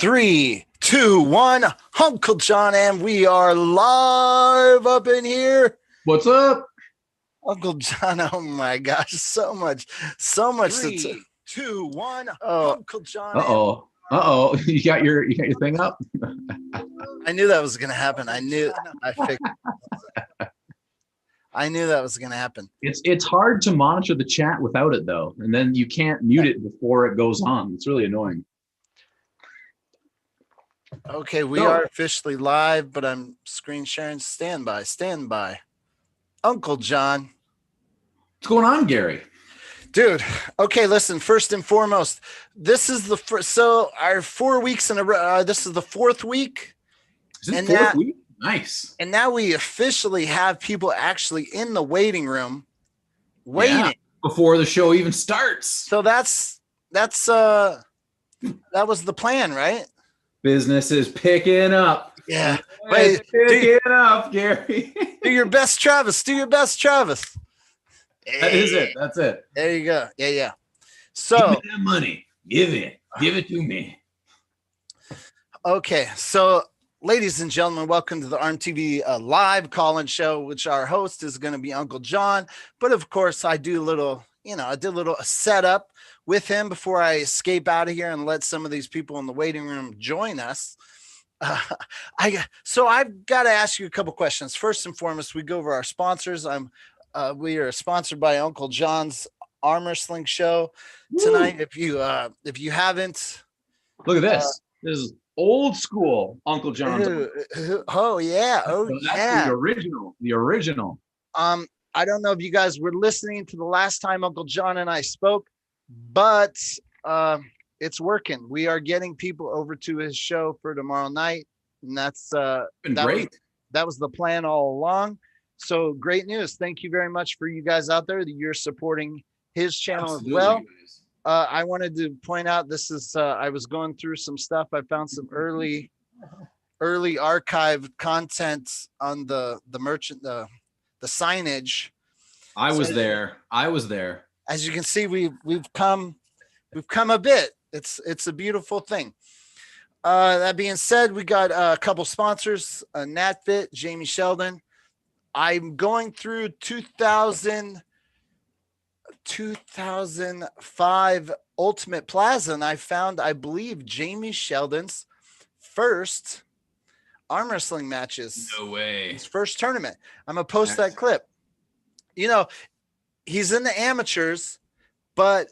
Three, two, one. Uncle John, and we are live up in here. What's up? Uncle John, oh my gosh, so much. Three, two, one. Uncle John. Uh-oh. You got your thing up? I knew that was gonna happen. I knew that was gonna happen. It's hard to monitor the chat without it though, and then you can't mute it before it goes on. It's really annoying. Okay, we are officially live, but I'm screen sharing. Stand by. Uncle John. What's going on, Gary? Dude, okay, listen, first and foremost, this is the first, so our 4 weeks in a row, this is the fourth week. Is it fourth week? Nice. And now we officially have people actually in the waiting room waiting before the show even starts. So that was the plan, right? Business is picking up. Yeah. Wait, picking up, Gary. Do your best, Travis. That is it. That's it. There you go. Yeah. So give me that money. Give it to me. Okay. So ladies and gentlemen, welcome to the ARMTV live call-in show, which our host is going to be Uncle John. But of course, I did a little setup with him before I escape out of here and let some of these people in the waiting room join us. So I've got to ask you a couple questions. First and foremost, we go over our sponsors. We are sponsored by Uncle John's Arm Wrestling Show tonight. If you haven't, look at this. This is old school Uncle John's. Oh yeah. That's the original. I don't know if you guys were listening to the last time Uncle John and I spoke, but it's working. We are getting people over to his show for tomorrow night, and that's great. That was the plan all along. So great news. Thank you very much for you guys out there that you're supporting his channel. Absolutely, as well. I wanted to point out, this is I was going through some stuff. I found some early archived content on the merchant, the signage. I was there. As you can see, we've come a bit. It's a beautiful thing. That being said, we got a couple sponsors, NatFit, Jamie Sheldon. I'm going through 2005 Ultimate Plaza, and I found, I believe, Jamie Sheldon's first arm wrestling matches. No way. His first tournament. I'm going to post that clip. You know, he's in the amateurs, but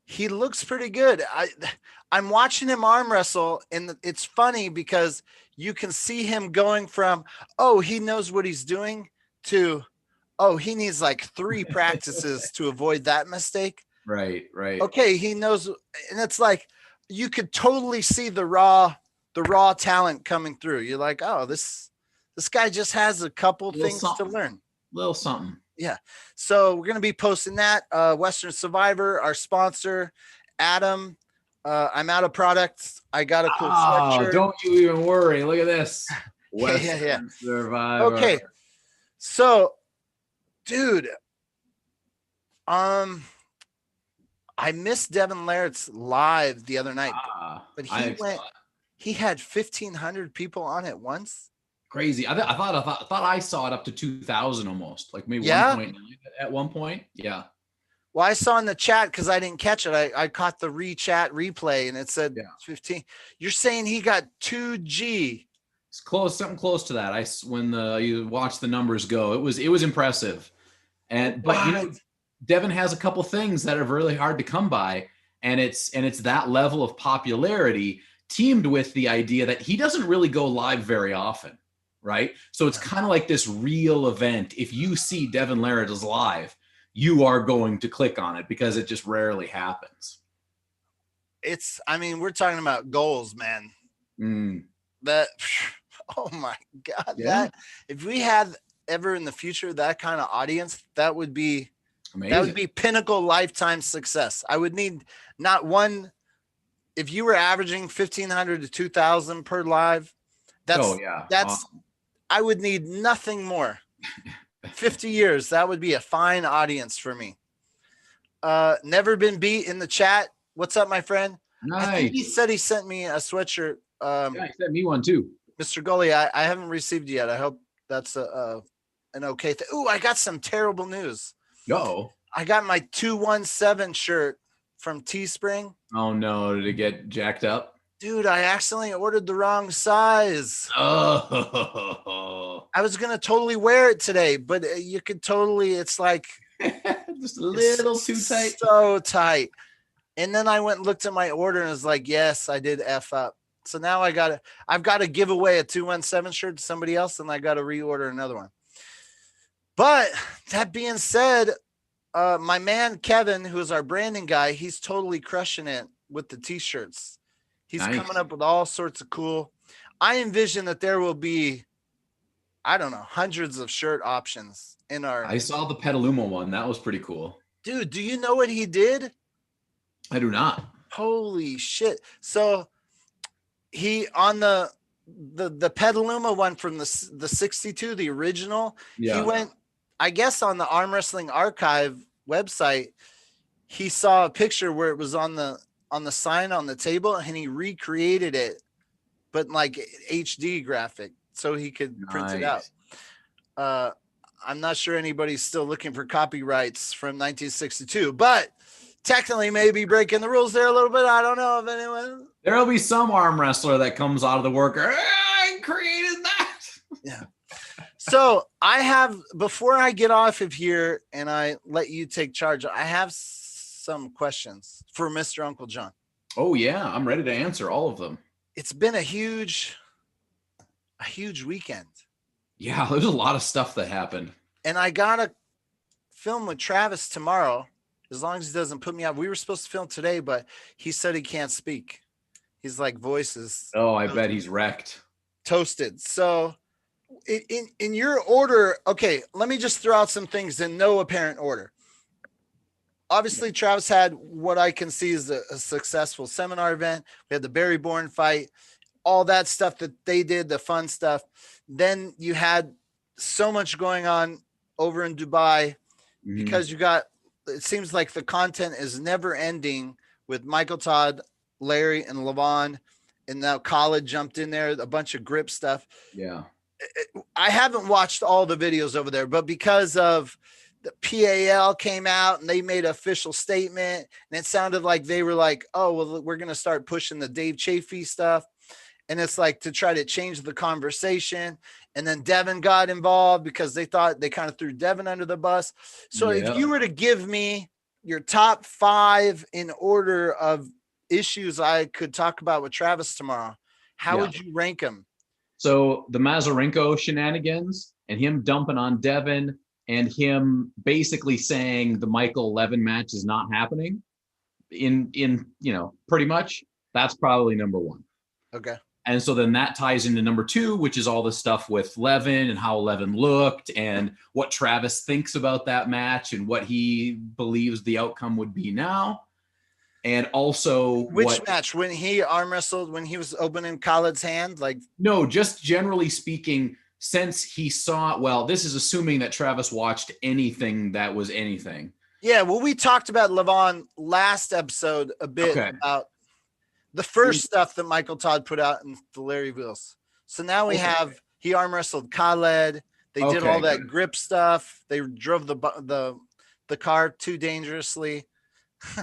he looks pretty good. I'm watching him arm wrestle, and it's funny because you can see him going from, oh, he knows what he's doing, to, oh, he needs like 3 practices to avoid that mistake. Right. Okay, he knows, and it's like you could totally see the raw talent coming through. You're like, oh, this guy just has a couple things to learn. Little something. Yeah. So we're gonna be posting that. Western Survivor, our sponsor, Adam. I'm out of products. I got a cool sweatshirt. Don't you even worry. Look at this. Western Survivor. Okay. So, dude, I missed Devin Laird's live the other night, but he had 1,500 people on at once. Crazy. I thought I saw it up to 2,000 almost, like maybe 1.9 at one point. Yeah. Well, I saw in the chat, because I didn't catch it. I caught the replay, and it said 15. You're saying he got 2G. It's close, something close to that. When you watch the numbers go, it was impressive. But you know, Devin has a couple things that are really hard to come by, and it's that level of popularity teamed with the idea that he doesn't really go live very often, right? So it's kind of like this real event. If you see Devin Laird is live, you are going to click on it because it just rarely happens. We're talking about goals, man. That, oh my God, that if we had ever in the future that kind of audience, that would be amazing. That would be pinnacle lifetime success. I would need not one. If you were averaging 1,500 to 2,000 per live, that's awesome. I would need nothing more. 50 years, that would be a fine audience for me. Never been beat in the chat. What's up, my friend? Nice. I think he said he sent me a sweatshirt. Yeah, he sent me one too. Mr. Gully, I haven't received it yet. I hope that's an okay thing. Ooh, I got some terrible news. Uh-oh. I got my 217 shirt from Teespring. Oh no, did it get jacked up? Dude, I accidentally ordered the wrong size. Oh. I was going to totally wear it today, but you could totally, it's like just a little too tight. So tight. And then I went and looked at my order and was like, yes, I did F up. So now I've got to give away a 217 shirt to somebody else, and I got to reorder another one. But that being said, my man Kevin, who is our branding guy, he's totally crushing it with the t-shirts. He's coming up with all sorts of cool. I envision that there will be, I don't know, hundreds of shirt options in our. I saw the Petaluma one. That was pretty cool. Dude, do you know what he did? I do not. Holy shit. So he on the Petaluma one from the 62, the original, he went, I guess, on the Arm Wrestling Archive website. He saw a picture where it was on the sign on the table, and he recreated it, but like HD graphic, so he could print it out. I'm not sure anybody's still looking for copyrights from 1962, but technically maybe breaking the rules there a little bit. I don't know if anyone. There'll be some arm wrestler that comes out of the worker. I created that. Yeah. So I have, before I get off of here and I let you take charge, I have some questions for Mr. Uncle John. Oh yeah, I'm ready to answer all of them. It's been a huge weekend. Yeah, there's a lot of stuff that happened. And I gotta film with Travis tomorrow, as long as he doesn't put me out. We were supposed to film today, but he said he can't speak. He's like voices. Oh, I bet he's wrecked. Toasted. So in your order, okay, let me just throw out some things in no apparent order. Obviously, Travis had what I can see is a successful seminar event. We had the Barry Bourne fight, all that stuff that they did, the fun stuff. Then you had so much going on over in Dubai because you got, it seems like the content is never ending with Michael, Todd, Larry, and Levan. And now Khaled jumped in there, a bunch of grip stuff. Yeah. I haven't watched all the videos over there, but because of the PAL came out and they made an official statement, and it sounded like they were like, oh, well, we're going to start pushing the Dave Chafee stuff. And it's like to try to change the conversation. And then Devin got involved because they thought they kind of threw Devin under the bus. So if you were to give me your top 5 in order of issues I could talk about with Travis tomorrow, how would you rank them? So the Mazarenko shenanigans and him dumping on Devin and him basically saying the Michael Levan match is not happening in pretty much, that's probably number 1. Okay. And so then that ties into number 2, which is all the stuff with Levan and how Levan looked and what Travis thinks about that match and what he believes the outcome would be now. And also which match, when he arm wrestled, when he was opening Khaled's hand, like, no, just generally speaking, since he saw, well, this is assuming that Travis watched anything that was anything. Yeah. Well, we talked about Levan last episode a bit about the first stuff that Michael Todd put out in the Larry Wheels. So now we have, he arm wrestled Khaled. They did all that grip stuff. They drove the car too dangerously.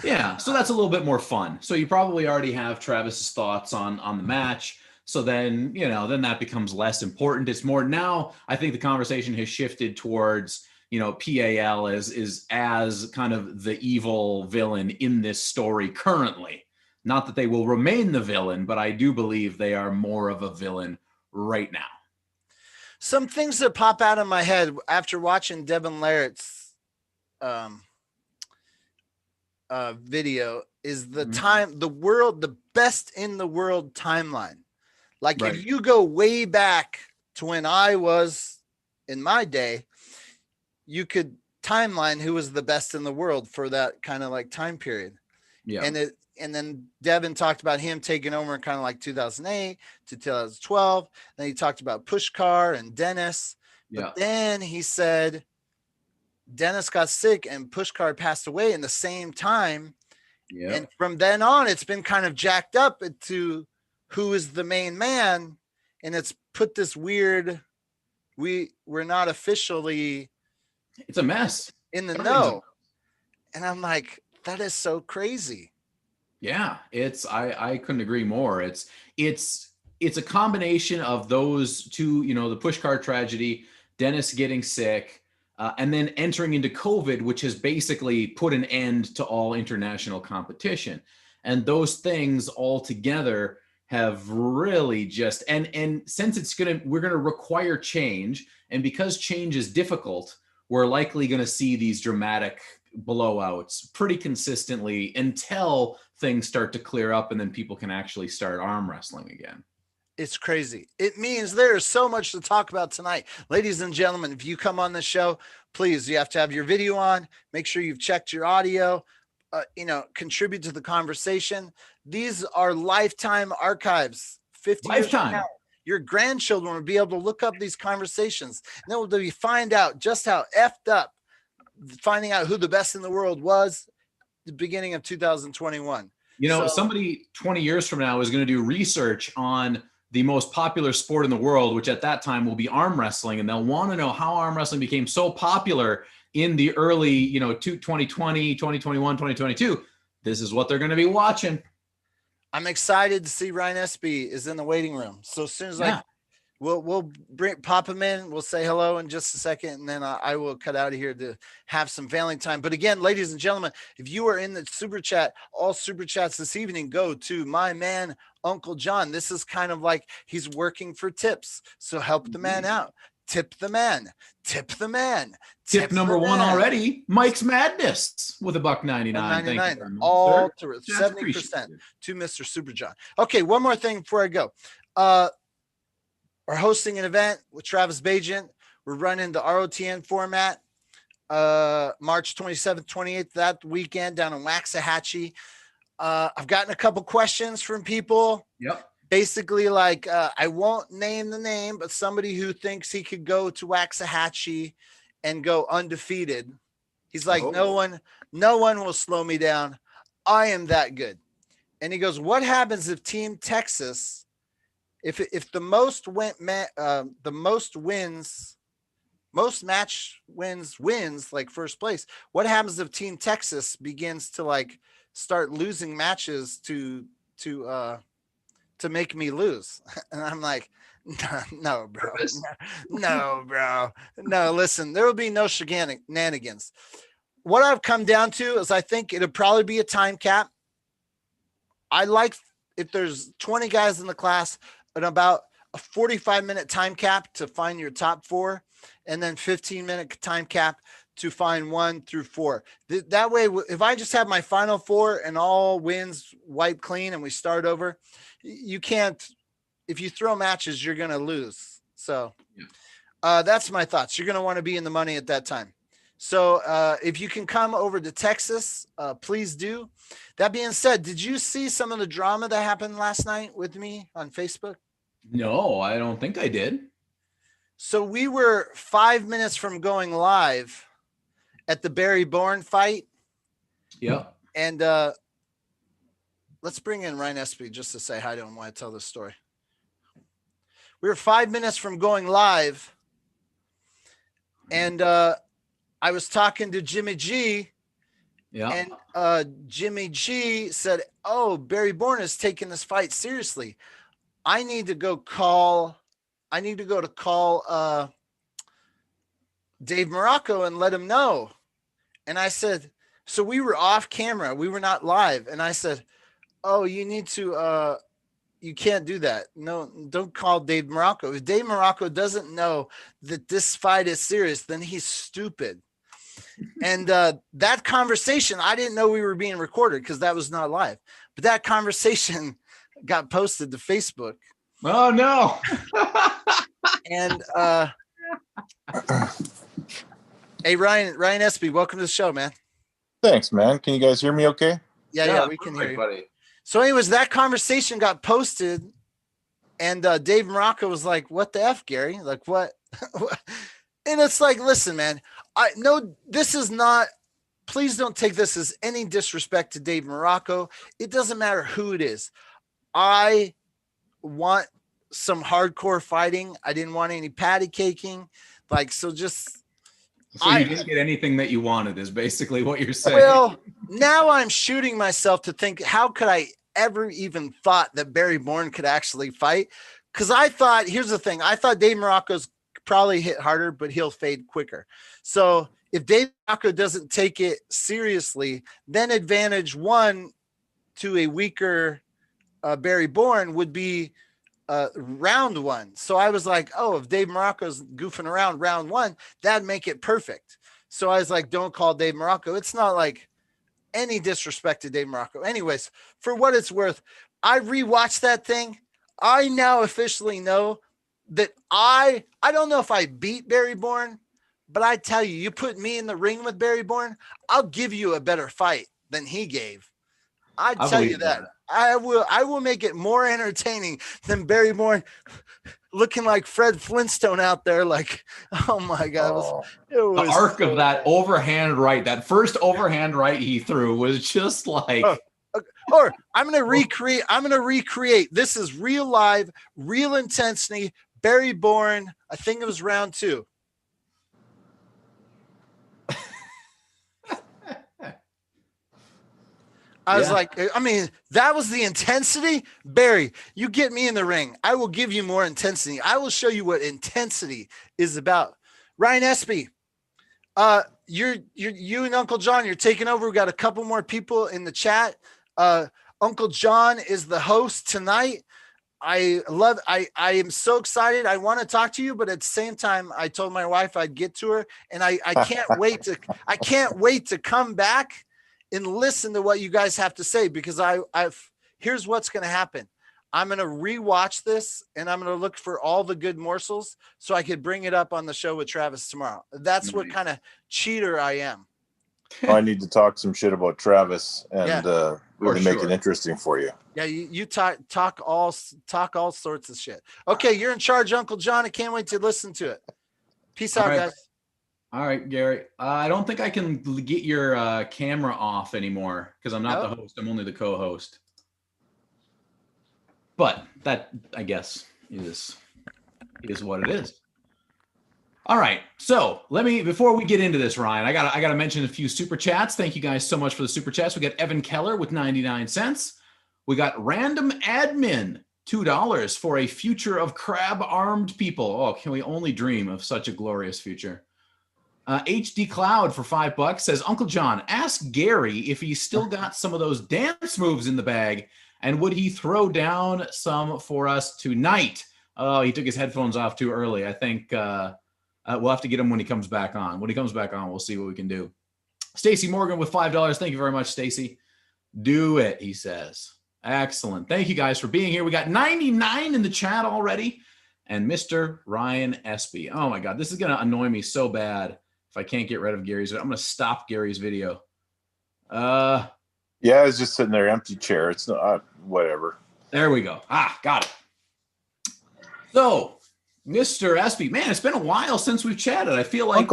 Yeah. So that's a little bit more fun. So you probably already have Travis's thoughts on the match. So then, then that becomes less important. It's more now, I think the conversation has shifted towards, PAL is as kind of the evil villain in this story currently. Not that they will remain the villain, but I do believe they are more of a villain right now. Some things that pop out of my head after watching Devin Larratt's video is the the best in the world timeline. Like if you go way back to when I was in my day, you could timeline who was the best in the world for that kind of like time period. Yeah. And then Devin talked about him taking over in kind of like 2008 to 2012. Then he talked about Pushkar and Dennis. But then he said Dennis got sick and Pushkar passed away in the same time. Yeah. And from then on, it's been kind of jacked up to who is the main man, and it's put this weird, we're not officially, it's a mess in the know. And I'm like, that is so crazy. Yeah, I couldn't agree more. It's a combination of those two, the pushcart tragedy, Dennis getting sick, and then entering into COVID, which has basically put an end to all international competition. And those things all together have really just, and since we're gonna require change, and because change is difficult, we're likely gonna see these dramatic blowouts pretty consistently until things start to clear up and then people can actually start arm wrestling again. It's crazy. It means there is so much to talk about tonight. Ladies and gentlemen, if you come on the show, please, you have to have your video on. Make sure you've checked your audio, contribute to the conversation. These are lifetime archives. 50 years from now, your grandchildren will be able to look up these conversations. And then we'll find out just how effed up finding out who the best in the world was the beginning of 2021. Somebody 20 years from now is going to do research on the most popular sport in the world, which at that time will be arm wrestling. And they'll want to know how arm wrestling became so popular in the early, 2020, 2021, 2022. This is what they're going to be watching. I'm excited to see Ryan Espy is in the waiting room. So as soon as we'll pop him in. We'll say hello in just a second, and then I will cut out of here to have some family time. But again, ladies and gentlemen, if you are in the super chat, all super chats this evening go to my man, Uncle John. This is kind of like he's working for tips. So help the man out. Tip the man. Tip the man. Tip number one already. Mike's Madness with $1.99. All to 70% to Mr. Super John. Okay, one more thing before I go. We're hosting an event with Travis Bajent. We're running the ROTN format, March 27th, 28th, that weekend down in Waxahachie. I've gotten a couple questions from people. Yep. Basically, like, I won't name the name, but somebody who thinks he could go to Waxahachie and go undefeated. He's like, no one will slow me down. I am that good. And he goes, what happens if Team Texas, if the most match wins like first place, what happens if Team Texas begins to like start losing matches to make me lose? And I'm like, no, bro. No, listen, there will be no shenanigans. What I've come down to is I think it'll probably be a time cap. I like if there's 20 guys in the class, and about a 45-minute time cap to find your top four, and then 15-minute time cap to find 1 through 4. That way, if I just have my final four and all wins wipe clean and we start over, you can't, if you throw matches, you're going to lose. So that's my thoughts. You're going to want to be in the money at that time. So if you can come over to Texas, please do. That being said, did you see some of the drama that happened last night with me on Facebook? No, I don't think I did. So we were 5 minutes from going live at the Barry Bourne fight. Yeah. And let's bring in Ryan Espy just to say hi to him while I tell this story. We were 5 minutes from going live, and I was talking to Jimmy G. Yeah. And Jimmy G said, "Oh, Barry Bourne is taking this fight seriously. I need to go call Dave Morocco and let him know." And I said, so we were off camera. We were not live. And I said, "Oh, you need to, you can't do that. No, don't call Dave Morocco. If Dave Morocco doesn't know that this fight is serious, then he's stupid." And that conversation, I didn't know we were being recorded because that was not live. But that conversation got posted to Facebook. Oh, no. And hey, Ryan Espy, welcome to the show, man. Thanks, man. Can you guys hear me okay? Yeah, we can hear you. Buddy. So anyways, that conversation got posted, and Dave Morocco was like, "What the F, Gary? Like, what?" And it's like, listen, man, this is not, please don't take this as any disrespect to Dave Morocco. It doesn't matter who it is. I want some hardcore fighting. I didn't want any patty caking. Like, so just. So you didn't get anything that you wanted is basically what you're saying. Well, now I'm shooting myself to think, how could I ever even thought that Barry Bourne could actually fight? Because I thought, here's the thing. I thought Dave Morocco's probably hit harder, but he'll fade quicker. So if Dave Morocco doesn't take it seriously, then advantage one to a weaker Barry Bourne would be round one. So I was like, oh, if Dave Morocco's goofing around round one, that'd make it perfect. So I was like, don't call Dave Morocco. It's not like any disrespect to Dave Morocco. Anyways, for what it's worth, I rewatched that thing. I now officially know that I don't know if I beat Barry Bourne, but I tell you, you put me in the ring with Barry Bourne, I'll give you a better fight than he gave. I tell you that. I will make it more entertaining than Barry Bourne looking like Fred Flintstone out there. Like, oh my God. It was the arc of that overhand right, that first overhand right he threw was just like. Or I'm going to recreate. This is real live, real intensity. Barry Bourne, I think it was round 2. I was like, I mean, that was the intensity. Barry, you get me in the ring. I will give you more intensity. I will show you what intensity is about. Ryan Espy, you and Uncle John, you're taking over. We got a couple more people in the chat. Uncle John is the host tonight. I am so excited. I want to talk to you, but at the same time, I told my wife I'd get to her, and I can't wait to come back and listen to what you guys have to say, because here's what's going to happen. I'm going to rewatch this, and I'm going to look for all the good morsels so I could bring it up on the show with Travis tomorrow. That's what kind of cheater I am. I need to talk some shit about Travis and really make it interesting for you. Yeah, you talk all sorts of shit. Okay, you're in charge, Uncle John. I can't wait to listen to it. Peace out, guys. All right, Gary. I don't think I can get your camera off anymore because I'm not the host. I'm only the co-host. But that, I guess, is what it is. All right. So before we get into this, Ryan, I gotta mention a few super chats. Thank you guys so much for the super chats. We got Evan Keller with 99 cents. We got Random Admin, $2 for a future of crab-armed people. Oh, can we only dream of such a glorious future? HD Cloud for $5 says, Uncle John, ask Gary if he's still got some of those dance moves in the bag, and would he throw down some for us tonight? Oh, he took his headphones off too early. I think we'll have to get him when he comes back on. When he comes back on, we'll see what we can do. Stacy Morgan with $5. Thank you very much, Stacy. Do it, he says. Excellent. Thank you guys for being here. We got 99 in the chat already. And Mr. Ryan Espy. Oh my God, this is going to annoy me so bad if I can't get rid of Gary's. I'm going to stop Gary's video. Yeah, I was just sitting there, empty chair. It's not whatever. There we go. Got it. So, Mr. Espy, man, it's been a while since we've chatted. I feel like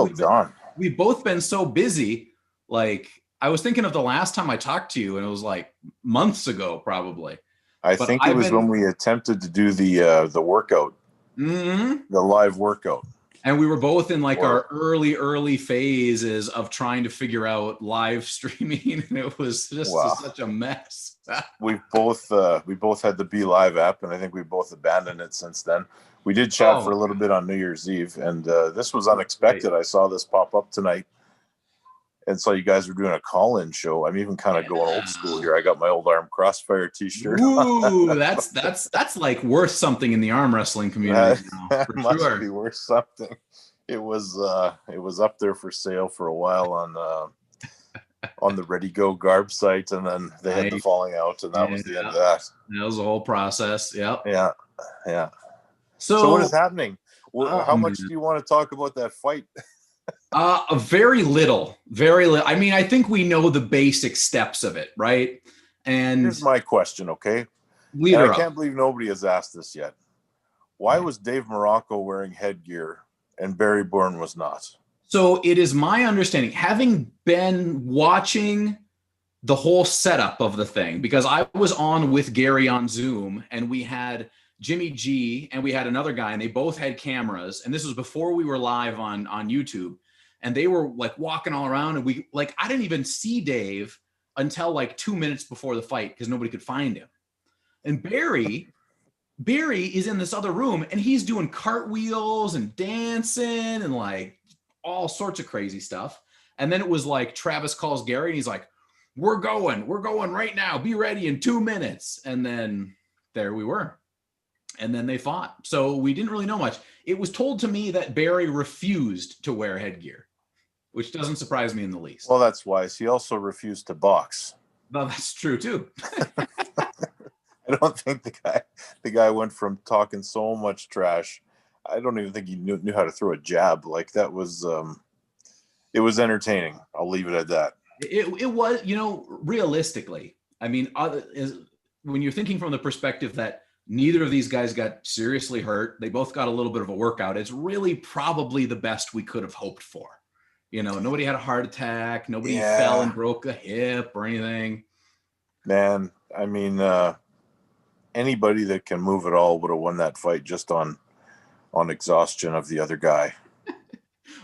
we've both been so busy. Like, I was thinking of the last time I talked to you, and it was like months ago, probably. I think it was when we attempted to do the workout, the live workout. And we were both in like our early phases of trying to figure out live streaming, and it was just such a mess. we both had the Be Live app, and I think we both abandoned it since then. We did chat for a little bit on New Year's Eve, and this was unexpected. I saw this pop up tonight, and so you guys were doing a call-in show. I'm even kind of going old school here. I got my old Arm Crossfire T-shirt. Ooh, that's like worth something in the arm wrestling community. That must be worth something. It was up there for sale for a while on the Ready Go Garb site, and then they had the falling out, and that was the end of that. That was the whole process. Yep. Yeah. So what is happening? How much do you want to talk about that fight? Very little. I mean, I think we know the basic steps of it, right? And here's my question, okay? I can't believe nobody has asked this yet. Why was Dave Morocco wearing headgear and Barry Bourne was not? So it is my understanding, having been watching the whole setup of the thing, because I was on with Gary on Zoom, and we had Jimmy G, and we had another guy, and they both had cameras. And this was before we were live on YouTube. And they were like walking all around, and I didn't even see Dave until like 2 minutes before the fight because nobody could find him. And Barry is in this other room, and he's doing cartwheels and dancing and like all sorts of crazy stuff. And then it was like Travis calls Gary, and he's like, we're going right now. Be ready in 2 minutes. And then there we were. And then they fought. So we didn't really know much. It was told to me that Barry refused to wear headgear, which doesn't surprise me in the least. Well, that's wise. He also refused to box. Well, that's true too. I don't think the guy went from talking so much trash. I don't even think he knew how to throw a jab. Like that was, it was entertaining. I'll leave it at that. It was, realistically, I mean, when you're thinking from the perspective that neither of these guys got seriously hurt, they both got a little bit of a workout. It's really probably the best we could have hoped for. Nobody had a heart attack. Nobody fell and broke a hip or anything. Man, I mean, anybody that can move at all would have won that fight just on exhaustion of the other guy.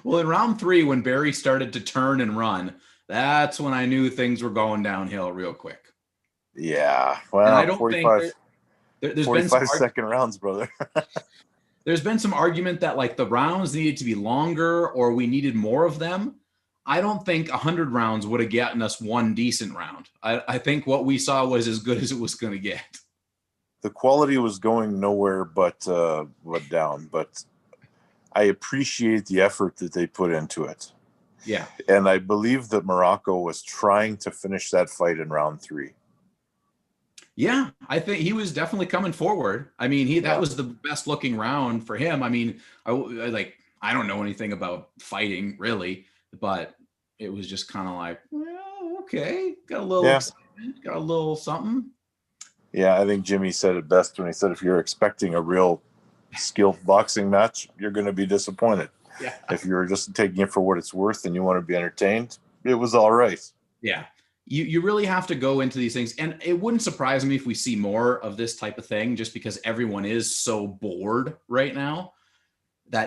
Well, in round 3, when Barry started to turn and run, that's when I knew things were going downhill real quick. Yeah. Well, and I don't 45, think there's 45 been second rounds, brother. There's been some argument that like the rounds needed to be longer or we needed more of them. I don't think 100 rounds would have gotten us one decent round. I think what we saw was as good as it was going to get. The quality was going nowhere but down, but I appreciate the effort that they put into it. Yeah. And I believe that Morocco was trying to finish that fight in round 3. Yeah, I think he was definitely coming forward. I mean, that was the best looking round for him. I mean, I don't know anything about fighting really, but it was just kind of like, well, okay, got a little excitement, got a little something. Yeah, I think Jimmy said it best when he said, if you're expecting a real skilled boxing match, you're going to be disappointed. Yeah. If you're just taking it for what it's worth and you want to be entertained, it was all right. Yeah. You really have to go into these things. And it wouldn't surprise me if we see more of this type of thing, just because everyone is so bored right now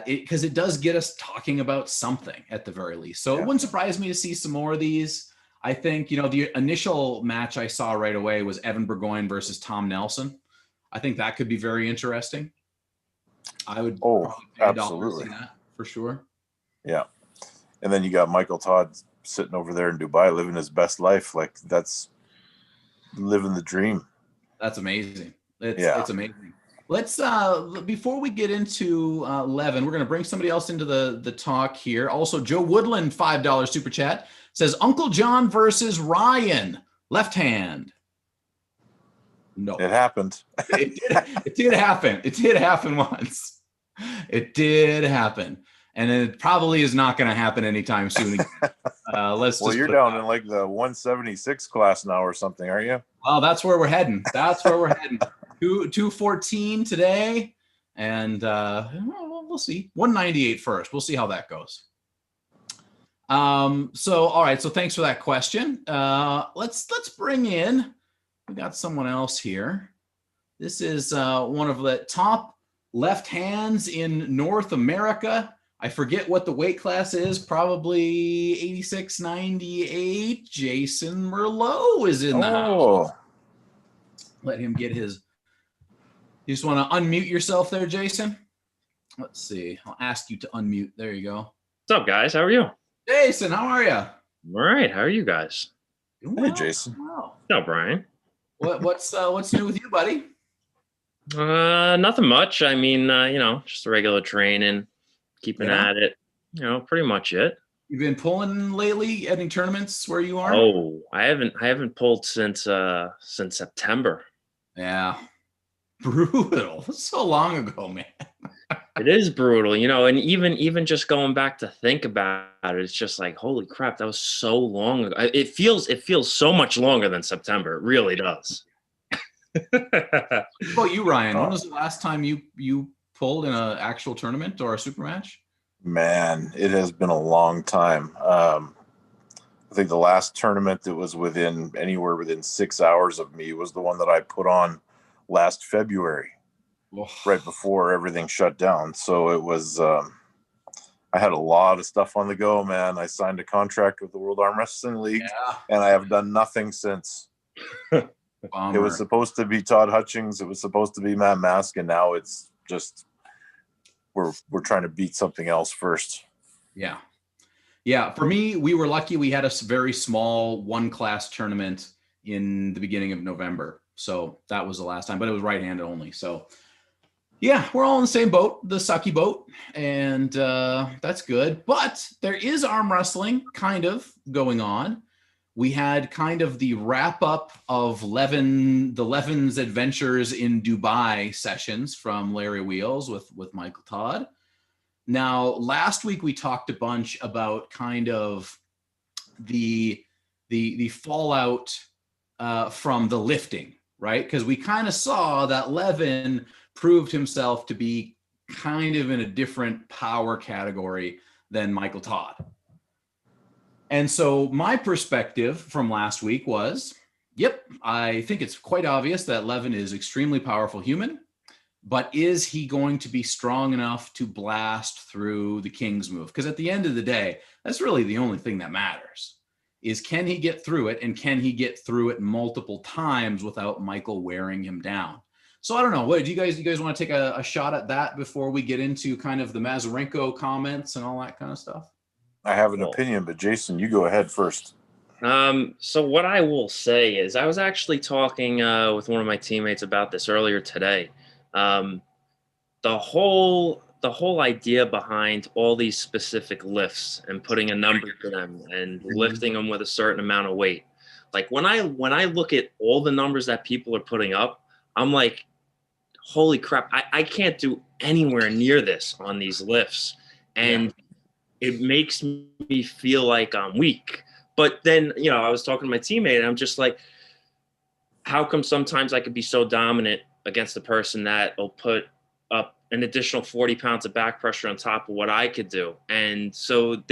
because it does get us talking about something at the very least. So it wouldn't surprise me to see some more of these. I think, the initial match I saw right away was Evan Burgoyne versus Tom Nelson. I think that could be very interesting. I would absolutely see that for sure. Yeah. And then you got Michael Todd sitting over there in Dubai living his best life. Like that's living the dream. That's amazing. It's amazing. Let's before we get into Levan, we're going to bring somebody else into the talk here. Also, Joe Woodland, $5 super chat, says Uncle John versus Ryan, left hand. No, it happened. It did happen. It did happen once. It did happen. And it probably is not going to happen anytime soon. You're down in like the 176 class now or something, aren't you? Well, that's where we're heading. 214 today. And we'll see. 198 first. We'll see how that goes. All right. So thanks for that question. Let's bring in, we got someone else here. This is one of the top left hands in North America. I forget what the weight class is, probably 86, 98. Jason Merlot is in the house. Let him get his. You just want to unmute yourself there, Jason? Let's see. I'll ask you to unmute. There you go. What's up, guys? How are you? Jason, how are you? All right. How are you guys? Hey, Jason. Wow. What's up, Brian? What's new with you, buddy? Nothing much. I mean, just regular training. Keeping at it, pretty much it. You've been pulling lately, any tournaments where you are? Oh, I haven't pulled since September. Yeah, brutal. That's so long ago, man. It is brutal, and even just going back to think about it, it's just like, holy crap, that was so long ago. It feels so much longer than September. It really does. What about you, Ryan? When was the last time you pulled in an actual tournament or a super match? Man, it has been a long time. I think the last tournament that was within 6 hours of me was the one that I put on last February. right before everything shut down. So it was, I had a lot of stuff on the go, man. I signed a contract with the World Arm Wrestling League, and I have done nothing since. It was supposed to be Todd Hutchings. It was supposed to be Matt Mask, and now it's just we're trying to beat something else first. Yeah. Yeah. For me, we were lucky. We had a very small one-class tournament in the beginning of November. So that was the last time, but it was right-handed only. So yeah, we're all in the same boat, the sucky boat, and that's good. But there is arm wrestling kind of going on. We had kind of the wrap up of Levan's adventures in Dubai sessions from Larry Wheels with Michael Todd. Now, last week we talked a bunch about kind of the fallout from the lifting, right? Because we kind of saw that Levan proved himself to be kind of in a different power category than Michael Todd. And so my perspective from last week was, yep, I think it's quite obvious that Levan is extremely powerful human, but is he going to be strong enough to blast through the King's move? Because at the end of the day, that's really the only thing that matters, is can he get through it, and can he get through it multiple times without Michael wearing him down? So I don't know. What do you guys want to take a shot at that before we get into kind of the Mazurenko comments and all that kind of stuff? I have an opinion, but Jason, you go ahead first. So what I will say is I was actually talking with one of my teammates about this earlier today. The whole idea behind all these specific lifts and putting a number to them and lifting them with a certain amount of weight. Like when I look at all the numbers that people are putting up, I'm like, holy crap, I can't do anywhere near this on these lifts. And it makes me feel like I'm weak. But then, I was talking to my teammate and I'm just like, how come sometimes I could be so dominant against the person that will put up an additional 40 pounds of back pressure on top of what I could do? And so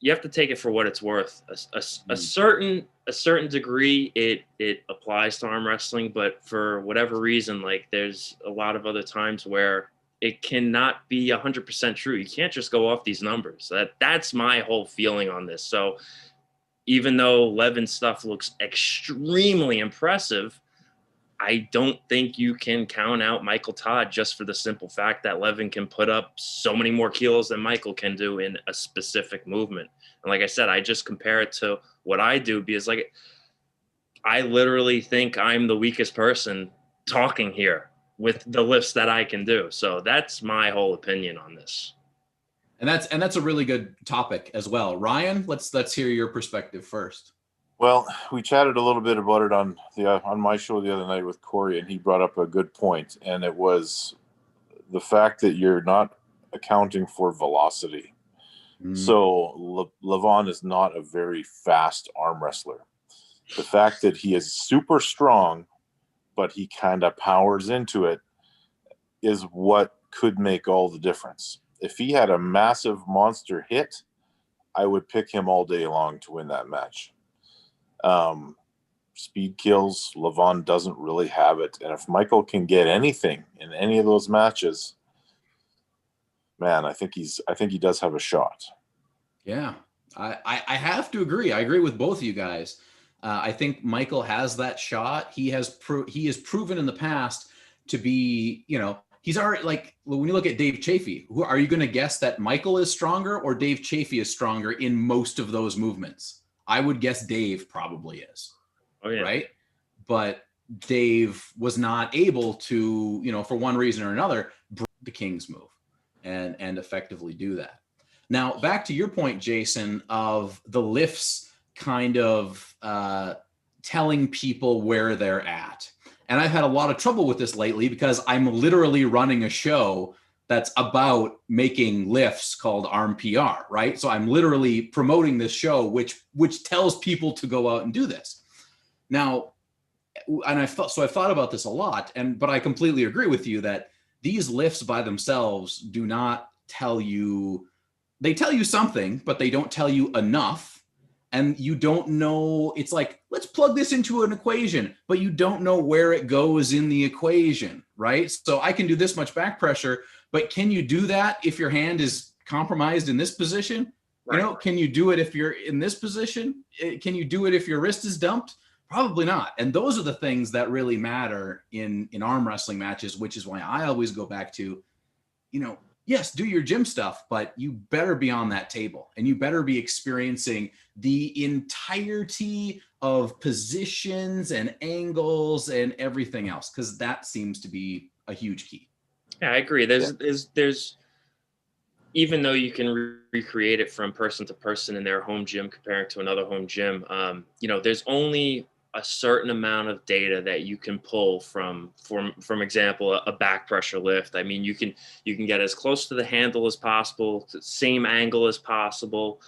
you have to take it for what it's worth. A certain degree, it applies to arm wrestling, but for whatever reason, like there's a lot of other times where it cannot be 100% true. You can't just go off these numbers. That's my whole feeling on this. So even though Levan's stuff looks extremely impressive, I don't think you can count out Michael Todd just for the simple fact that Levan can put up so many more kilos than Michael can do in a specific movement. And like I said, I just compare it to what I do because like I literally think I'm the weakest person talking here with the lifts that I can do. So that's my whole opinion on this. And that's a really good topic as well. Ryan, let's hear your perspective first. Well, we chatted a little bit about it on my show the other night with Corey, and he brought up a good point, and it was the fact that you're not accounting for velocity. So Levan is not a very fast arm wrestler. The fact that he is super strong, but he kind of powers into it, is what could make all the difference. If he had a massive monster hit, I would pick him all day long to win that match. Speed kills, Levan doesn't really have it. And if Michael can get anything in any of those matches, man, I think he does have a shot. Yeah, I have to agree. I agree with both of you guys. I think Michael has that shot. He has proven in the past to be, he's already, like, when you look at Dave Chafee, are you going to guess that Michael is stronger or Dave Chafee is stronger in most of those movements? I would guess Dave probably is. Oh, yeah. Right? But Dave was not able to, for one reason or another, break the King's move and effectively do that. Now, back to your point, Jason, of the lifts kind of telling people where they're at. And I've had a lot of trouble with this lately because I'm literally running a show that's about making lifts called ARMPR, right? So I'm literally promoting this show, which tells people to go out and do this. Now, and I've thought about this a lot, but I completely agree with you that these lifts by themselves do not tell you, they tell you something, but they don't tell you enough and you don't know. It's like, let's plug this into an equation, but you don't know where it goes in the equation, right? So I can do this much back pressure, but can you do that if your hand is compromised in this position? Right. You know, can you do it if you're in this position? Can you do it if your wrist is dumped? Probably not. And those are the things that really matter in arm wrestling matches, which is why I always go back to, you know, yes, do your gym stuff, but you better be on that table and you better be experiencing the entirety of positions and angles and everything else, because that seems to be a huge key. Yeah, I agree. There's even though you can recreate it from person to person in their home gym compared to another home gym, you know, there's only a certain amount of data that you can pull from example, a back pressure lift. I mean, you can get as close to the handle as possible, to the same angle as possible,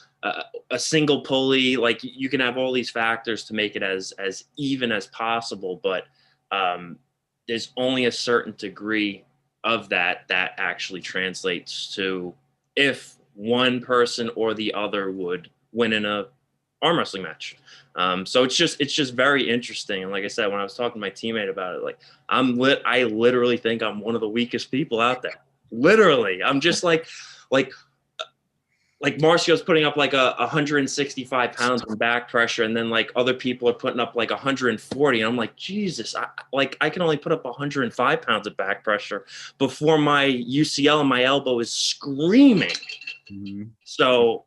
a single pulley. Like, you can have all these factors to make it as even as possible, but there's only a certain degree of that actually translates to if one person or the other would win in a arm wrestling match. So it's just very interesting. And like I said, when I was talking to my teammate about it, like, I literally think I'm one of the weakest people out there. Literally, I'm just like Marcio's putting up like 165 pounds in back pressure, and then like other people are putting up like 140. And I'm like, Jesus, I can only put up 105 pounds of back pressure before my UCL and my elbow is screaming. Mm-hmm. So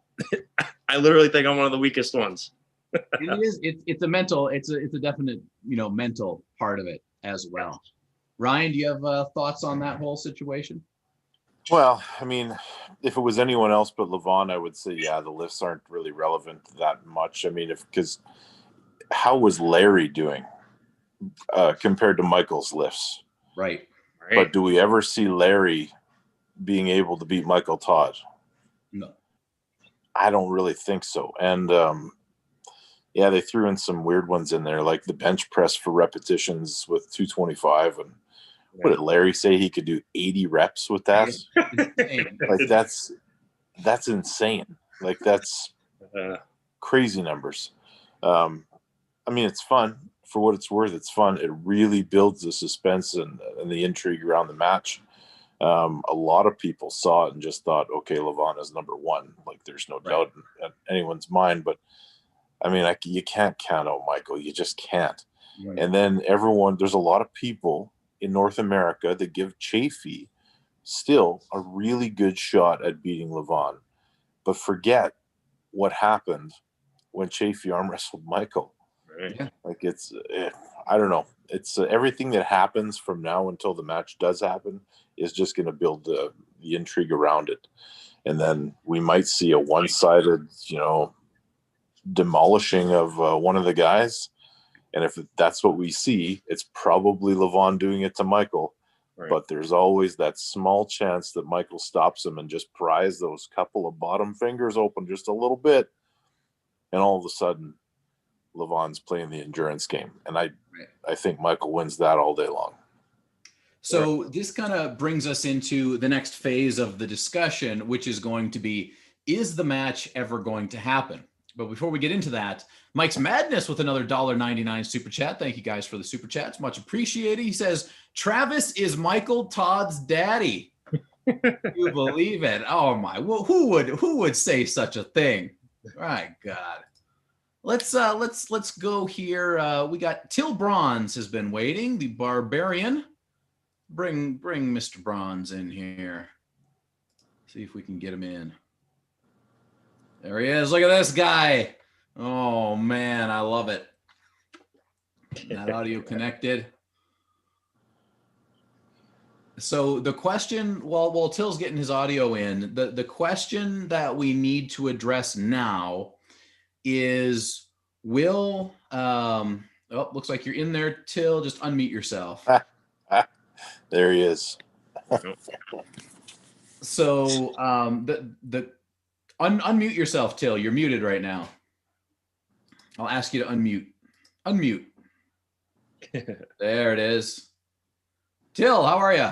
I literally think I'm one of the weakest ones. It's a definite, you know, mental part of it as well. Ryan, do you have thoughts on that whole situation? Well, I mean, if it was anyone else but Levan, I would say, yeah, the lifts aren't really relevant that much. I mean, because how was Larry doing compared to Michael's lifts? Right. But do we ever see Larry being able to beat Michael Todd? No. I don't really think so. And yeah, they threw in some weird ones in there, like the bench press for repetitions with 225. And what did Larry say? He could do 80 reps with that? Like, that's insane. Like, that's crazy numbers. I mean, it's fun. For what it's worth, it's fun. It really builds the suspense and the intrigue around the match. A lot of people saw it and just thought, okay, Levan is number one. Like, there's no doubt in anyone's mind. But I mean, you can't count out Michael. You just can't. Right. And then there's a lot of people in North America that give Chafee still a really good shot at beating Levan, but forget what happened when Chafee arm wrestled Michael. Right. Yeah. Like, I don't know. It's everything that happens from now until the match does happen is just going to build the intrigue around it. And then we might see a one-sided, you know, demolishing of one of the guys. And if that's what we see, it's probably Levan doing it to Michael. Right. But there's always that small chance that Michael stops him and just pries those couple of bottom fingers open just a little bit. And all of a sudden, Levan's playing the endurance game. And I think Michael wins that all day long. So this kind of brings us into the next phase of the discussion, which is going to be, is the match ever going to happen? But before we get into that, Mike's Madness with another $1.99 super chat. Thank you guys for the super chats. Much appreciated. He says, Travis is Michael Todd's daddy. You believe it? Oh my, well, who would say such a thing? My God. Let's go here. We got Till Bronze has been waiting. The Barbarian. Bring Mr. Bronze in here. See if we can get him in. There he is. Look at this guy. Oh, man. I love it. That audio connected. So the question, while Till's getting his audio in, the question that we need to address now is, looks like you're in there, Till. Just unmute yourself. There he is. So unmute yourself, Till. You're muted right now. I'll ask you to unmute. Unmute. There it is. Till, how are you?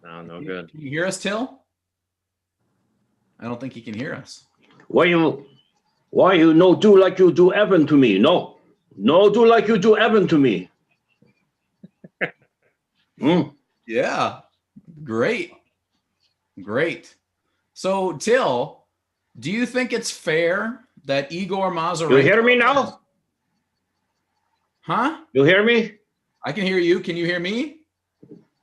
No good. Can you hear us, Till? I don't think he can hear us. Why you no do like you do Evan to me? No do like you do Evan to me. Yeah, great. So Till, do you think it's fair that Igor Mazarenko? You hear me now? Huh? You hear me? I can hear you. Can you hear me?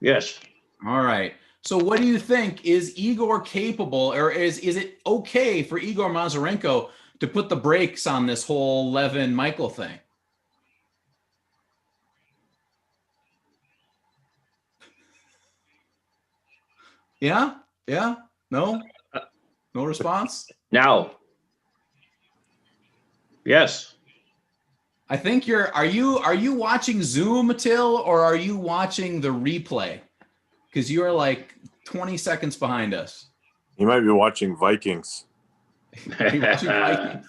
Yes. All right. So what do you think? Is Igor capable, or is it okay for Igor Mazarenko to put the brakes on this whole Levan Michael thing? Yeah? No response? Now. Yes. I think are you watching Zoom, Till, or are you watching the replay? Because you are like 20 seconds behind us. You might be watching Vikings. Are you watching Vikings?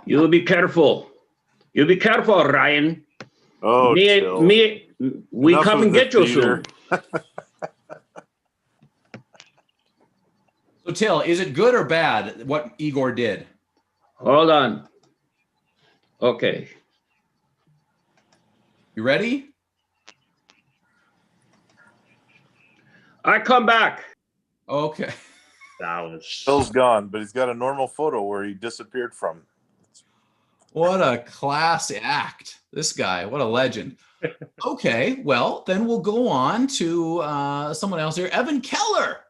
You be careful. You be careful, Ryan. Oh, we Enough come and get you soon. So Till, is it good or bad what Igor did? Hold on. Okay. You ready? I come back. Okay. Phil's gone, but he's got a normal photo where he disappeared from. What a class act. This guy, what a legend. Okay, well, then we'll go on to someone else here. Evan Keller,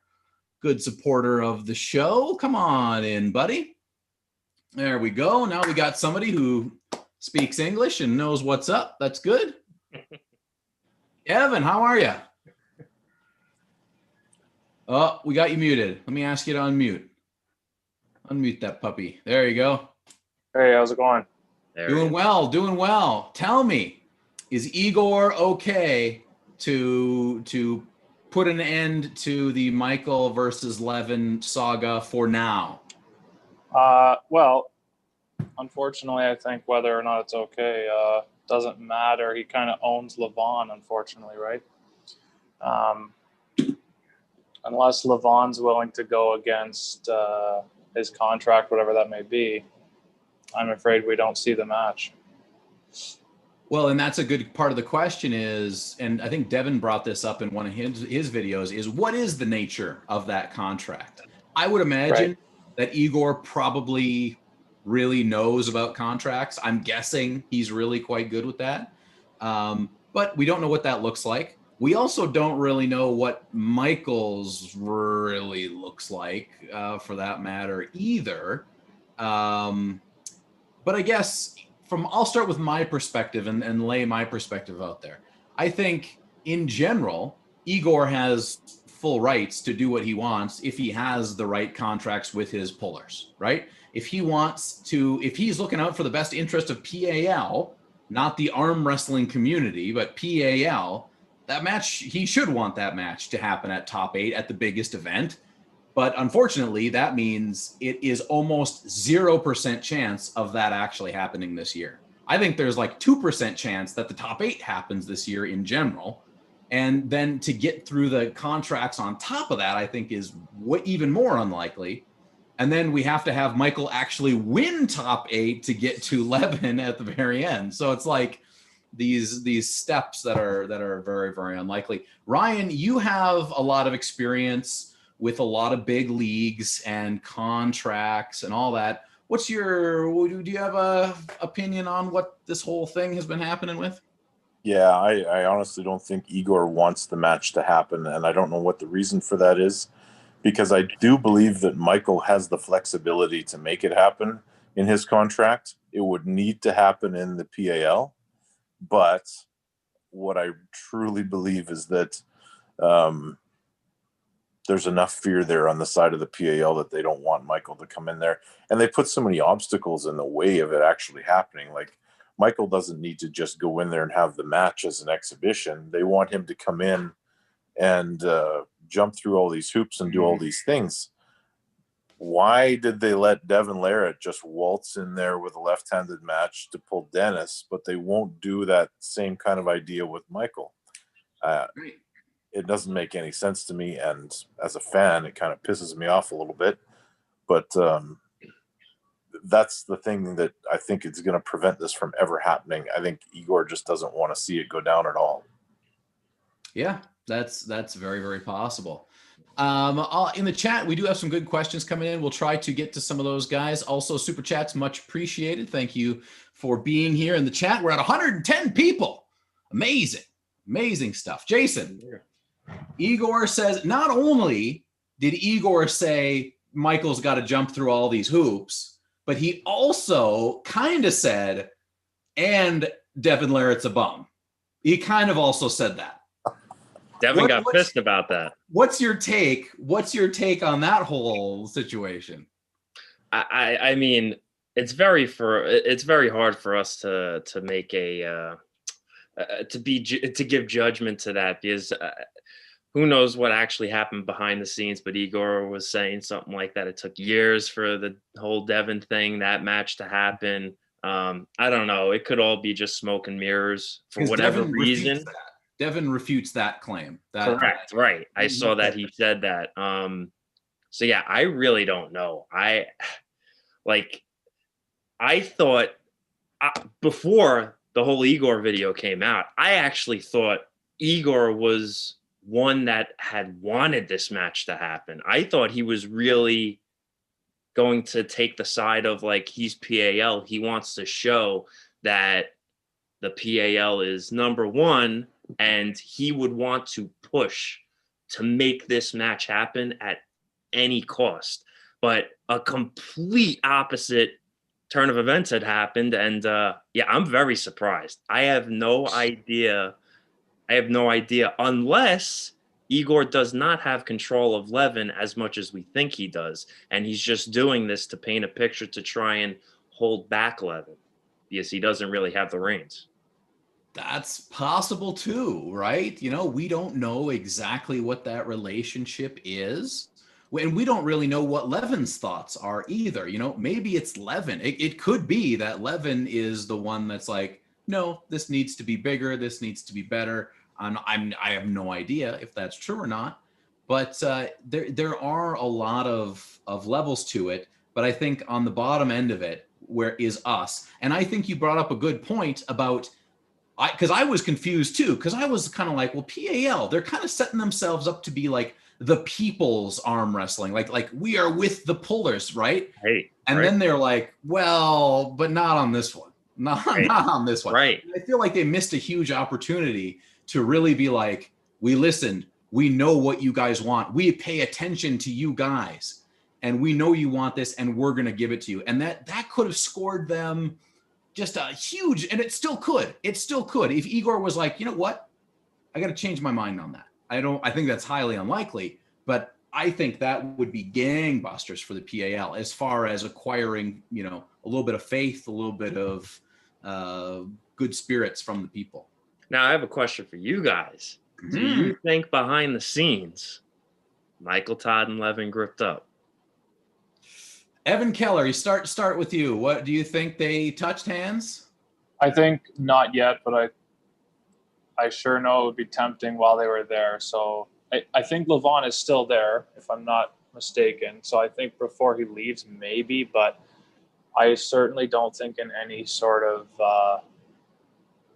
good supporter of the show. Come on in, buddy. There we go. Now we got somebody who speaks English and knows what's up. That's good. Evan, how are you? Oh, we got you muted. Let me ask you to unmute. Unmute that puppy. There you go. Hey, how's it going? Doing well. Tell me, is Igor okay to put an end to the Michael versus Levan saga for now? Well, unfortunately, I think whether or not it's okay doesn't matter. He kind of owns Levan, unfortunately, right? Unless Levan's willing to go against his contract, whatever that may be, I'm afraid we don't see the match. Well, and that's a good part of the question is, and I think Devin brought this up in one of his videos, is what is the nature of that contract? I would imagine that Igor probably really knows about contracts. I'm guessing he's really quite good with that. But we don't know what that looks like. We also don't really know what Michael's really looks like, for that matter, either. But I guess I'll start with my perspective and lay my perspective out there. I think in general, Igor has full rights to do what he wants if he has the right contracts with his pullers, right? If he's looking out for the best interest of PAL, not the arm wrestling community, but PAL, that match, he should want that match to happen at top 8 at the biggest event. But unfortunately, that means it is almost 0% chance of that actually happening this year. I think there's like 2% chance that the top 8 happens this year in general. And then to get through the contracts on top of that, I think is even more unlikely. And then we have to have Michael actually win top 8 to get to Levan at the very end. So it's like these steps that are very, very unlikely. Ryan, you have a lot of experience with a lot of big leagues and contracts and all that. Do you have a opinion on what this whole thing has been happening with? Yeah, I honestly don't think Igor wants the match to happen, and I don't know what the reason for that is, because I do believe that Michael has the flexibility to make it happen in his contract. It would need to happen in the PAL, but what I truly believe is that there's enough fear there on the side of the PAL that they don't want Michael to come in there. And they put so many obstacles in the way of it actually happening. Like, Michael doesn't need to just go in there and have the match as an exhibition. They want him to come in and jump through all these hoops and do all these things. Why did they let Devin Larratt just waltz in there with a left-handed match to pull Dennis, but they won't do that same kind of idea with Michael? It doesn't make any sense to me, and as a fan, it kind of pisses me off a little bit. But that's the thing that I think is going to prevent this from ever happening. I think Igor just doesn't want to see it go down at all. Yeah, that's very, very possible. In the chat, we do have some good questions coming in. We'll try to get to some of those, guys. Also, super chats, much appreciated. Thank you for being here in the chat. We're at 110 people. Amazing stuff. Jason, Igor says, not only did Igor say Michael's got to jump through all these hoops, but he also kind of said, and Devin Larratt's a bum. He kind of also said that. Devin got pissed about that. What's your take? What's your take on that whole situation? I mean, it's very hard for us to make a to give judgment to that, because who knows what actually happened behind the scenes. But Igor was saying something like that. It took years for the whole Devin thing, that match, to happen. I don't know. It could all be just smoke and mirrors for whatever reason. Devin refutes that claim. Correct. Right. I saw that he said that. So yeah, I really don't know. I thought before the whole Igor video came out, I actually thought Igor was one that had wanted this match to happen. I thought he was really going to take the side of, like, he's PAL. He wants to show that the PAL is number one, and he would want to push to make this match happen at any cost. But a complete opposite turn of events had happened, and yeah, I'm very surprised. I have no idea unless Igor does not have control of Levan as much as we think he does, and he's just doing this to paint a picture to try and hold back Levan, because he doesn't really have the reins. That's possible too, right? You know, we don't know exactly what that relationship is. And we don't really know what Levan's thoughts are either. You know, maybe it's Levan. It could be that Levan is the one that's like, no, this needs to be bigger. This needs to be better. I have no idea if that's true or not. But there are a lot of levels to it. But I think on the bottom end of it, where is us. And I think you brought up a good point about, because I was confused too, because I was kind of like, well, PAL, they're kind of setting themselves up to be like the people's arm wrestling, like we are with the pullers, right? Right. And then they're like, well, but not on this one, not on this one. Right. I feel like they missed a huge opportunity to really be like, we listened, we know what you guys want, we pay attention to you guys, and we know you want this, and we're gonna give it to you. And that could have scored them just a huge, and it still could. If Igor was like, you know what, I got to change my mind on that. I think that's highly unlikely, but I think that would be gangbusters for the PAL as far as acquiring, you know, a little bit of faith, a little bit of good spirits from the people. Now I have a question for you guys. Do you think behind the scenes, Michael, Todd, and Levan gripped up? Evan Keller, start with you. What do you think? They touched hands? I think not yet, but I sure know it would be tempting while they were there. So I think Levan is still there, if I'm not mistaken. So I think before he leaves, maybe, but I certainly don't think in any sort of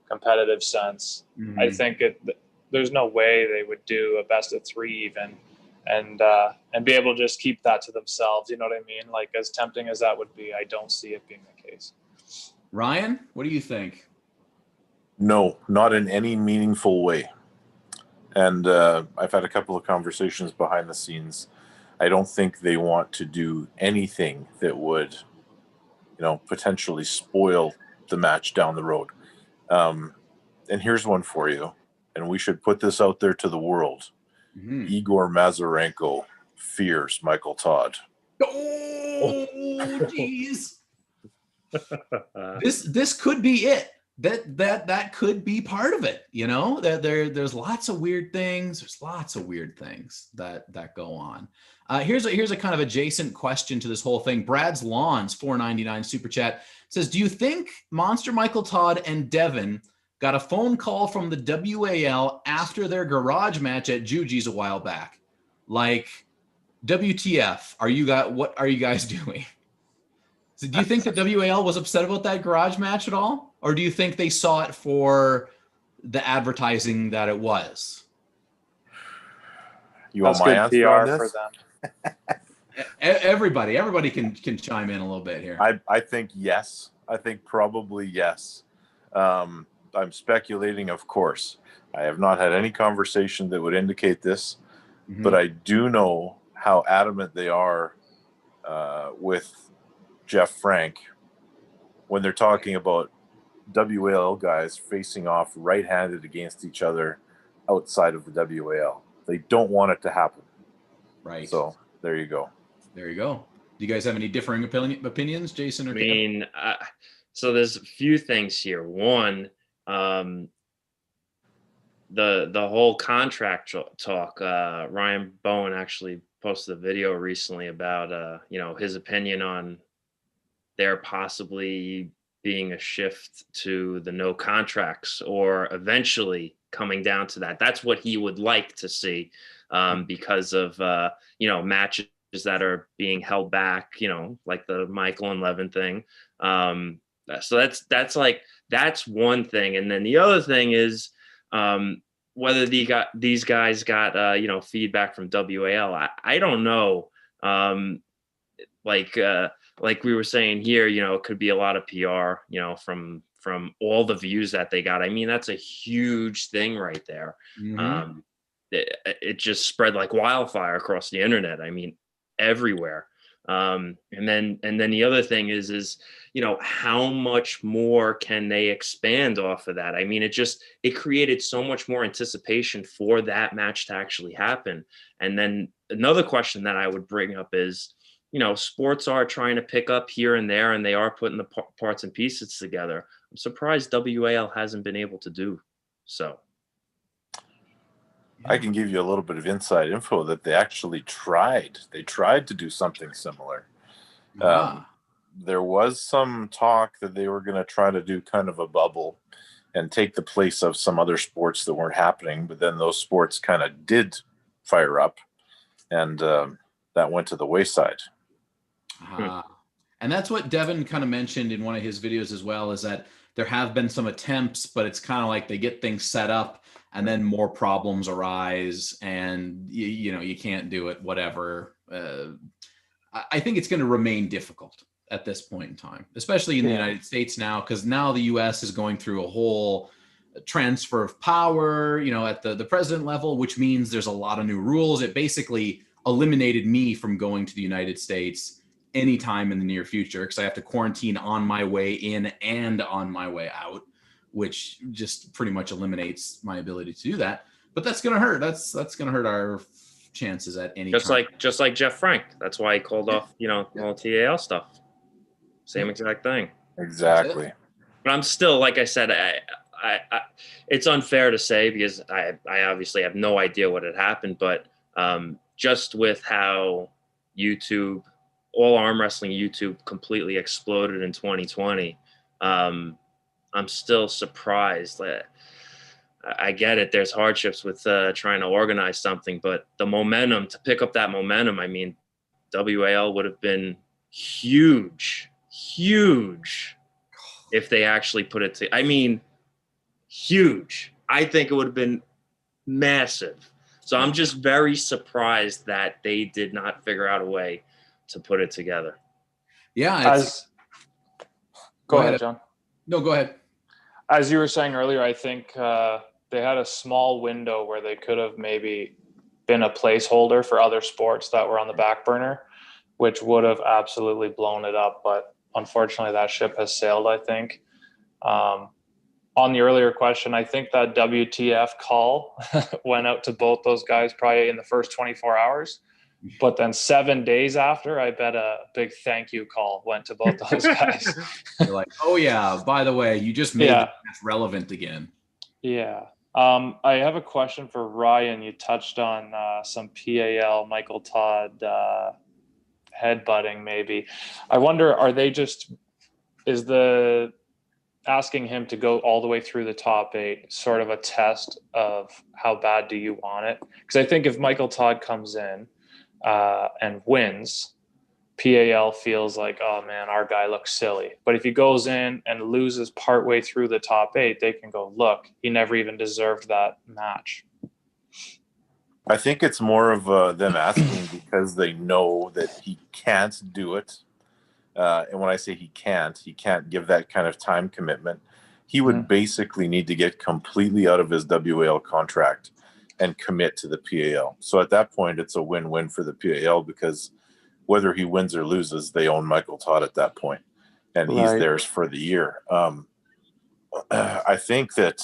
competitive sense. Mm-hmm. I think there's no way they would do a best of three even, and be able to just keep that to themselves. You know what I mean? Like, as tempting as that would be, I don't see it being the case. Ryan, what do you think? No, not in any meaningful way. And I've had a couple of conversations behind the scenes. I don't think they want to do anything that would, you know, potentially spoil the match down the road. And here's one for you, and we should put this out there to the world. Mm-hmm. Igor Mazurenko fears Michael Todd. Oh, jeez. This could be it. That could be part of it. You know, that there's lots of weird things. There's lots of weird things that go on. Here's a kind of adjacent question to this whole thing. Brad's Lawns, $4.99 super chat, says, do you think Monster Michael Todd and Devin got a phone call from the WAL after their garage match at Juji's a while back? Like, WTF? What are you guys doing? So do you think that WAL was upset about that garage match at all? Or do you think they saw it for the advertising that it was? You want my answer PR on this? for them. Everybody can chime in a little bit here. I think yes. I think probably yes. I'm speculating, of course. I have not had any conversation that would indicate this, but I do know how adamant they are with Jeff Frank when they're talking about WAL guys facing off right-handed against each other outside of the WAL. They don't want it to happen. Right. So there you go. There you go. Do you guys have any differing opinions, Jason or I mean, so there's a few things here. One, the whole contract talk. Ryan Bowen actually posted a video recently about his opinion on there possibly being a shift to the no contracts or eventually coming down to that. That's what he would like to see because of matches that are being held back, like the Michael and Levan thing. So that's one thing. And then the other thing is whether these guys got feedback from WAL. I don't know. Like we were saying here, it could be a lot of PR, from all the views that they got. I mean, that's a huge thing right there. Mm-hmm. It just spread like wildfire across the internet. I mean, everywhere. And then the other thing is how much more can they expand off of that? I mean, it created so much more anticipation for that match to actually happen. And then another question that I would bring up is, sports are trying to pick up here and there, and they are putting the parts and pieces together. I'm surprised WAL hasn't been able to do so. I can give you a little bit of inside info that they actually tried. They tried to do something similar. There was some talk that they were going to try to do kind of a bubble and take the place of some other sports that weren't happening, but then those sports kind of did fire up, and that went to the wayside. And that's what Devin kind of mentioned in one of his videos as well, is that there have been some attempts, but it's kind of like they get things set up and then more problems arise and you can't do it, whatever. I think it's going to remain difficult at this point in time, especially in the United States now, because now the US is going through a whole transfer of power, at the president level, which means there's a lot of new rules. It basically eliminated me from going to the United States anytime in the near future because I have to quarantine on my way in and on my way out, which just pretty much eliminates my ability to do that. But that's going to hurt. That's going to hurt our chances at any time. Just like Jeff Frank. That's why he called off, all TAL stuff. Same exact thing. Exactly. But I'm still, like I said, I it's unfair to say because I obviously have no idea what had happened, but just with how YouTube, all arm wrestling YouTube completely exploded in 2020, I'm still surprised. I get it. There's hardships with trying to organize something, but the momentum, to pick up that momentum, I mean, WAL would have been huge if they actually put it to, I mean, huge. I think it would have been massive. So I'm just very surprised that they did not figure out a way to put it together. Yeah. Go ahead, John. No, go ahead. As you were saying earlier, I think they had a small window where they could have maybe been a placeholder for other sports that were on the back burner, which would have absolutely blown it up. But unfortunately, that ship has sailed, I think. On the earlier question, I think that WTF call went out to both those guys probably in the first 24 hours. But then 7 days after, I bet a big thank you call went to both those guys. You're like, oh, yeah, by the way, you just made it relevant again. Yeah. I have a question for Ryan. You touched on some PAL, Michael Todd headbutting maybe. I wonder, is the asking him to go all the way through the top 8 sort of a test of how bad do you want it? Because I think if Michael Todd comes in and wins, PAL feels like, oh man, our guy looks silly. But if he goes in and loses partway through the top 8, they can go, look, he never even deserved that match. I think it's more of them asking because they know that he can't do it. And when I say he can't give that kind of time commitment. He would basically need to get completely out of his WAL contract and commit to the PAL. So at that point, it's a win-win for the PAL because whether he wins or loses, they own Michael Todd at that point, and he's theirs for the year. I think that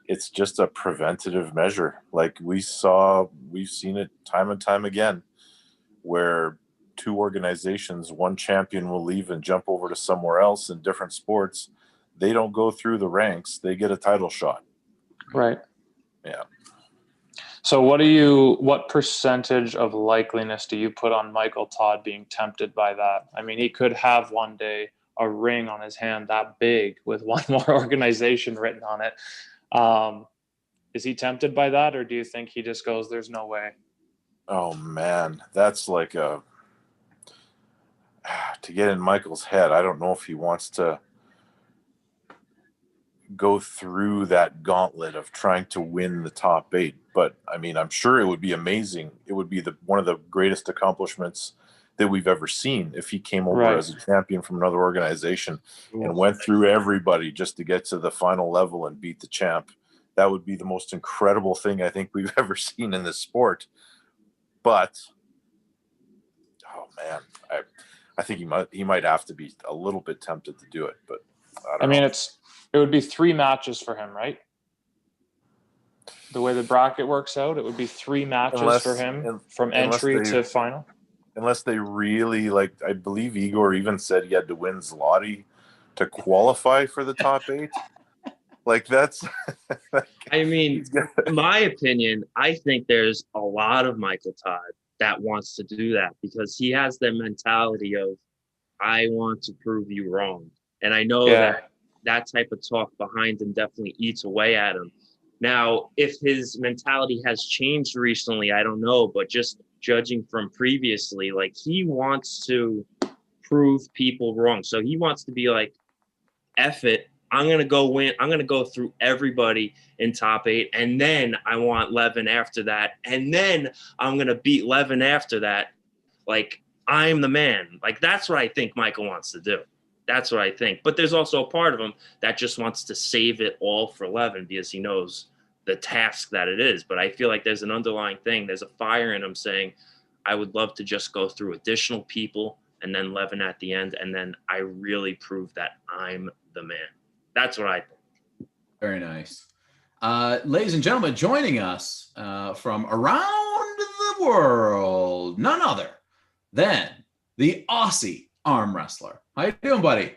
it's just a preventative measure. Like we've seen it time and time again, where two organizations, one champion will leave and jump over to somewhere else in different sports. They don't go through the ranks. They get a title shot. Right. Yeah. So what percentage of likeliness do you put on Michael Todd being tempted by that? I mean, he could have one day a ring on his hand that big with one more organization written on it. Is he tempted by that, or do you think he just goes, there's no way? Oh man, that's like to get in Michael's head. I don't know if he wants to go through that gauntlet of trying to win the top 8, but I mean, I'm sure it would be amazing. It would be one of the greatest accomplishments that we've ever seen if he came over as a champion from another organization and went through everybody just to get to the final level and beat the champ. That would be the most incredible thing I think we've ever seen in this sport. But oh man, I think he might have to be a little bit tempted to do it, but I mean, it would be 3 matches for him, right? The way the bracket works out, it would be 3 matches for him from entry to final. Unless they really, like, I believe Igor even said he had to win Zloty to qualify for the top 8. Like, that's... I mean, in my opinion, I think there's a lot of Michael Todd that wants to do that because he has the mentality of, I want to prove you wrong. And I know that type of talk behind him definitely eats away at him. Now, if his mentality has changed recently, I don't know, but just judging from previously, like he wants to prove people wrong. So he wants to be like, F it, I'm going to go win. I'm going to go through everybody in top 8. And then I want Levan after that. And then I'm going to beat Levan after that. Like, I'm the man. Like, that's what I think Michael wants to do. That's what I think. But there's also a part of him that just wants to save it all for Levan because he knows the task that it is. But I feel like there's an underlying thing. There's a fire in him saying, I would love to just go through additional people and then Levan at the end. And then I really prove that I'm the man. That's what I think. Very nice. Ladies and gentlemen, joining us from around the world, none other than the Aussie arm wrestler. How you doing, buddy?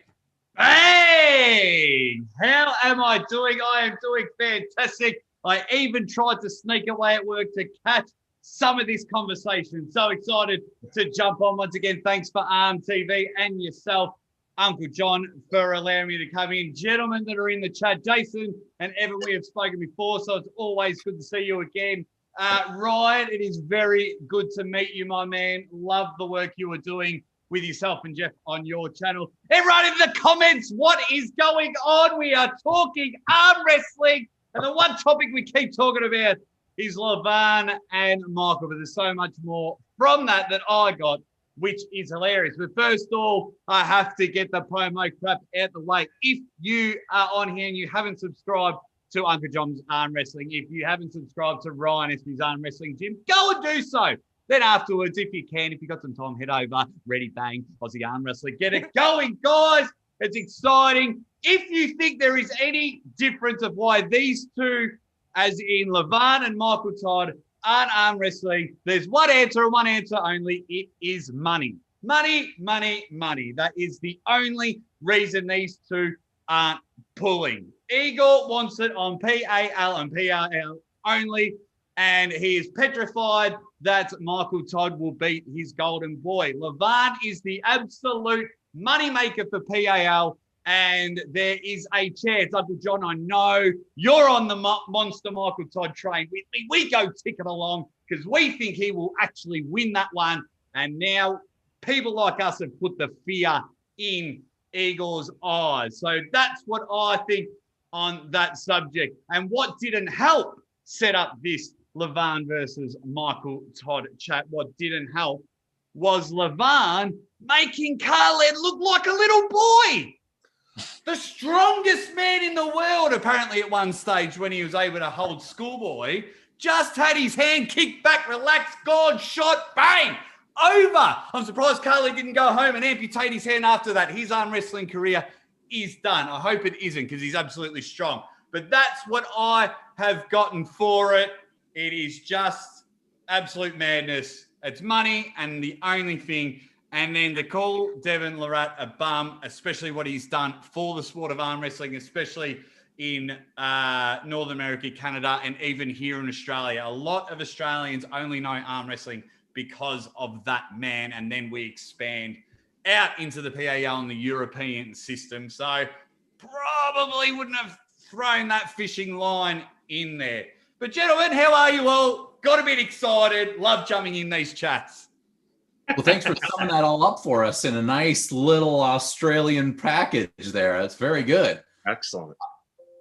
Hey, how am I doing? I am doing fantastic. I even tried to sneak away at work to catch some of this conversation. So excited to jump on once again. Thanks for ARMTV and yourself, Uncle John, for allowing me to come in. Gentlemen that are in the chat, Jason and Evan, we have spoken before, so it's always good to see you again. Ryan, it is very good to meet you, my man. Love the work you are doing with yourself and Jeff on your channel. Everyone in the comments, what is going on? We are talking arm wrestling, and the one topic we keep talking about is Levan and Michael, but there's so much more from that I got, which is hilarious. But first of all, I have to get the promo crap out the way. If you are on here and you haven't subscribed to Uncle John's Arm Wrestling, if you haven't subscribed to Ryan Espy's Arm Wrestling Gym, go and do so. Then afterwards, if you can, if you've got some time, head over, Ready Bang, Aussie Arm Wrestling. Get it going, guys. It's exciting. If you think there is any difference of why these two, as in Levan and Michael Todd, aren't arm wrestling, there's one answer and one answer only. It is money. Money, money, money. That is the only reason these two aren't pulling. Igor wants it on PAL and PRL only, and he is petrified that Michael Todd will beat his golden boy. Levan is the absolute moneymaker for PAL, and there is a chance. Uncle John, I know you're on the monster Michael Todd train with me. We go ticket along because we think he will actually win that one. And now people like us have put the fear in Igor's eyes. So that's what I think on that subject. And what didn't help set up this Levan versus Michael Todd chat, what didn't help was Levan making Khaled look like a little boy. The strongest man in the world, apparently, at one stage when he was able to hold Schoolboy, just had his hand kicked back, relaxed, gone, shot, bang, over. I'm surprised Khaled didn't go home and amputate his hand after that. His arm wrestling career is done. I hope it isn't, because he's absolutely strong. But that's what I have gotten for it. It is just absolute madness. It's money and the only thing. And then to call Devin Larratt a bum, especially what he's done for the sport of arm wrestling, especially in North America, Canada, and even here in Australia. A lot of Australians only know arm wrestling because of that man. And then we expand out into the PAL and the European system. So probably wouldn't have thrown that fishing line in there. But gentlemen, how are you all? Got a bit excited. Love jumping in these chats. Well, thanks for summing that all up for us in a nice little Australian package there. That's very good. Excellent.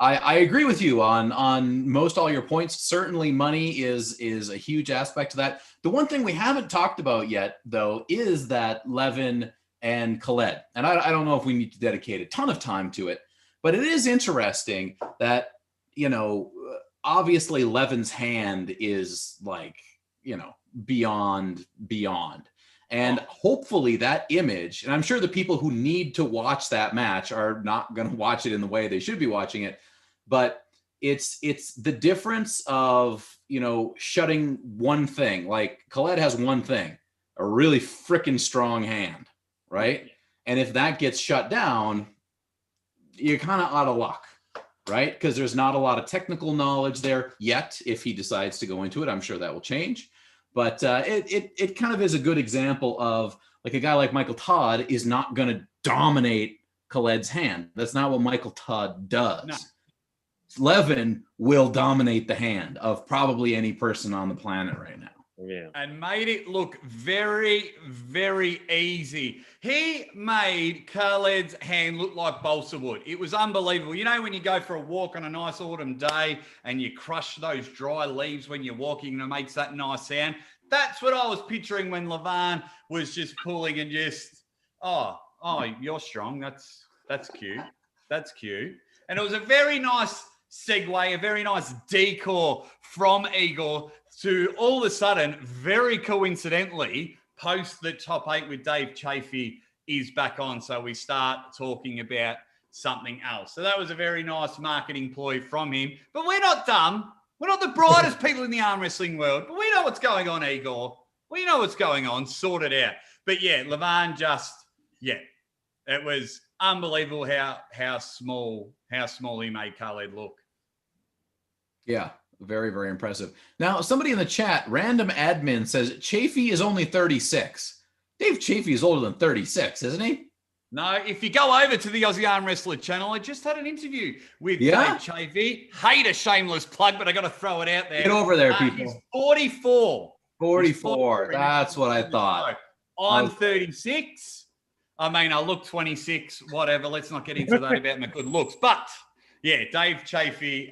I agree with you on most all your points. Certainly money is a huge aspect of that. The one thing we haven't talked about yet, though, is that Levan and Khaled. And I don't know if we need to dedicate a ton of time to it, but it is interesting that, obviously Levan's hand is like, beyond. And hopefully that image, and I'm sure the people who need to watch that match are not going to watch it in the way they should be watching it, but it's the difference of, shutting one thing. Like Khaled has one thing, a really freaking strong hand, right? And if that gets shut down, you're kind of out of luck, right? Because there's not a lot of technical knowledge there yet. If he decides to go into it, I'm sure that will change. But it kind of is a good example of, like, a guy like Michael Todd is not going to dominate Khaled's hand. That's not what Michael Todd does. No. Levan will dominate the hand of probably any person on the planet right now. Yeah. And made it look very, very easy. He made Khaled's hand look like balsa wood. It was unbelievable. When you go for a walk on a nice autumn day and you crush those dry leaves when you're walking and it makes that nice sound. That's what I was picturing when Levan was just pulling and just, oh, you're strong. That's cute. That's cute. And it was a very nice segue, a very nice decor from Igor to all of a sudden, very coincidentally, post the top 8 with Dave Chafee is back on. So we start talking about something else. So that was a very nice marketing ploy from him. But we're not dumb. We're not the brightest people in the arm wrestling world, but we know what's going on, Igor. We know what's going on. Sort it out. But yeah, Levan it was unbelievable how small he made Khaled look. Yeah, very, very impressive. Now, somebody in the chat, Random Admin, says Chafee is only 36. Dave Chafee is older than 36, isn't he? No, if you go over to the Aussie Arm Wrestler channel, I just had an interview with Dave Chafee. Hate a shameless plug, but I got to throw it out there. Get over there, people. He's 44. 44. That's what I thought. I'm 36. I mean, I look 26, whatever. Let's not get into that about my good looks. But, yeah, Dave Chafee,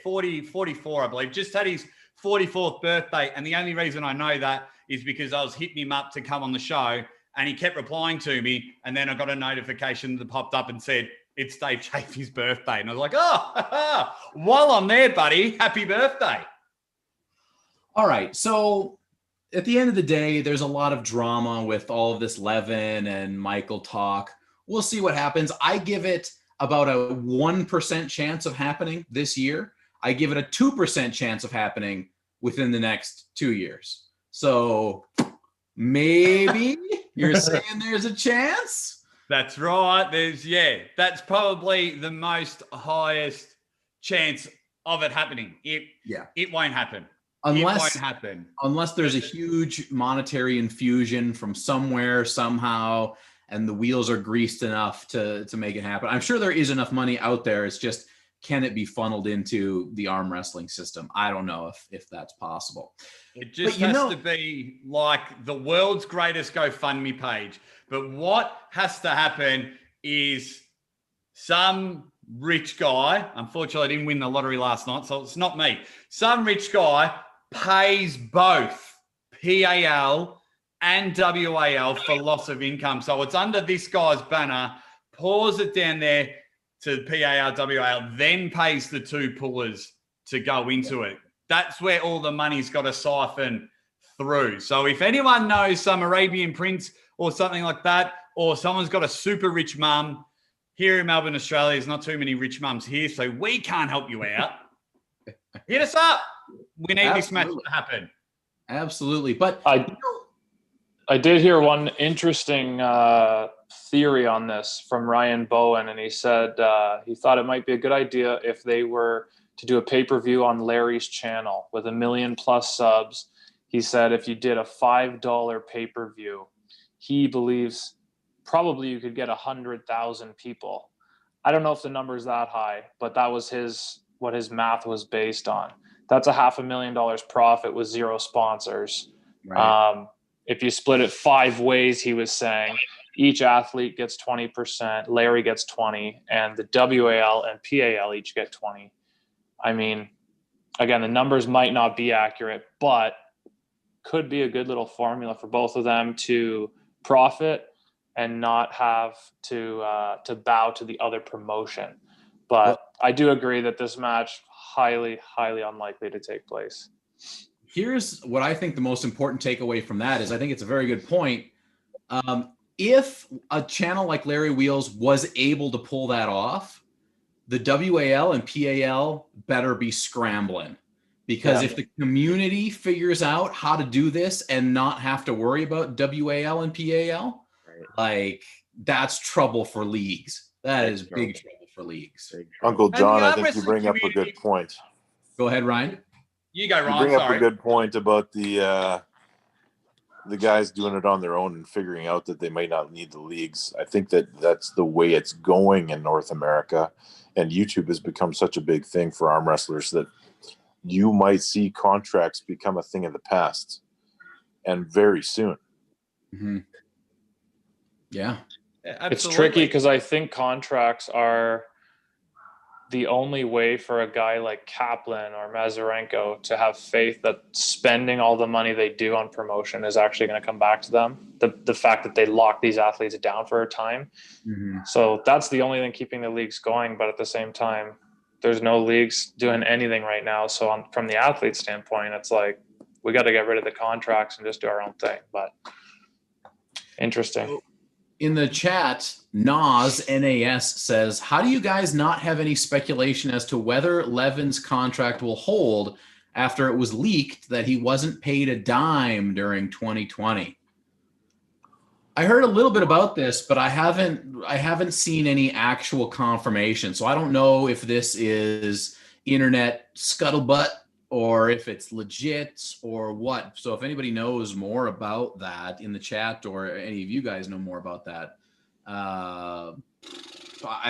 44, I believe. Just had his 44th birthday. And the only reason I know that is because I was hitting him up to come on the show. And he kept replying to me. And then I got a notification that popped up and said, it's Dave Chafee's birthday. And I was like, while I'm there, buddy, happy birthday. All right. So at the end of the day, there's a lot of drama with all of this Levan and Michael talk. We'll see what happens. I give it about a 1% chance of happening this year. I give it a 2% chance of happening within the next 2 years. So maybe you're saying there's a chance? That's right. That's probably the most highest chance of it happening. It won't happen. Unless there's a huge monetary infusion from somewhere, somehow, and the wheels are greased enough to make it happen. I'm sure there is enough money out there. It's just, can it be funneled into the arm wrestling system? I don't know if that's possible. It just has to be like the world's greatest GoFundMe page. But what has to happen is some rich guy, unfortunately I didn't win the lottery last night, so it's not me. Some rich guy pays both PAL and WAL for loss of income. So it's under this guy's banner, pours it down there to PAL, WAL, then pays the two pullers to go into it. That's where all the money's got to siphon through. So if anyone knows some Arabian prince or something like that, or someone's got a super rich mum, here in Melbourne, Australia, there's not too many rich mums here, so we can't help you out. Hit us up. We need this match to happen. Absolutely. But I did hear one interesting theory on this from Ryan Bowen, and he said he thought it might be a good idea if they were to do a pay-per-view on Larry's channel with 1 million+ subs. He said if you did a $5 pay-per-view, he believes probably you could get 100,000 people. I don't know if the number's that high, but that was what his math was based on. That's a $500,000 profit with 0 sponsors. Right. If you split it 5 ways, he was saying each athlete gets 20%, Larry gets 20, and the WAL and PAL each get 20. I mean, again, the numbers might not be accurate, but could be a good little formula for both of them to profit and not have to bow to the other promotion. But I do agree that this match highly, highly unlikely to take place. Here's what I think the most important takeaway from that is, I think it's a very good point. If a channel like Larry Wheels was able to pull that off, the WAL and PAL better be scrambling. Because if the community figures out how to do this and not have to worry about WAL and PAL, like that's trouble for leagues. That is big trouble for leagues. Uncle John, I think you bring up a good point. Go ahead, Ryan. You go, Ryan. You bring up a good point about the guys doing it on their own and figuring out that they might not need the leagues. I think that's the way it's going in North America, and YouTube has become such a big thing for arm wrestlers that you might see contracts become a thing of the past, and very soon. Mm-hmm. Yeah. Absolutely. It's tricky because I think contracts are the only way for a guy like Kaplan or Mazurenko to have faith that spending all the money they do on promotion is actually going to come back to them. The fact that they lock these athletes down for a time. Mm-hmm. So that's the only thing keeping the leagues going. But at the same time, there's no leagues doing anything right now. So from the athlete standpoint, it's like, we got to get rid of the contracts and just do our own thing. But interesting. In the chat, NAS says, how do you guys not have any speculation as to whether Levan's contract will hold after it was leaked that he wasn't paid a dime during 2020? I heard a little bit about this, but I haven't seen any actual confirmation. So I don't know if this is internet scuttlebutt or if it's legit or what. So if anybody knows more about that in the chat, or any of you guys know more about that, I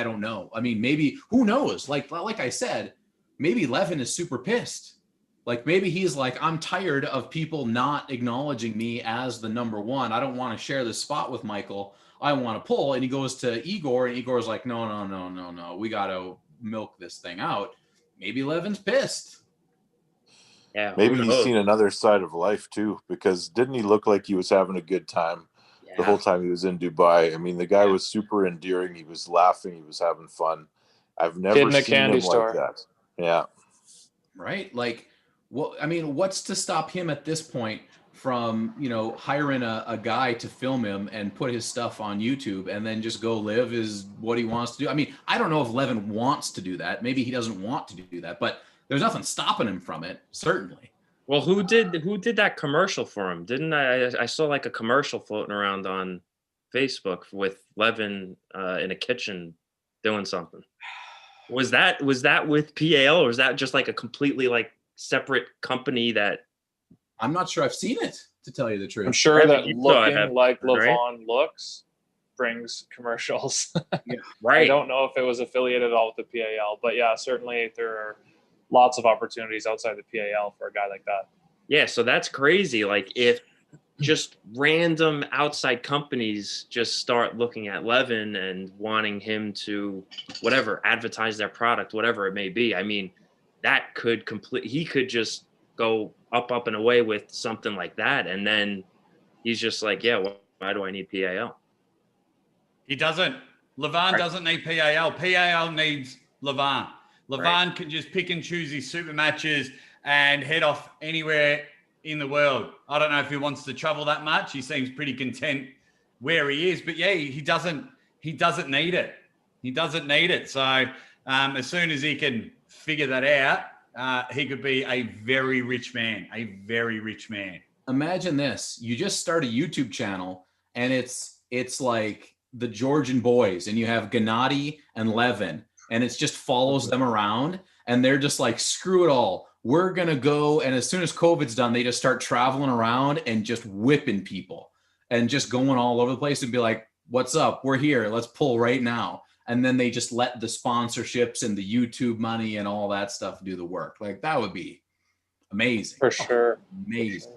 don't know. I mean, maybe, who knows? Like I said, maybe Levan is super pissed. Like maybe he's like, I'm tired of people not acknowledging me as the number one. I don't want to share this spot with Michael. I want to pull. And he goes to Igor, and Igor's like, no. We got to milk this thing out. Maybe Levan's pissed. Yeah, maybe he's seen another side of life too, because didn't he look like he was having a good time the whole time he was in Dubai? I mean, the guy was super endearing. He was laughing. He was having fun. I've never seen him like that. Yeah. Right. Like, well, I mean, what's to stop him at this point from, hiring a guy to film him and put his stuff on YouTube and then just go live is what he wants to do? I mean, I don't know if Levan wants to do that. Maybe he doesn't want to do that, but there's nothing stopping him from it, certainly. Well, who did that commercial for him? Didn't I saw like a commercial floating around on Facebook with Levan in a kitchen doing something. Was that with PAL, or was that just like a completely like separate company that? I'm not sure I've seen it, to tell you the truth. I'm sure that looking like Levan looks, brings commercials. Yeah, right. I don't know if it was affiliated at all with the PAL, but yeah, certainly there are lots of opportunities outside the PAL for a guy like that. Yeah, so that's crazy. Like if just random outside companies just start looking at Levan and wanting him to whatever, advertise their product, whatever it may be. I mean, that could he could just go up and away with something like that. And then he's just like, yeah, why do I need PAL? He doesn't. Levan doesn't need PAL. PAL needs Levan. Levan can just pick and choose his super matches and head off anywhere in the world. I don't know if he wants to travel that much. He seems pretty content where he is, but yeah, he doesn't need it. He doesn't need it. So as soon as he can figure that out, he could be a very rich man, Imagine this. You just start a YouTube channel and it's like the Georgian boys and you have Gennady and Levan and it just follows them around and they're just like, screw it all. We're going to go. And as soon as COVID's done, they just start traveling around and just whipping people and just going all over the place and be like, what's up? We're here. Let's pull right now. And then they just let the sponsorships and the YouTube money and all that stuff do the work. Like that would be amazing. For sure. Amazing.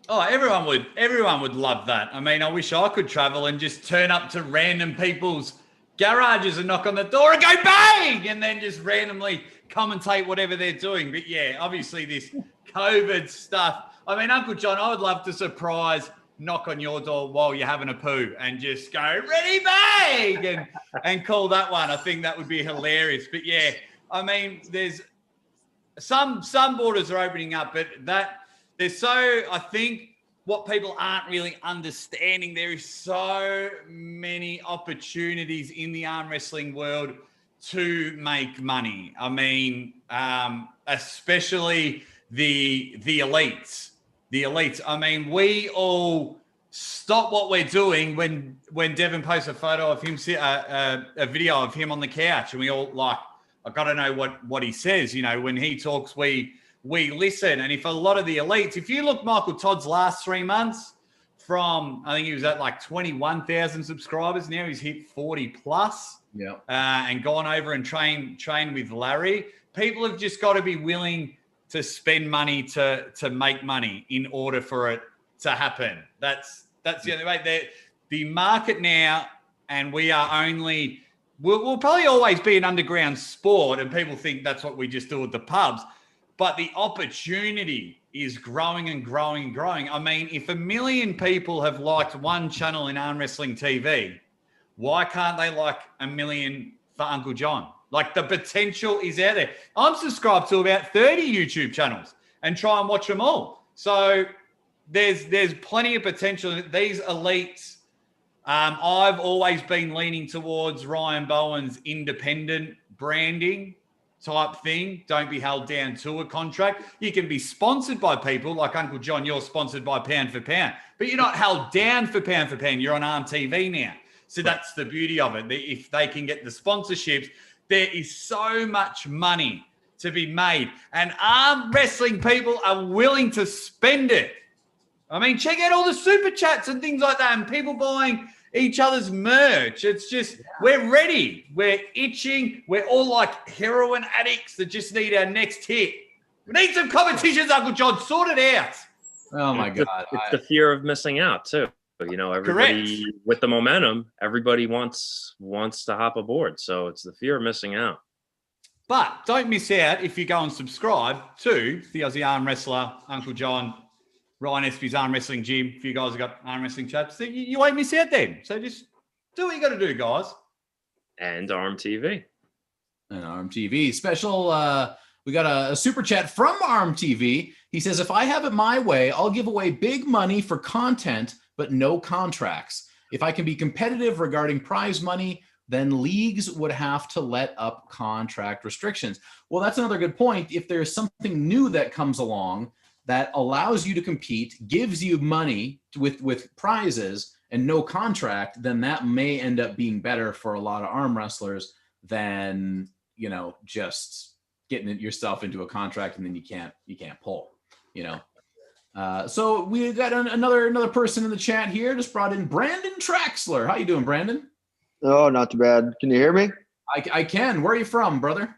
Oh, everyone would love that. I mean, I wish I could travel and just turn up to random people's garages and knock on the door and go bang, and then just randomly commentate whatever they're doing. But yeah, obviously this COVID stuff. I mean, Uncle John, I would love to surprise knock on your door while you're having a poo and just go ready bang and call that one. I think that would be hilarious. But yeah, I mean, there's some borders are opening up, but I think what people aren't really understanding, there is so many opportunities in the arm wrestling world to make money. I mean, especially the elites. The elites. I mean, we all stop what we're doing when Devin posts a photo of him, a video of him on the couch, and we all like, I got to know what he says. You know, when he talks, we listen. And if a lot of the elites, if you look Michael Todd's last 3 months from, I think he was at like 21,000 subscribers. Now he's hit 40 plus. Yeah. And gone over and train with Larry. People have just got to be willing to spend money to make money in order for it to happen. That's the only way. The market now, and we'll probably always be an underground sport, and people think that's what we just do at the pubs. But the opportunity is growing and growing and growing. I mean, if 1 million people have liked one channel in Arm Wrestling TV, why can't they like 1 million for Uncle John? Like the potential is out there. I'm subscribed to about 30 YouTube channels and try and watch them all. So there's plenty of potential. These elites, I've always been leaning towards Ryan Bowen's independent branding type thing. Don't be held down to a contract. You can be sponsored by people like Uncle John. You're sponsored by Pound for Pound, but you're not held down for Pound for Pound. You're on ARMTV now. So that's the beauty of it. If they can get the sponsorships, there is so much money to be made. And arm wrestling people are willing to spend it. I mean, check out all the super chats and things like that and people buying each other's merch. It's just, we're ready. We're itching. We're all like heroin addicts that just need our next hit. We need some competitions, Uncle John. Sort it out. Oh, my God. It's the fear of missing out, too. You know, everybody with the momentum, everybody wants to hop aboard. So it's the fear of missing out. But don't miss out if you go and subscribe to the Aussie Arm Wrestler, Uncle John, Ryan Espy's Arm Wrestling Gym. If you guys have got arm wrestling chats, you won't miss out then. So just do what you got to do, guys. And ARMTV. And ARMTV. Special, we got a super chat from ARMTV. He says, if I have it my way, I'll give away big money for content, but no contracts. If I can be competitive regarding prize money, then leagues would have to let up contract restrictions. Well, that's another good point. If there's something new that comes along that allows you to compete, gives you money with prizes and no contract, then that may end up being better for a lot of arm wrestlers than, you know, just getting yourself into a contract and then you can't pull, you know. So we got another person in the chat here. Just brought in Brandon Traxler. How you doing, Brandon? Oh, not too bad. Can you hear me? I can. Where are you from, brother?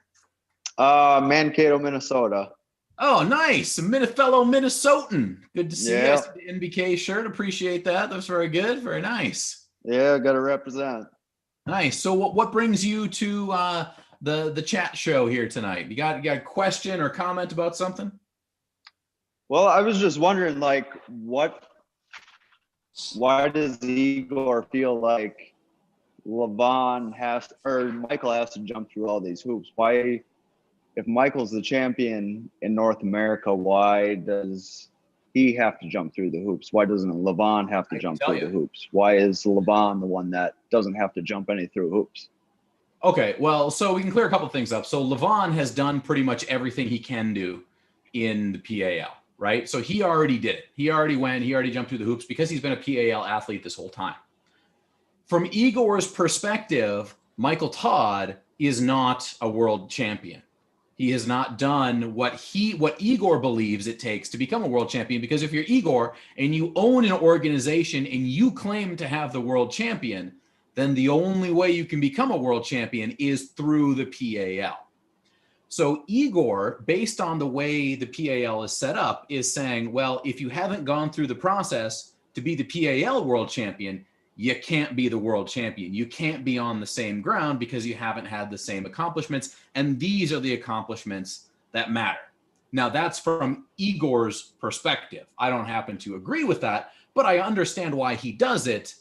Mankato, Minnesota. Oh, nice. A fellow Minnesotan. Good to see you. Yeah. The NBK shirt. Appreciate that. That was very good. Very nice. Yeah, got to represent. Nice. So what brings you to the chat show here tonight? You got a question or comment about something? Well, I was just wondering, like, why does Igor feel like Michael has to jump through all these hoops? Why, if Michael's the champion in North America, why does he have to jump through the hoops? Why doesn't Levan have to jump through the hoops? Why is Levan the one that doesn't have to jump any through hoops? Okay, well, so we can clear a couple things up. So Levan has done pretty much everything he can do in the PAL, right? So he already did it. He already jumped through the hoops because he's been a PAL athlete this whole time. From Igor's perspective, Michael Todd is not a world champion. He has not done what Igor believes it takes to become a world champion, because if you're Igor and you own an organization and you claim to have the world champion, then the only way you can become a world champion is through the PAL. So Igor, based on the way the PAL is set up, is saying, well, if you haven't gone through the process to be the PAL world champion, you can't be the world champion. You can't be on the same ground because you haven't had the same accomplishments. And these are the accomplishments that matter. Now, that's from Igor's perspective. I don't happen to agree with that, but I understand why he does it,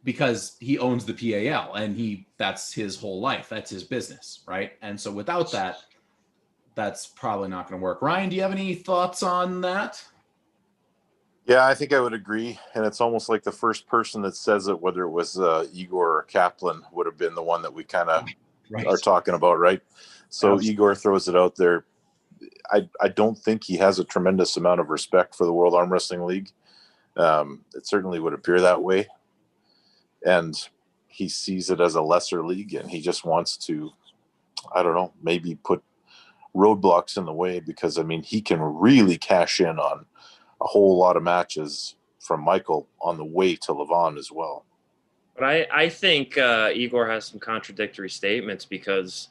because he owns the PAL and that's his whole life. That's his business, right? And so without that, that's probably not going to work. Ryan, do you have any thoughts on that? Yeah, I think I would agree. And it's almost like the first person that says it, whether it was Igor or Kaplan, would have been the one that we kind of are talking about, right? So absolutely. Igor throws it out there. I don't think he has a tremendous amount of respect for the World Arm Wrestling League. It certainly would appear that way. And he sees it as a lesser league, and he just wants to, I don't know, maybe put roadblocks in the way, because, I mean, he can really cash in on a whole lot of matches from Michael on the way to Levan as well. But I think Igor has some contradictory statements, because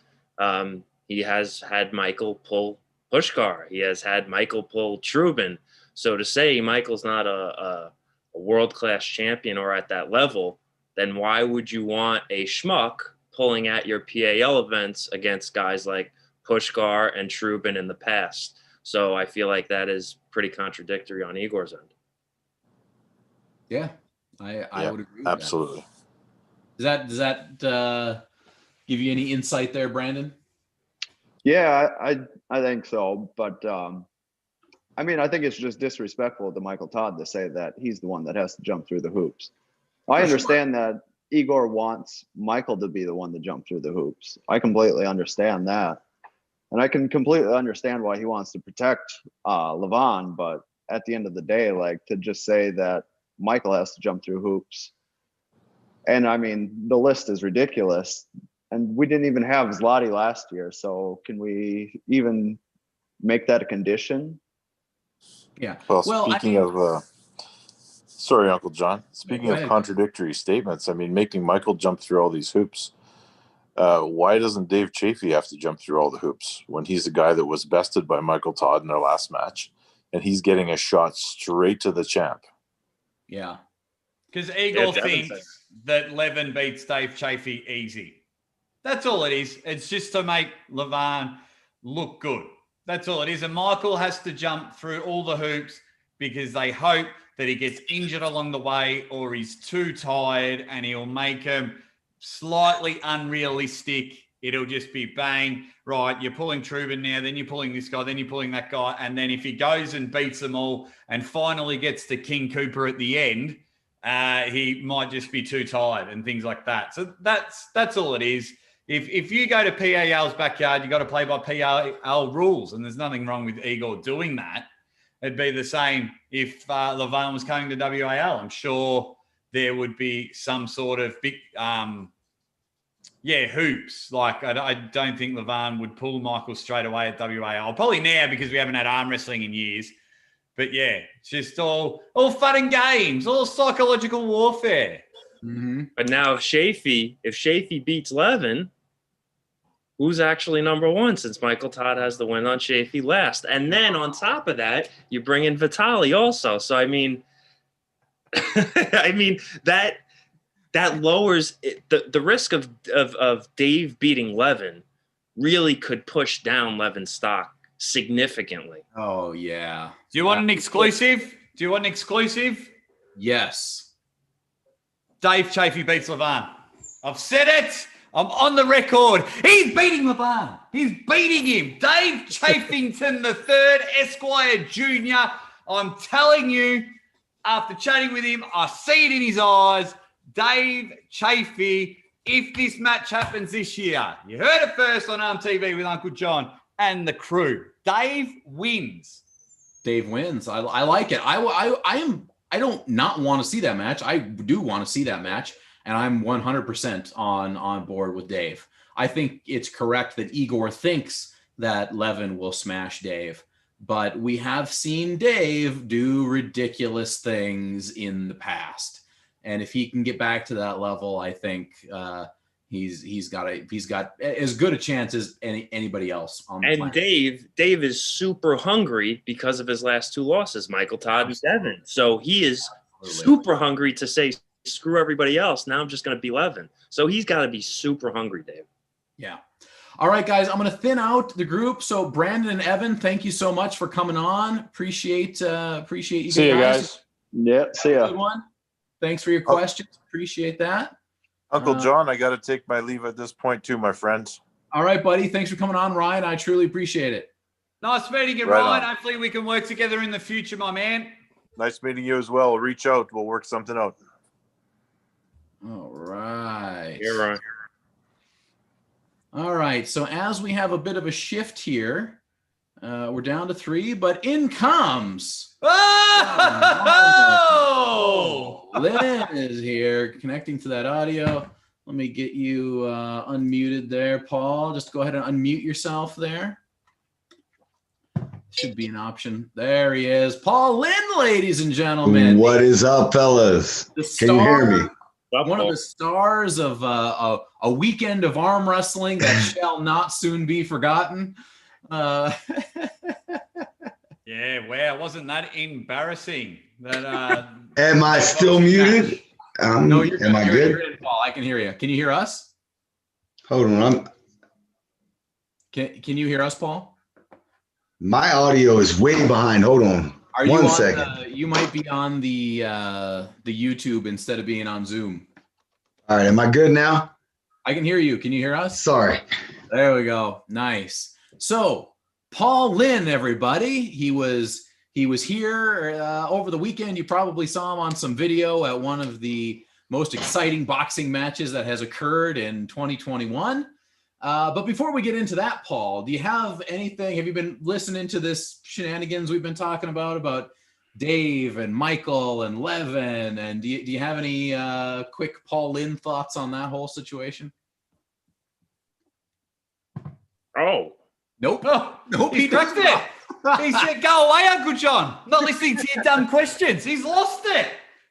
he has had Michael pull Pushkar. He has had Michael pull Trubin. So to say Michael's not a world-class champion or at that level, then why would you want a schmuck pulling at your PAL events against guys like Pushkar and Trubin in the past? So I feel like that is pretty contradictory on Igor's end. Yeah, I would agree with absolutely. That. Does that give you any insight there, Brandon? Yeah, I think so. But I mean, I think it's just disrespectful to Michael Todd to say that he's the one that has to jump through the hoops. I understand that Igor wants Michael to be the one to jump through the hoops. I completely understand that. And I can completely understand why he wants to protect Levan, but at the end of the day, like, to just say that Michael has to jump through hoops. And I mean, the list is ridiculous. And we didn't even have Zlati last year. So can we even make that a condition? Yeah. Well, speaking of, sorry, Uncle John, speaking of contradictory statements, I mean, making Michael jump through all these hoops. Why doesn't Dave Chafee have to jump through all the hoops when he's the guy that was bested by Michael Todd in their last match, and he's getting a shot straight to the champ? Yeah. Because Igor thinks that Levan beats Dave Chafee easy. That's all it is. It's just to make Levan look good. That's all it is. And Michael has to jump through all the hoops because they hope that he gets injured along the way, or he's too tired, and he'll make him slightly unrealistic. It'll just be bang, right, you're pulling Trubin now, then you're pulling this guy, then you're pulling that guy, and then if he goes and beats them all and finally gets to King Cooper at the end, he might just be too tired and things like that. So that's all it is. If you go to PAL's backyard, you got to play by PAL rules, and there's nothing wrong with Igor doing that. It'd be the same if Levan was coming to WAL. I'm sure there would be some sort of big, hoops. Like, I don't think Levan would pull Michael straight away at WAL. Probably now, because we haven't had arm wrestling in years. But yeah, just all fun and games, all psychological warfare. Mm-hmm. But now if Shafee beats Levan, who's actually number one, since Michael Todd has the win on Shafee last? And then on top of that, you bring in Vitali also. So I mean, that lowers the risk of Dave beating Levan really could push down Levan's stock significantly. Oh yeah. Do you want an exclusive? Yes. Dave Chafee beats Levan. I've said it. I'm on the record. He's beating Levan. He's beating him. Dave Chafington III, Esquire Jr. I'm telling you, after chatting with him, I see it in his eyes. Dave Chafee, if this match happens this year, you heard it first on ARMTV with Uncle John and the crew. Dave wins. Dave wins. I like it. I don't not want to see that match. I do want to see that match, and I'm 100% on board with Dave. I think it's correct that Igor thinks that Levan will smash Dave, but we have seen Dave do ridiculous things in the past, and if he can get back to that level, I think he's got as good a chance as anybody else on the planet. Dave is super hungry because of his last two losses, Michael Todd and Devin. So he is super hungry to say, screw everybody else. Now I'm just going to be Levan. So he's got to be super hungry, Dave. Yeah. All right, guys, I'm going to thin out the group. So Brandon and Evan, thank you so much for coming on. Appreciate you guys. See you guys. Yeah, see ya. Good one. Thanks for your questions. Appreciate that. Uncle John, I got to take my leave at this point too, my friends. All right, buddy. Thanks for coming on, Ryan. I truly appreciate it. Nice meeting you, Right Ryan. on. Hopefully we can work together in the future, my man. Nice meeting you as well. Reach out. We'll work something out. All right. You're right. All right. So as we have a bit of a shift here, we're down to 3, but in comes. Oh! Lynn is here connecting to that audio. Let me get you unmuted there, Paul. Just go ahead and unmute yourself there. Should be an option. There he is. Paul Lynn, ladies and gentlemen. What is up, fellas? Can you hear me? One of the stars of a weekend of arm wrestling that shall not soon be forgotten. Yeah, wow, wasn't that embarrassing? That Am I still muted? No, you're good. Am I good? You're in, Paul. I can hear you. Can you hear us? Hold on. Can you hear us, Paul? My audio is way behind. Hold on. Are you One on second. you might be on the YouTube instead of being on Zoom. All right. Am I good now? I can hear you. Can you hear us? Sorry. There we go. Nice. So Paul Lynn, everybody, he was here over the weekend. You probably saw him on some video at one of the most exciting boxing matches that has occurred in 2021. But before we get into that, Paul, do you have anything? Have you been listening to this shenanigans we've been talking about Dave and Michael and Levan? And do you have any quick Paul Lynn thoughts on that whole situation? Oh. Nope. Oh, Nope. he cracked it. He said, "Go away, Uncle John. Not listening to your dumb questions." He's lost it.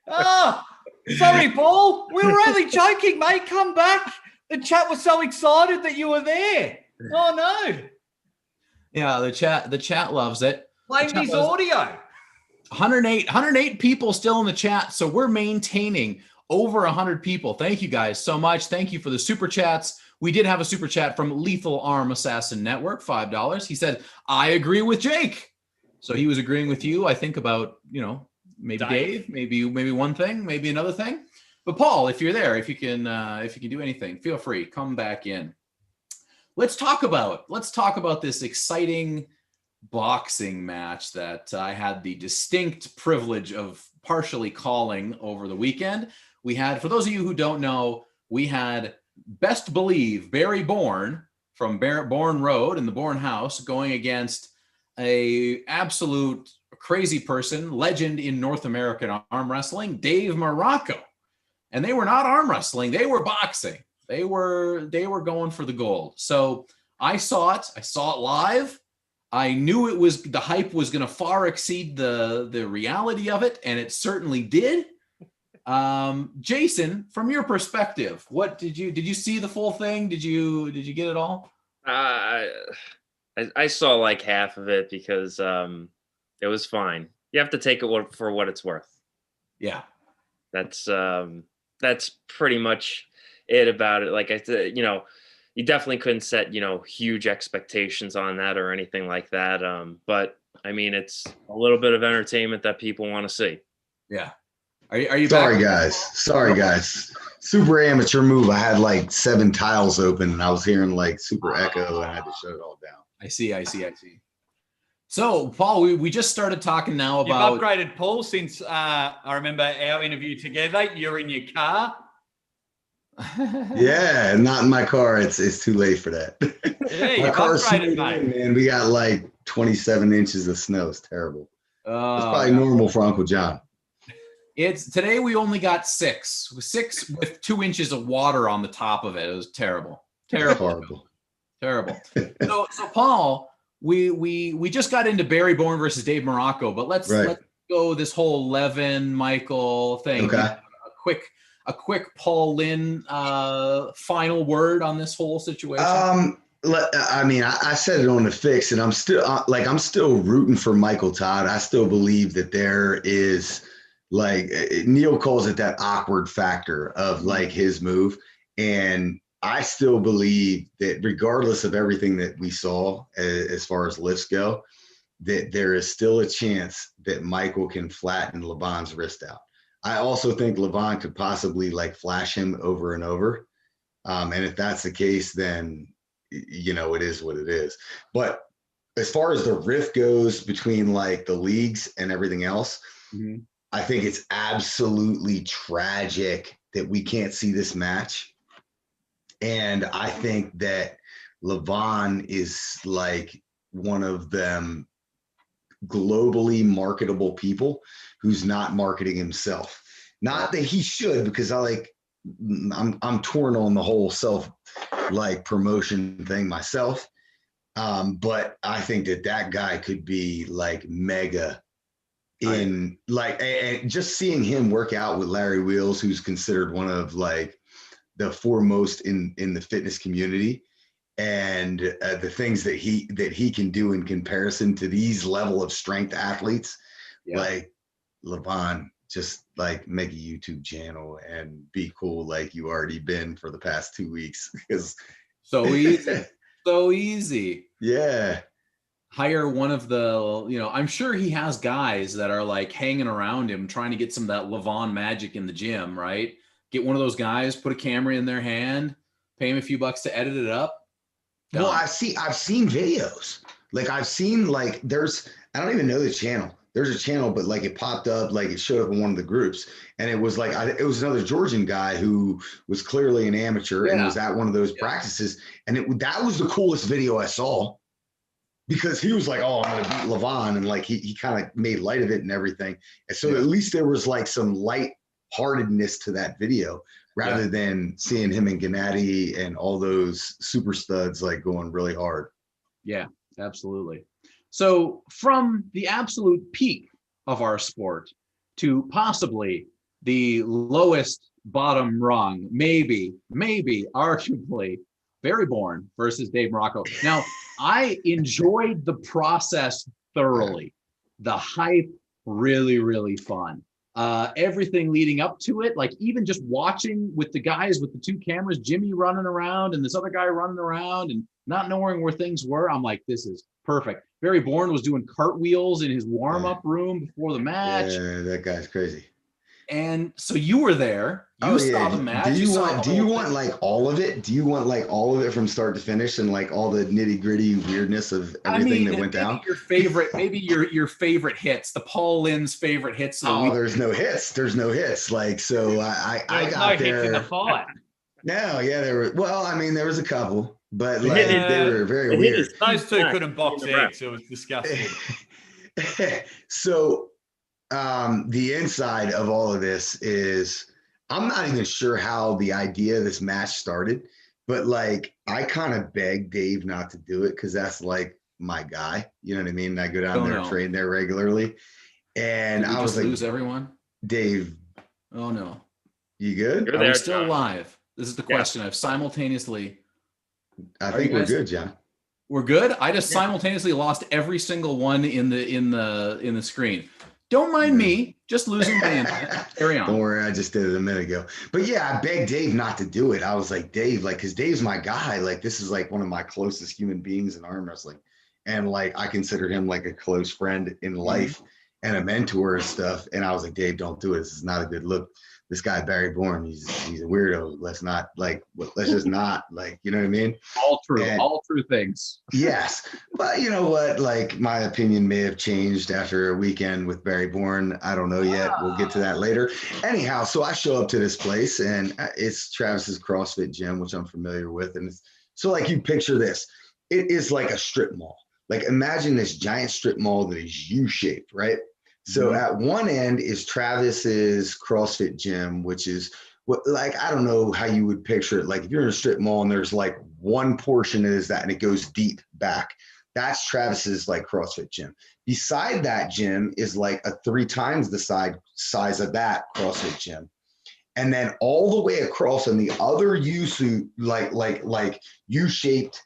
Oh, sorry, Paul. We were only joking, mate. Come back. The chat was so excited that you were there. Oh no. Yeah, the chat loves it. Blame his audio. 108 people still in the chat, so we're maintaining over 100 people. Thank you guys so much. Thank you for the super chats. We did have a super chat from Lethal Arm Assassin Network, $5. He said, "I agree with Jake." So he was agreeing with you, I think, about, maybe Dave, maybe one thing, maybe another thing. But Paul, if you're there, if you can do anything, feel free, come back in. Let's talk about this exciting boxing match that I had the distinct privilege of partially calling over the weekend. We had, for those of you who don't know, we had Best Believe Barry Bourne from Bourne Road in the Bourne House going against a absolute crazy person, legend in North American arm wrestling, Dave Morocco. And they were not arm wrestling, they were boxing. They were going for the gold. So I saw it live. I knew the hype was going to far exceed the reality of it, and it certainly did. Jason, from your perspective, what did you see the full thing? Did you get it all? I saw like half of it because it was fine. You have to take it for what it's worth. Yeah, that's pretty much it about it. Like I said, you definitely couldn't set huge expectations on that or anything like that. But I mean, it's a little bit of entertainment that people want to see. Yeah. Are you Sorry, back? guys. Sorry, guys. Super amateur move. I had like 7 tiles open and I was hearing like super echo and I had to shut it all down. I see. So, Paul, we just started talking now about... You've upgraded, Paul, since I remember our interview together. You're in your car. Yeah, not in my car. It's too late for that. Yeah, my car's upgraded, mate. Man, we got like 27 inches of snow. It's terrible. It's probably normal for Uncle John. Today we only got 6 with 2 inches of water on the top of it. It was terrible. Terrible. So Paul, we just got into Barry Bourne versus Dave Morocco, but let's go this whole Levan Michael thing. Okay. A quick Paul Lynn final word on this whole situation. I mean, I said it on the fix, and I'm still rooting for Michael Todd. I still believe that there is, like, Neil calls it that awkward factor of like his move. And I still believe that regardless of everything that we saw as far as lifts go, that there is still a chance that Michael can flatten Levan's wrist out. I also think Levan could possibly like flash him over and over. And if that's the case, then, it is what it is. But as far as the rift goes between like the leagues and everything else, I think it's absolutely tragic that we can't see this match. And I think that Levan is like one of them globally marketable people who's not marketing himself. Not that he should, because I'm torn on the whole self like promotion thing myself. But I think that guy could be like mega in like, and just seeing him work out with Larry Wheels, who's considered one of like the foremost in the fitness community, and the things that he can do in comparison to these level of strength athletes, like Levan, just like make a YouTube channel and be cool like you already been for the past 2 weeks. Because so easy. Yeah. Hire one of the, I'm sure he has guys that are like hanging around him trying to get some of that Levan magic in the gym, right? Get one of those guys, put a camera in their hand, pay him a few bucks to edit it up. Done. Well, I've seen videos. Like I've seen like I don't even know the channel. There's a channel, but like it popped up, like it showed up in one of the groups, and it was like it was another Georgian guy who was clearly an amateur and was at one of those practices, and that was the coolest video I saw, because he was like, "Oh, I'm gonna beat Levan," and like he kind of made light of it and everything, and so at least there was like some light-heartedness to that video, rather than seeing him and Gennady and all those super studs like going really hard. Yeah, absolutely. So from the absolute peak of our sport to possibly the lowest bottom rung, maybe, arguably, Barry Bourne versus Dave Morocco. Now, I enjoyed the process thoroughly. The hype, really, really fun. Everything leading up to it, like even just watching with the guys with the 2 cameras, Jimmy running around and this other guy running around and not knowing where things were. I'm like, this is perfect. Barry Bourne was doing cartwheels in his warm-up room before the match. Yeah, that guy's crazy. And so you were there. You saw the match. Do you want like all of it? Do you want like all of it from start to finish and like all the nitty-gritty weirdness of everything that went down? Maybe your favorite hits, the Paul Lynn's favorite hits. There's no hits. There's no hits. Like, so I got there. Hits in the fight. No, there were. Well, I mean, there was a couple, but like they were very weird. Those 2 couldn't box eggs. It was disgusting. So the inside of all of this is, I'm not even sure how the idea of this match started, but like I kind of begged Dave not to do it because that's like my guy. You know what I mean? I go down there and train there regularly. And I was like, lose everyone? Dave. Oh no. You good? You're Are there, we still John. live? This is the question. I've simultaneously. I think we're good, John. We're good. I just simultaneously lost every single one in the screen. Don't mind me, just losing my internet. Carry on. Don't worry, I just did it a minute ago. But yeah, I begged Dave not to do it. I was like, Dave, like, because Dave's my guy. Like, this is like one of my closest human beings in arm wrestling. And like, I consider him like a close friend in life and a mentor and stuff. And I was like, Dave, don't do it. This is not a good look. This guy, Barry Bourne, he's a weirdo. Let's just not, like, you know what I mean? All true things. Yes. But you know what? Like, my opinion may have changed after a weekend with Barry Bourne. I don't know yet. We'll get to that later. Anyhow, so I show up to this place and it's Travis's CrossFit gym, which I'm familiar with. And so like, you picture this, it is like a strip mall. Like, imagine this giant strip mall that is U-shaped, right? So at one end is Travis's CrossFit gym, which is what, like, I don't know how you would picture it. Like, if you're in a strip mall and there's like one portion is that and it goes deep back, that's Travis's like CrossFit gym. Beside that gym is like a 3 times the size of that CrossFit gym. And then all the way across on the other U-shaped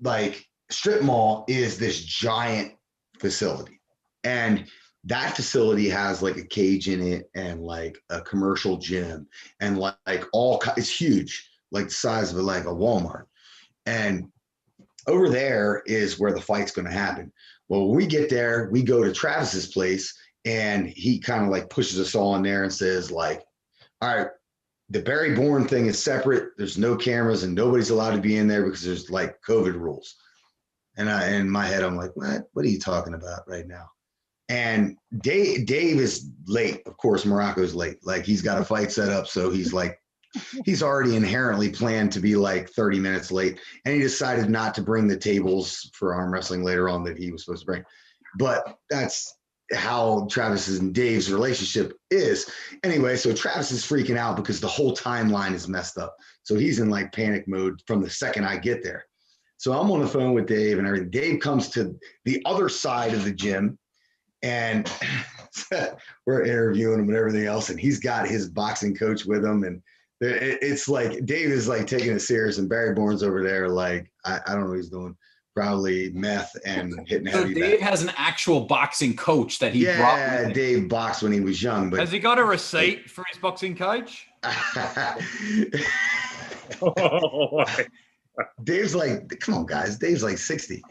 like strip mall is this giant facility. And that facility has like a cage in it and like a commercial gym and like it's huge, like the size of like a Walmart. And over there is where the fight's going to happen. Well, when we get there, we go to Travis's place and he kind of like pushes us all in there and says like, all right, the Barry Bourne thing is separate. There's no cameras and nobody's allowed to be in there because there's like COVID rules. And in my head, I'm like, what are you talking about right now? And Dave is late. Of course, Morocco's late. Like, he's got a fight set up. So he's like, he's already inherently planned to be like 30 minutes late. And he decided not to bring the tables for arm wrestling later on that he was supposed to bring. But that's how Travis's and Dave's relationship is. Anyway, so Travis is freaking out because the whole timeline is messed up. So he's in like panic mode from the second I get there. So I'm on the phone with Dave and everything. Dave comes to the other side of the gym. And we're interviewing him and everything else. And he's got his boxing coach with him. And it's like, Dave is like taking it serious. And Barry Bourne's over there. Like, I don't know what he's doing. Probably meth and hitting heavy. So Dave has an actual boxing coach that he brought. Yeah, Dave boxed when he was young. But has he got a receipt for his boxing coach? Dave's like, come on, guys. Dave's like 60.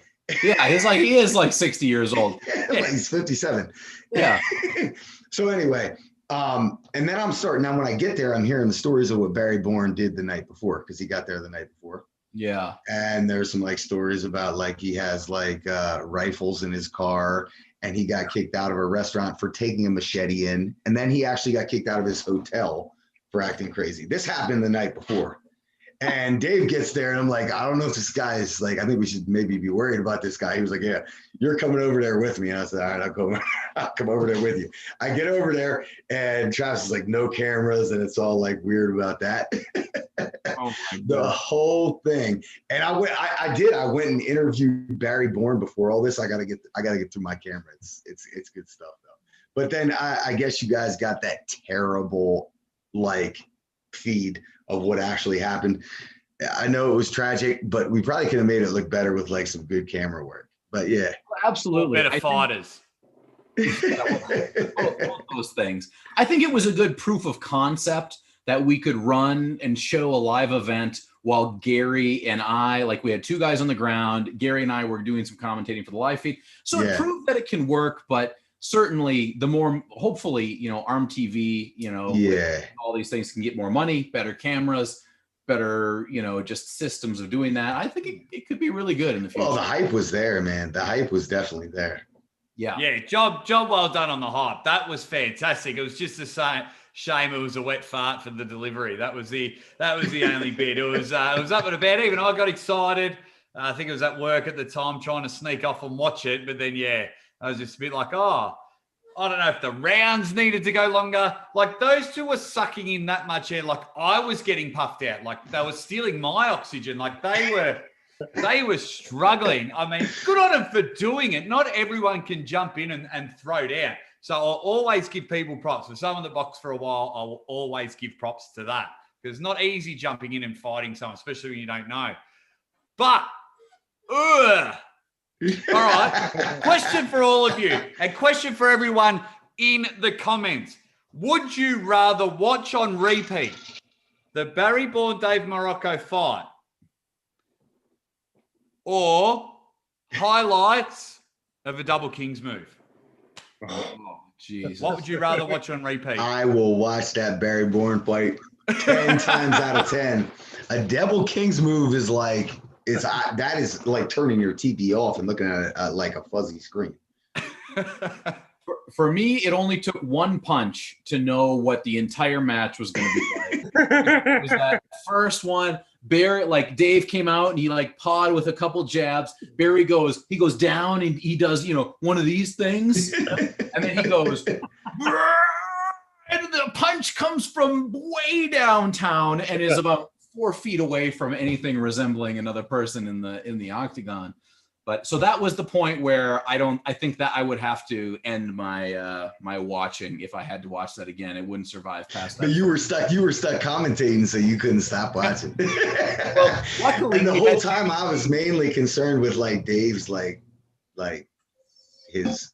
Yeah, he is like 60 years old. Like he's 57. Yeah. So anyway, and then I'm starting. Now, when I get there, I'm hearing the stories of what Barry Bourne did the night before because he got there the night before. Yeah. And there's some like stories about like he has like rifles in his car and he got kicked out of a restaurant for taking a machete in. And then he actually got kicked out of his hotel for acting crazy. This happened the night before. And Dave gets there and I'm like, I don't know if this guy is like, I think we should maybe be worried about this guy. He was like, yeah, you're coming over there with me. And I said, all right, I'll come over there with you. I get over there and Travis is like, no cameras. And it's all like weird about that. Oh the whole thing. And I went and interviewed Barry Bourne before all this. I gotta get through my camera. It's good stuff though. But then I guess you guys got that terrible like feed of what actually happened. I know it was tragic, but we probably could have made it look better with like some good camera work. But yeah, absolutely. Better fighters. Those things. I think it was a good proof of concept that we could run and show a live event while Gary and I, like we had 2 guys on the ground. Gary and I were doing some commentating for the live feed. So it proved that it can work, but certainly the more, hopefully, ARMTV, all these things can get more money, better cameras, better, just systems of doing that. I think it could be really good in the future. Well, the hype was there, man. The hype was definitely there. Yeah. Yeah. Job well done on the hype. That was fantastic. It was just the same. Shame it was a wet fart for the delivery. That was the only bit. It was up and about. Even I got excited. I think it was at work at the time trying to sneak off and watch it. But then, I was just a bit like, I don't know if the rounds needed to go longer. Like those two were sucking in that much air. Like I was getting puffed out. Like they were stealing my oxygen. Like they were They were struggling. I mean, good on them for doing it. Not everyone can jump in and throw down. So I'll always give people props. For someone that boxed for a while, I will always give props to that. Because it's not easy jumping in and fighting someone, especially when you don't know. But, all right, question for all of you, and question for everyone in the comments. Would you rather watch on repeat the Barry Bourne Dave Morocco fight or highlights of a double Kings move? Oh, Jesus. What would you rather watch on repeat? I will watch that Barry Bourne fight 10 times out of 10. A double Kings move is like, that is like turning your TV off and looking at it like a fuzzy screen. For me, it only took one punch to know what the entire match was going to be like. It was that first one. Barry, like Dave came out and he like pawed with a couple jabs. Barry goes down and he does, one of these things. And then he goes, and the punch comes from way downtown and is about 4 feet away from anything resembling another person in the octagon. But so that was the point where I think that I would have to end my my watching if I had to watch that again. It wouldn't survive past that. But you were stuck commentating, so you couldn't stop watching. Well, luckily, and the whole time I was mainly concerned with like Dave's like his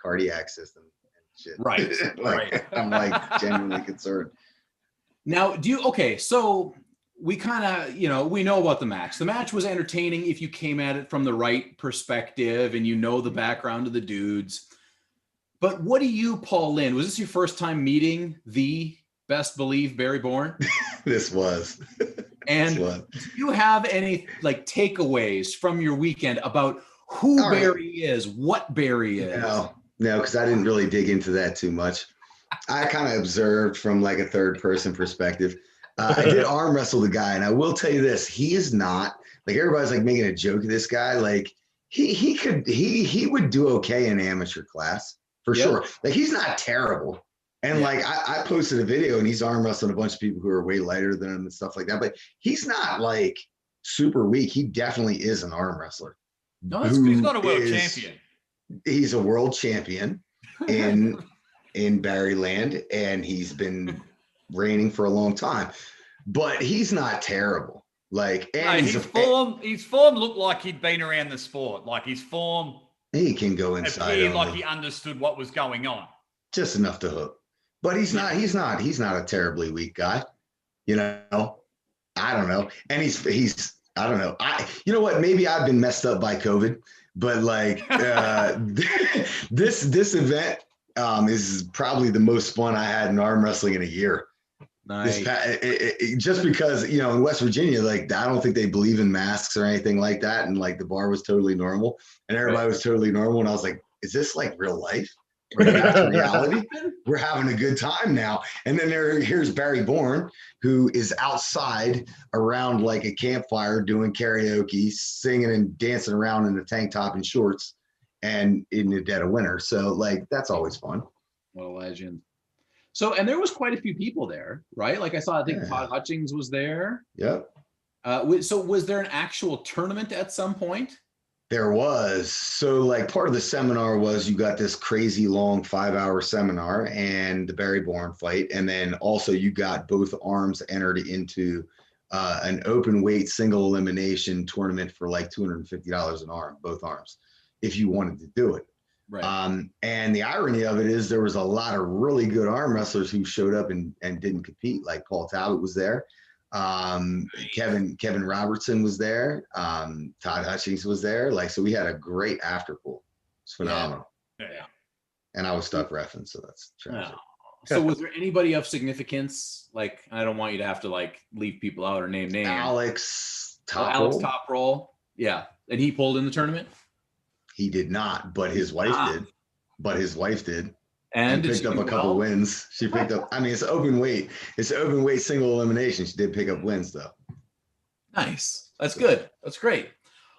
cardiac system and shit. Right. Right. I'm like genuinely concerned. Now, so we kind of, we know about the match. The match was entertaining if you came at it from the right perspective and the background of the dudes. But what do you, Paul Lynn, was this your first time meeting the best believe Barry Bourne? This was. And do you have any takeaways from your weekend about who Barry is, what Barry is? No, because I didn't really dig into that too much. I kind of observed from like a third person perspective. I did arm wrestle the guy, and I will tell you this: he is not like everybody's like making a joke of this guy. Like he would do okay in amateur class for sure. Like he's not terrible. And like I posted a video, and he's arm wrestling a bunch of people who are way lighter than him and stuff like that. But he's not like super weak. He definitely is an arm wrestler. No, he's not a world champion. He's a world champion in Barryland, and he's been reigning for a long time, but he's not terrible. Like, and his form looked like he'd been around the sport. Like his form, he can go inside. Like he understood what was going on, just enough to hook. But he's not a terribly weak guy. I don't know. And he's I don't know. You know what? Maybe I've been messed up by COVID, but like this event is probably the most fun I had in arm wrestling in a year. Nice. Just because, in West Virginia, like I don't think they believe in masks or anything like that. And like the bar was totally normal and everybody was totally normal. And I was like, is this like real life? We're back to reality. We're having a good time now. And then here's Barry Bourne, who is outside around like a campfire doing karaoke, singing and dancing around in a tank top and shorts and in the dead of winter. So like, that's always fun. What a legend. So, and there was quite a few people there, right? Like I think Todd Hutchings was there. Yep. So was there an actual tournament at some point? There was. So like part of the seminar was you got this crazy long 5-hour seminar and the Barry Bourne fight. And then also you got both arms entered into an open weight single elimination tournament for like $250 an arm, both arms, if you wanted to do it. Right. And the irony of it is there was a lot of really good arm wrestlers who showed up and didn't compete. Like Paul Talbot was there. Kevin Robertson was there. Todd Hutchings was there. Like, so we had a great after pool. It's phenomenal. Yeah. And I was stuck reffing, so that's tragic. So was there anybody of significance? Like, I don't want you to have to like leave people out or name names. Alex Toproll. Yeah. And he pulled in the tournament? He did not, but his wife did. And picked up a couple wins. She picked up, it's open weight. It's open weight single elimination. She did pick up wins though. Nice. That's good. That's great.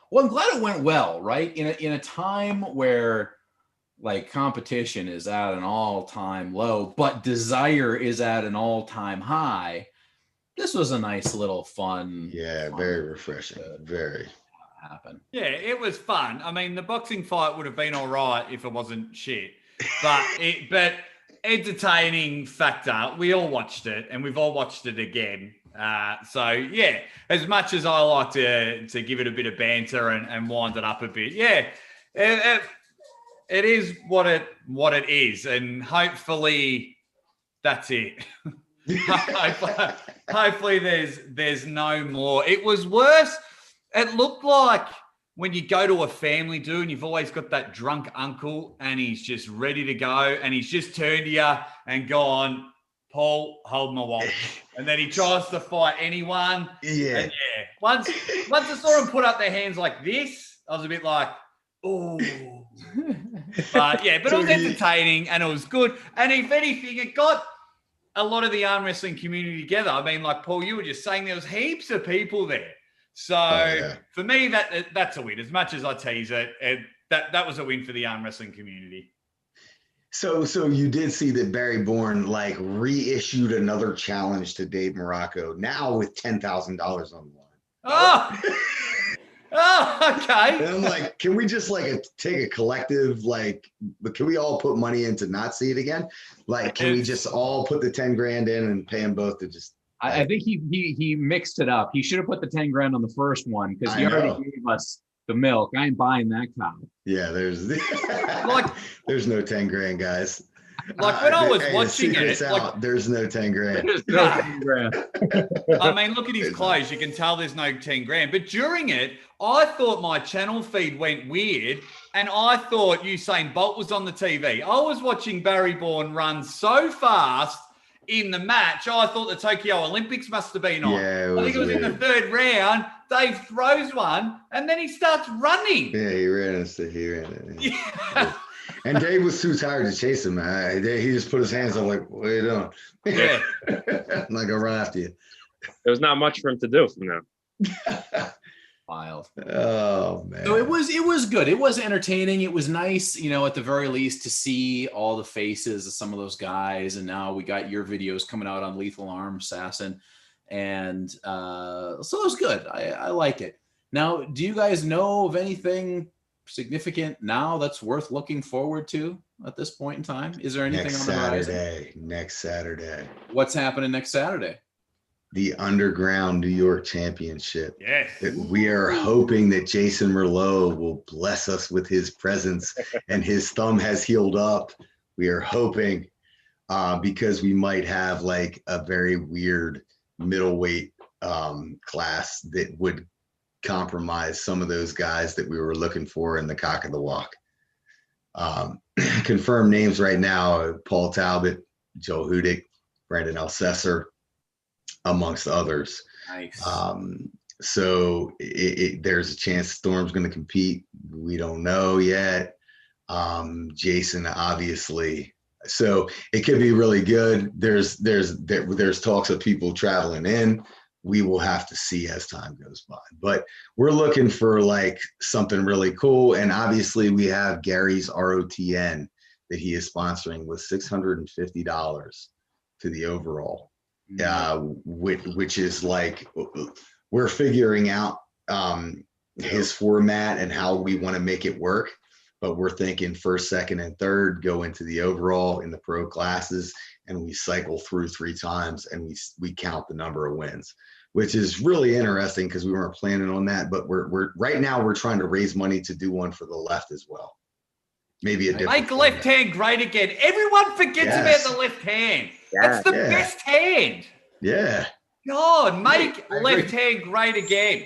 Well, I'm glad it went well, right? In a time where like competition is at an all-time low, but desire is at an all-time high. This was a nice little fun. Yeah, very refreshing. Very. happen. Yeah, it was fun. I mean, the boxing fight would have been all right if it wasn't shit, but entertaining factor. We all watched it, and we've all watched it again. So yeah, as much as I like to give it a bit of banter and wind it up a bit, yeah, it is what it is, and hopefully that's it. hopefully there's no more. It was worse. It looked like when you go to a family do and you've always got that drunk uncle and he's just ready to go and he's just turned to you and gone, Paul, hold my wallet. And then he tries to fight anyone. Yeah. And yeah. Once I saw him put up their hands like this, I was a bit like, oh. But it was entertaining and it was good. And if anything, it got a lot of the arm wrestling community together. I mean, like Paul, you were just saying there was heaps of people there. So for me, that's a win. As much as I tease it, that was a win for the arm wrestling community. So you did see that Barry Bourne like reissued another challenge to Dave Morocco, now with $10,000 on the line. Oh, okay. And I'm like, can we just like take a collective, but can we all put money in to not see it again? Like, can we just all put the 10 grand in and pay them both to just? I think he mixed it up. He should have put the 10 grand on the first one because he already gave us the milk. I ain't buying that cow. Yeah, there's there's no 10 grand, guys. Like when I was watching it, there's no 10 grand. There's no 10 grand. I mean, look at his clothes. You can tell there's no 10 grand. But during it, I thought my channel feed went weird, and I thought Usain Bolt was on the TV. I was watching Barry Bourne run so fast in the match. I thought the Tokyo Olympics must have been on. Yeah, I think it was weird. In the third round. Dave throws one, and then he starts running. Yeah, he ran it. Yeah. And Dave was too tired to chase him. He just put his hands up like, what are you doing? Yeah. I'm not going to run after you. There was not much for him to do from there. Wild. Oh, man. So it was good. It was entertaining. It was nice, at the very least, to see all the faces of some of those guys. And now we got your videos coming out on Lethal Arm Assassin. And so it was good. I like it. Now, do you guys know of anything significant now that's worth looking forward to at this point in time? Is there anything on the horizon? Next Saturday. What's happening next Saturday? The Underground New York Championship. Yes. We are hoping that Jason Merlot will bless us with his presence and his thumb has healed up. We are hoping because we might have like a very weird middleweight class that would compromise some of those guys that we were looking for in the cock of the walk. Confirmed names right now: Paul Talbot, Joe Hudick, Brandon Alcesser, amongst others. Nice. So there's a chance Storm's going to compete. We don't know yet. Jason, obviously. So it could be really good. There's talks of people traveling in. We will have to see as time goes by, but we're looking for like something really cool. And obviously we have Gary's ROTN that he is sponsoring with $650 to the overall, which is like, we're figuring out his format and how we want to make it work. But we're thinking first, second, and third go into the overall in the pro classes, and we cycle through 3 times and we count the number of wins, which is really interesting because we weren't planning on that. But we're right now we're trying to raise money to do one for the left as well. Maybe a different make left hand great again. Everyone forgets about the left hand. That's the best hand. Yeah. God, make left hand great again.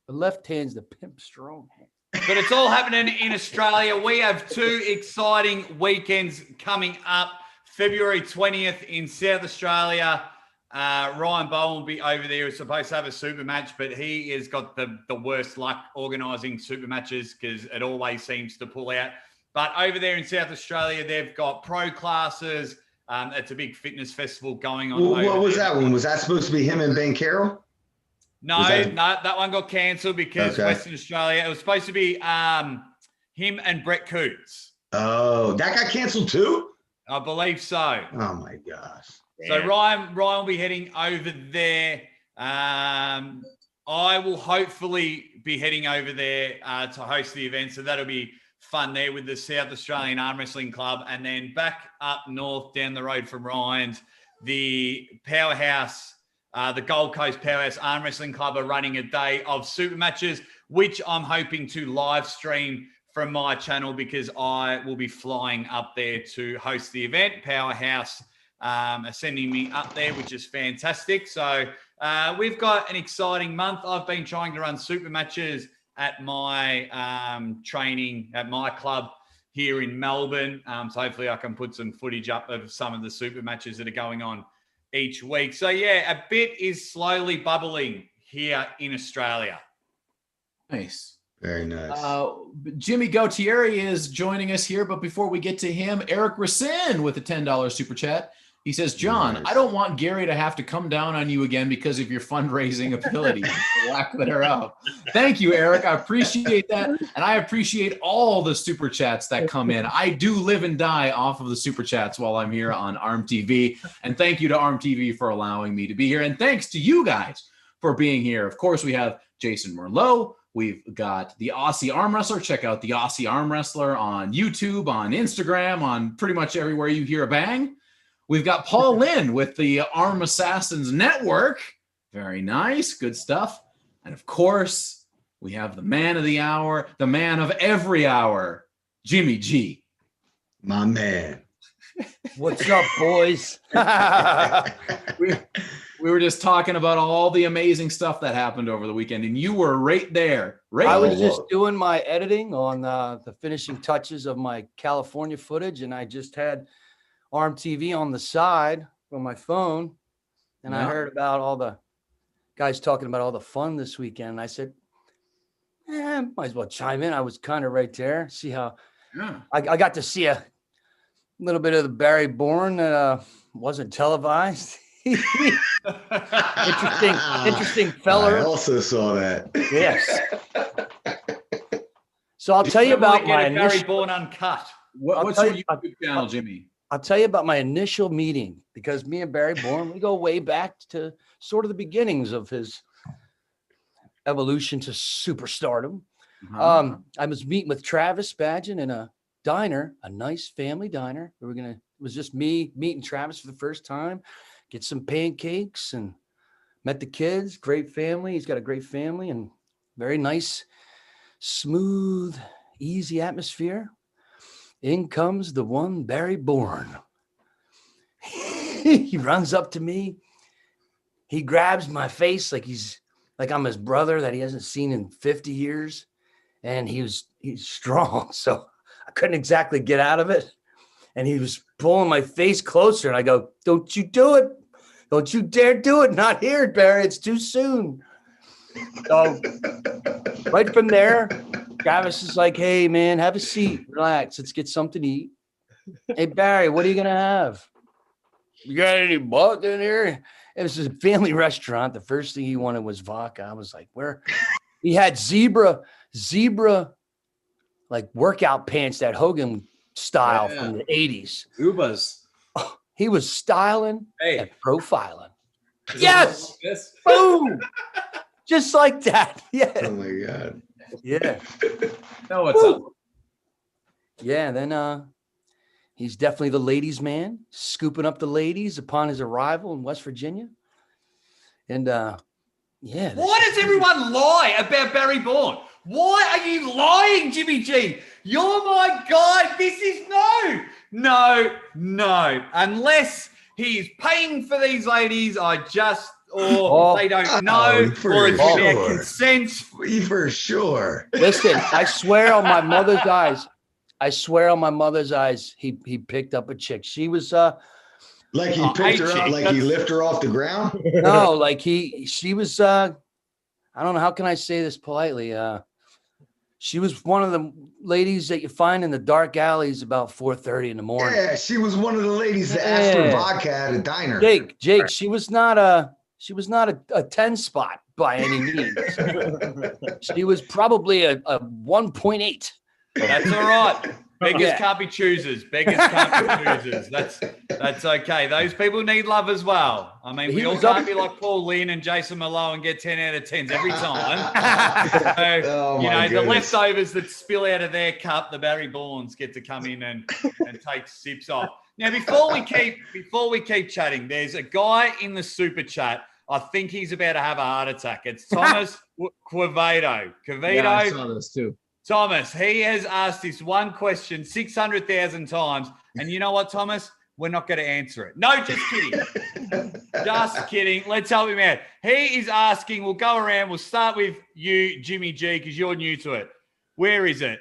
The left hand's the pimp strong hand. But it's all happening in Australia. We have 2 exciting weekends coming up. February 20th in South Australia. Ryan Bowen will be over there. He's supposed to have a super match, but he has got the worst luck organising super matches because it always seems to pull out. But over there in South Australia, they've got pro classes. It's a big fitness festival going on. What was that one? Was that supposed to be him and Ben Carroll? No, that one got cancelled because Western Australia. It was supposed to be him and Brett Coots. Oh, that got cancelled too? I believe so. Oh my gosh. So Ryan will be heading over there. I will hopefully be heading over there to host the event. So that'll be fun there with the South Australian Arm Wrestling Club. And then back up north down the road from Ryan's, the Powerhouse, the Gold Coast Powerhouse Arm Wrestling Club are running a day of super matches, which I'm hoping to live stream from my channel because I will be flying up there to host the event. Powerhouse are sending me up there, which is fantastic. So we've got an exciting month. I've been trying to run super matches at my training at my club here in Melbourne. So hopefully I can put some footage up of some of the super matches that are going on each week. So yeah, a bit is slowly bubbling here in Australia. Nice. Very nice. Jimmy Gautieri is joining us here, but before we get to him, Eric Racine with a $10 super chat. He says, John, Nice. I don't want Gary to have to come down on you again because of your fundraising ability. Lack thereof. Thank you, Eric. I appreciate that. And I appreciate all the super chats that come in. I do live and die off of the super chats while I'm here on ARMTV. And thank you to ARMTV for allowing me to be here. And thanks to you guys for being here. Of course, we have Jason Merlot. We've got the Aussie Arm Wrestler. Check out the Aussie Arm Wrestler on YouTube, on Instagram, on pretty much everywhere you hear a bang. We've got Paul Lynn with the Arm Assassins Network. Very nice. Good stuff. And of course, we have the man of the hour, the man of every hour, Jimmy G. My man. What's up, boys? We were just talking about all the amazing stuff that happened over the weekend, and you were right there. I was just doing my editing on the finishing touches of my California footage, and I just had ARMTV on the side on my phone, and I heard about all the guys talking about all the fun this weekend. And I said, might as well chime in. I was kind of right there. See how I got to see a little bit of the Barry Bourne that wasn't televised. Interesting feller. I also saw that. Yes. So I'll tell you about my Barry Bourne uncut. What's your YouTube channel, Jimmy? I'll tell you about my initial meeting because me and Barry Bourne, we go way back to sort of the beginnings of his evolution to superstardom. I was meeting with Travis Badgen in a diner, a nice family diner. It was just me meeting Travis for the first time, get some pancakes and met the kids. Great family. He's got a great family and very nice, smooth, easy atmosphere. In comes the one Barry Bourne. He runs up to me. He grabs my face like I'm his brother that he hasn't seen in 50 years. And he's strong. So I couldn't exactly get out of it. And he was pulling my face closer. And I go, don't you do it. Don't you dare do it. Not here, Barry. It's too soon. So right from there, Travis is like, hey, man, have a seat. Relax. Let's get something to eat. Hey, Barry, what are you going to have? You got any bud in here? It was a family restaurant. The first thing he wanted was vodka. I was like, where? He had zebra, like workout pants, that Hogan style from the 80s. Ubas. Oh, he was styling and profiling. Yes. Boom. Just like that. Yeah. Oh, my God. Yeah. Know what's up. Yeah, then he's definitely the ladies' man, scooping up the ladies upon his arrival in West Virginia. And yeah. Why does everyone lie about Barry Bourne? Why are you lying, Jimmy G? You're my guy. This is no. Unless he's paying for these ladies, they don't know, or it's their consent. For sure. Listen, I swear on my mother's eyes. He picked up a chick. She was like he picked her up, like he lifted her off the ground. No, like she was I don't know, how can I say this politely? She was one of the ladies that you find in the dark alleys about 4:30 in the morning. Yeah, she was one of the ladies that asked for vodka at a diner. Jake, she was not a 10 spot by any means. She was probably a 1.8. That's all right. Beggars can't be choosers. Beggars can't be choosers. That's okay. Those people need love as well. I mean, we all can't be like Paul Lynn and Jason Malone and get 10 out of 10s every time. So, the leftovers that spill out of their cup, the Barry Bournes get to come in and take sips off. Now, before we keep chatting, there's a guy in the super chat. I think he's about to have a heart attack. It's Thomas Quevedo. Yeah, I saw this too. Thomas, he has asked this one question 600,000 times. And you know what, Thomas? We're not going to answer it. No, just kidding. Just kidding. Let's help him out. He is asking, we'll go around. We'll start with you, Jimmy G, because you're new to it. Where is it?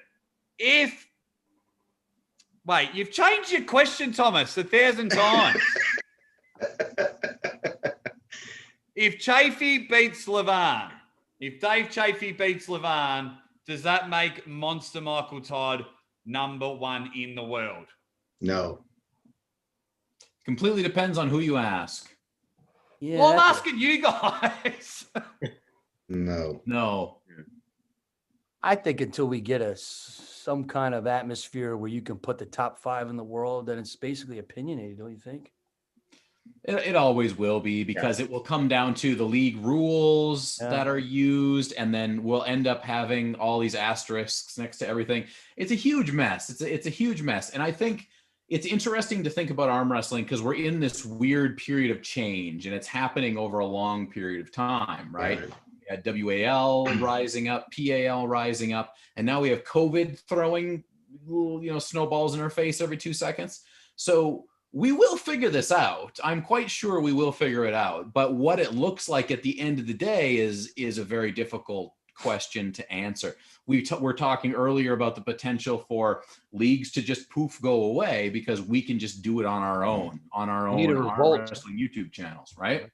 Wait, you've changed your question, Thomas, 1,000 times. If Chafee beats Levan, if Dave Chafee beats Levan, does that make Monster Michael Todd #1 in the world? No. Completely depends on who you ask. Yeah, well, I'm asking you guys. No. I think until we get some kind of atmosphere where you can put the top 5 in the world, then it's basically opinionated, don't you think? It always will be, because it will come down to the league rules that are used, and then we'll end up having all these asterisks next to everything. It's a huge mess. It's a huge mess. And I think it's interesting to think about arm wrestling because we're in this weird period of change, and it's happening over a long period of time, right? We had WAL rising up, PAL rising up, and now we have COVID throwing snowballs in our face every 2 seconds. So we will figure this out. I'm quite sure we will figure it out. But what it looks like at the end of the day is a very difficult question to answer. We're talking earlier about the potential for leagues to just poof go away because we can just do it on our own wrestling YouTube channels, right?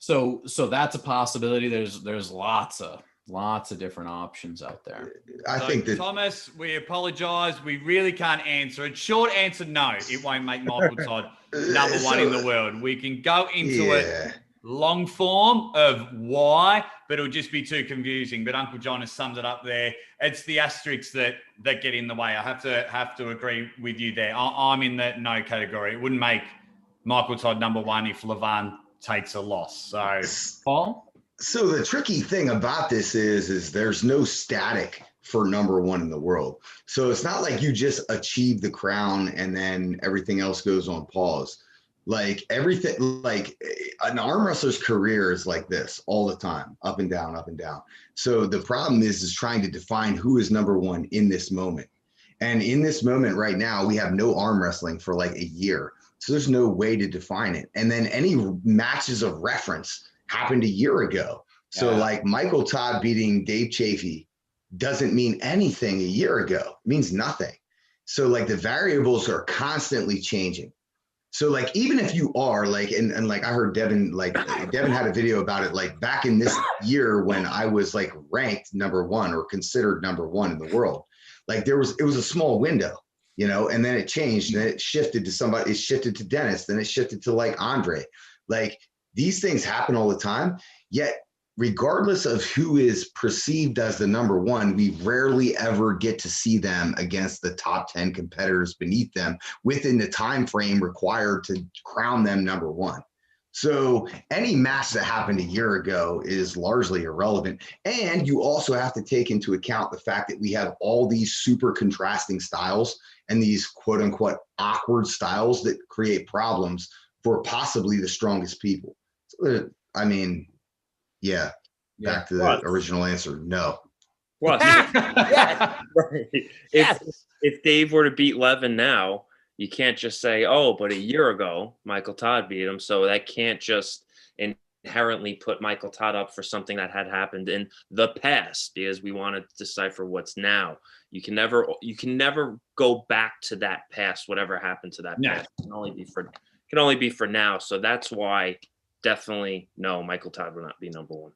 So that's a possibility. There's lots of different options out there. I think that Thomas, we apologize. We really can't answer it. Short answer, no. It won't make Michael Todd #1 in the world. We can go into it long form of why, but it'll just be too confusing. But Uncle John has summed it up there. It's the asterisks that get in the way. I have to agree with you there. I'm in the no category. It wouldn't make Michael Todd #1 if Levan takes a loss. So, Paul? So the tricky thing about this is there's no static for #1 in the world. So it's not like you just achieve the crown and then everything else goes on pause. Like everything, like an arm wrestler's career is like this all the time, up and down, up and down. So the problem is trying to define who is #1 in this moment. And in this moment right now, we have no arm wrestling for like a year. So there's no way to define it. And then any matches of reference happened a year ago. So like Michael Todd beating Dave Chafee doesn't mean anything a year ago. It means nothing. So like the variables are constantly changing. So like even if you are like, and like I heard Devin had a video about it, like back in this year when I was like ranked #1 or considered #1 in the world, like it was a small window, and then it changed, and then it shifted to somebody, it shifted to Dennis, then it shifted to like Andre. Like these things happen all the time, yet regardless of who is perceived as the #1, we rarely ever get to see them against the top 10 competitors beneath them within the time frame required to crown them #1. So any match that happened a year ago is largely irrelevant. And you also have to take into account the fact that we have all these super contrasting styles and these quote unquote awkward styles that create problems for possibly the strongest people. So, I mean, back to the original answer. No. What? Right. If Dave were to beat Levan now, you can't just say, oh, but a year ago, Michael Todd beat him. So that can't just inherently put Michael Todd up for something that had happened in the past, because we want to decipher what's now. You can never go back to that past, whatever happened to that past. It can only be for now. So that's why definitely no, Michael Todd will not be #1.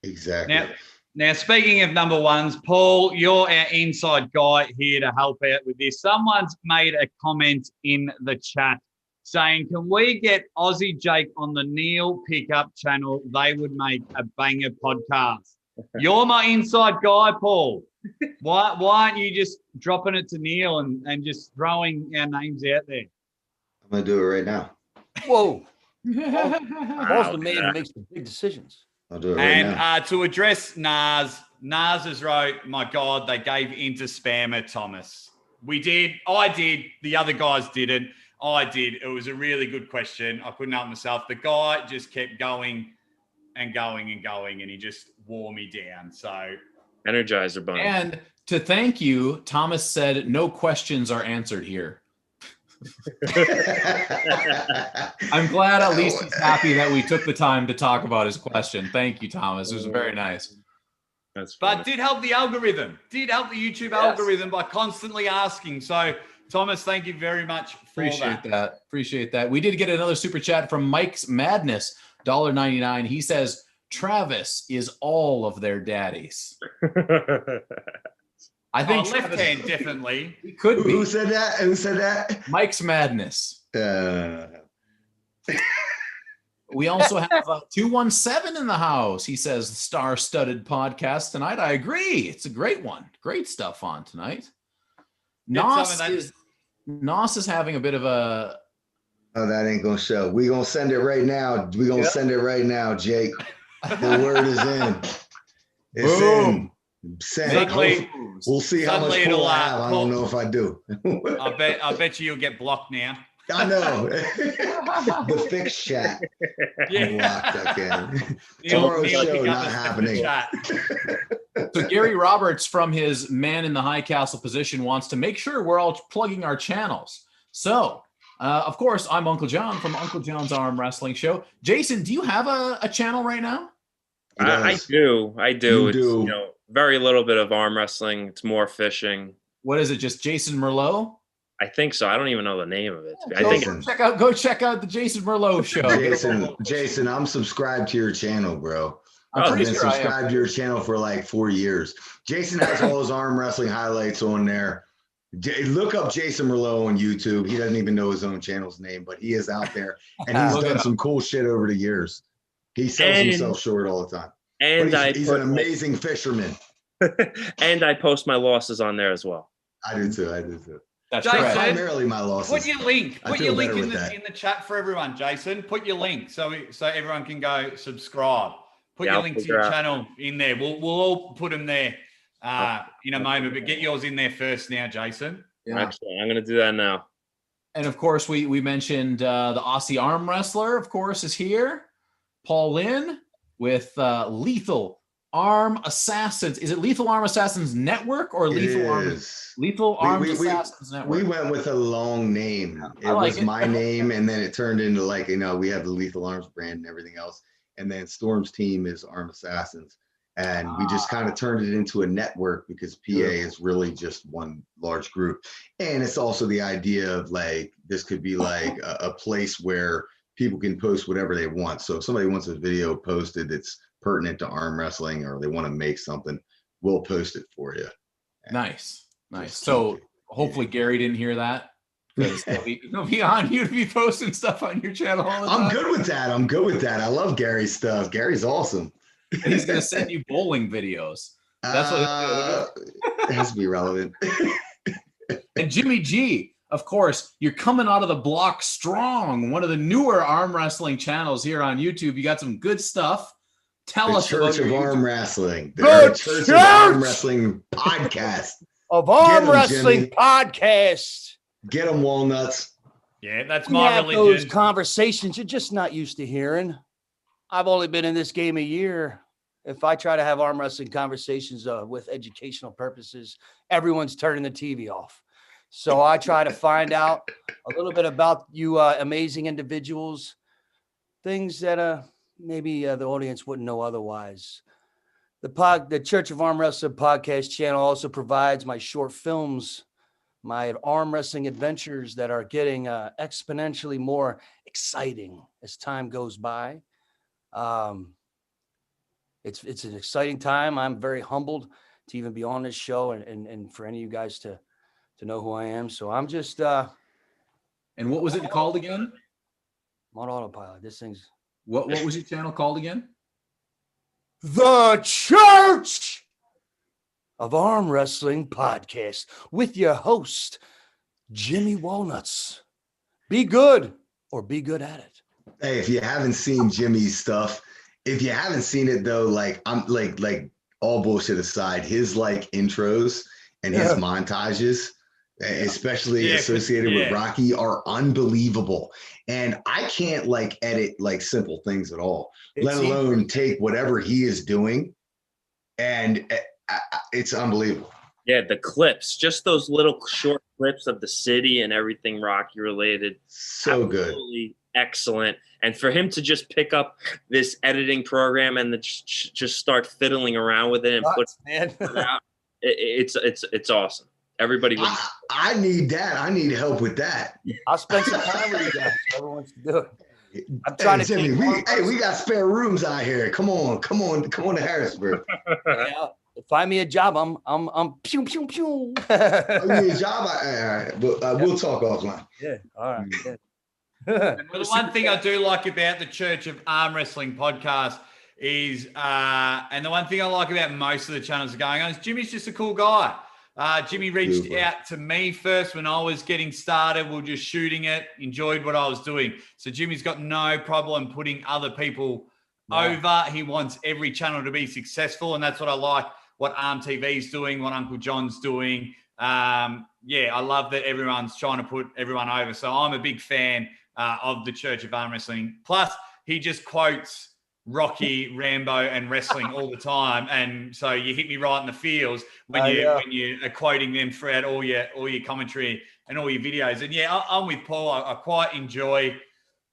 Exactly. Now, speaking of #1s, Paul, you're our inside guy here to help out with this. Someone's made a comment in the chat saying, can we get Aussie Jake on the Neil Pickup channel? They would make a banger podcast. You're my inside guy, Paul. Why aren't you just dropping it to Neil and just throwing our names out there? I'm gonna do it right now. Whoa. Paul's the man who makes the big decisions. I'll do it right now. And to address Nas has wrote, my God, they gave into spammer Thomas. We did. I did. The other guys didn't. I did. It was a really good question. I couldn't help myself. The guy just kept going and going and going, and he just wore me down. So Energizer Bunny. And to thank you, Thomas said, no questions are answered here. I'm glad at least he's happy that we took the time to talk about his question. Thank you, Thomas. It was very nice. But did help the algorithm. Did help the YouTube algorithm by constantly asking. So, Thomas, thank you very much for that. Appreciate that. We did get another super chat from Mike's Madness, $1.99. He says, Travis is all of their daddies. I think left hand, definitely. He could be. Who said that? Who said that? Mike's Madness. We also have 217 in the house. He says, star-studded podcast tonight. I agree. It's a great one. Great stuff on tonight. Nos is having a bit of a... Oh, that ain't going to show. We're going to send it right now. We're going to send it right now, Jake. The word is in. It's in. Send. We'll see how much pull I have. I don't know if I do. I bet you'll get blocked now. I know. The fixed chat. Yeah. Blocked again. Tomorrow's show not happening. So Gary Roberts, from his man in the high castle position, wants to make sure we're all plugging our channels. So, of course, I'm Uncle John from Uncle John's Arm Wrestling Show. Jason, do you have a channel right now? I do. It's very little bit of arm wrestling. It's more fishing. What is it? Just Jason Merlot? I think so. I don't even know the name of it. Go check out the Jason Merlot show. Jason, I'm subscribed to your channel, bro. I've been subscribed to your channel for like 4 years. Jason has all his arm wrestling highlights on there. Look up Jason Merlot on YouTube. He doesn't even know his own channel's name, but he is out there, and he's done some cool shit over the years. He sells himself short all the time. And he's an amazing fisherman. And I post my losses on there as well. I do too. That's Jason, primarily my losses. Put your link. Put your link in the chat for everyone, Jason. Put your link so everyone can go subscribe. Put your link to your channel in there. We'll all put them there in a moment, but get yours in there first now, Jason. Yeah. Actually, I'm going to do that now. And of course, we mentioned the Aussie arm wrestler, of course, is here. Paul Lynn with Lethal Arm Assassins. Is it Lethal Arm Assassins Network or Lethal Arm Assassins Network? We went with a long name. It was my name, and then it turned into we have the Lethal Arms brand and everything else. And then Storm's team is Arm Assassins. And we just kind of turned it into a network because PA is really just one large group. And it's also the idea of this could be like a place where people can post whatever they want. So if somebody wants a video posted that's pertinent to arm wrestling, or they want to make something, we'll post it for you. Nice. So hopefully Gary didn't hear that, because it'll be on you to be posting stuff on your channel all the time. I'm good with that. I love Gary's stuff. Gary's awesome. And he's going to send you bowling videos. That's what it has to be relevant. And Jimmy G, of course, you're coming out of the block strong. One of the newer arm wrestling channels here on YouTube. You got some good stuff. Tell us about Church of Arm Wrestling. The Church of Arm Wrestling podcast. Of Arm Wrestling podcast. Get them, walnuts. Yeah, that's my religion. Those conversations you're just not used to hearing. I've only been in this game a year. If I try to have arm wrestling conversations with educational purposes, everyone's turning the TV off. So I try to find out a little bit about you amazing individuals, things that maybe the audience wouldn't know otherwise. The Church of Arm Wrestling podcast channel also provides my short films, my arm wrestling adventures that are getting exponentially more exciting as time goes by. It's an exciting time. I'm very humbled to even be on this show and for any of you guys to know who I am. So I'm just and what was it called again? I'm on autopilot. This thing's what was your channel called again? the Church of Arm Wrestling podcast with your host, Jimmy Walnuts. Be good or be good at it. Hey, if you haven't seen Jimmy's stuff, if you haven't seen it though, like I'm like all bullshit aside, his like intros and his montages, especially associated with Rocky, are unbelievable. And I can't like edit like simple things at all, let alone take whatever he is doing. And it's unbelievable. Yeah, the clips, just those little short clips of the city and everything Rocky related. So absolutely good. Excellent. And for him to just pick up this editing program and just start fiddling around with it and put it out, it's awesome. Everybody would. I need that. I need help with that. I'll spend some time with you guys. Whoever wants to do it. I'm trying to Jimmy, we got spare rooms out here. Come on to Harrisburg. Yeah, find me a job. I'm pew pew pew. Find me a job. All right. We'll talk offline. Yeah. All right. Yeah. Well, the one thing I do like about the Church of Arm Wrestling podcast is, and the one thing I like about most of the channels are going on is Jimmy's just a cool guy. Jimmy reached out to me first when I was getting started. We were just shooting it, enjoyed what I was doing. So Jimmy's got no problem putting other people over. He wants every channel to be successful. And that's what I like, what ARMTV is doing, what Uncle John's doing. I love that everyone's trying to put everyone over. So I'm a big fan of the Church of Arm Wrestling. Plus, he just quotes Rocky, Rambo, and wrestling all the time, and so you hit me right in the feels when you are quoting them throughout all your commentary and all your videos. And I'm with Paul. I quite enjoy,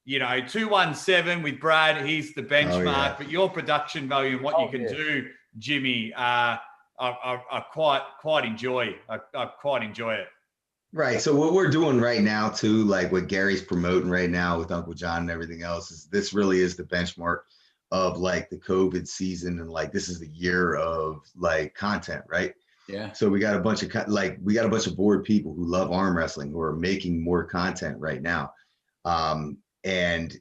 217 with Brad. He's the benchmark, but your production value and what you can do, Jimmy, I quite enjoy. I quite enjoy it. Right. So what we're doing right now too, like what Gary's promoting right now with Uncle John and everything else, is this really is the benchmark of like the COVID season, and like this is the year of like content, right? Yeah. So we got a bunch of bored people who love arm wrestling who are making more content right now, and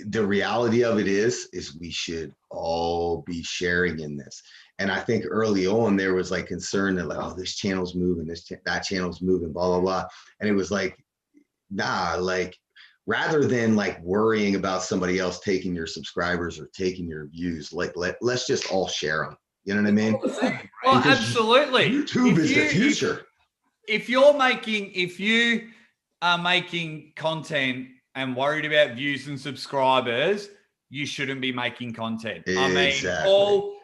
the reality of it is we should all be sharing in this. And I think early on there was like concern that like, oh, this channel's moving, that channel's moving, blah blah blah, and it was like, nah, like, rather than like worrying about somebody else taking your subscribers or taking your views, like let's just all share them. You know what I mean? Well, absolutely. YouTube is the future. If you are making content and worried about views and subscribers, you shouldn't be making content. Exactly. I mean,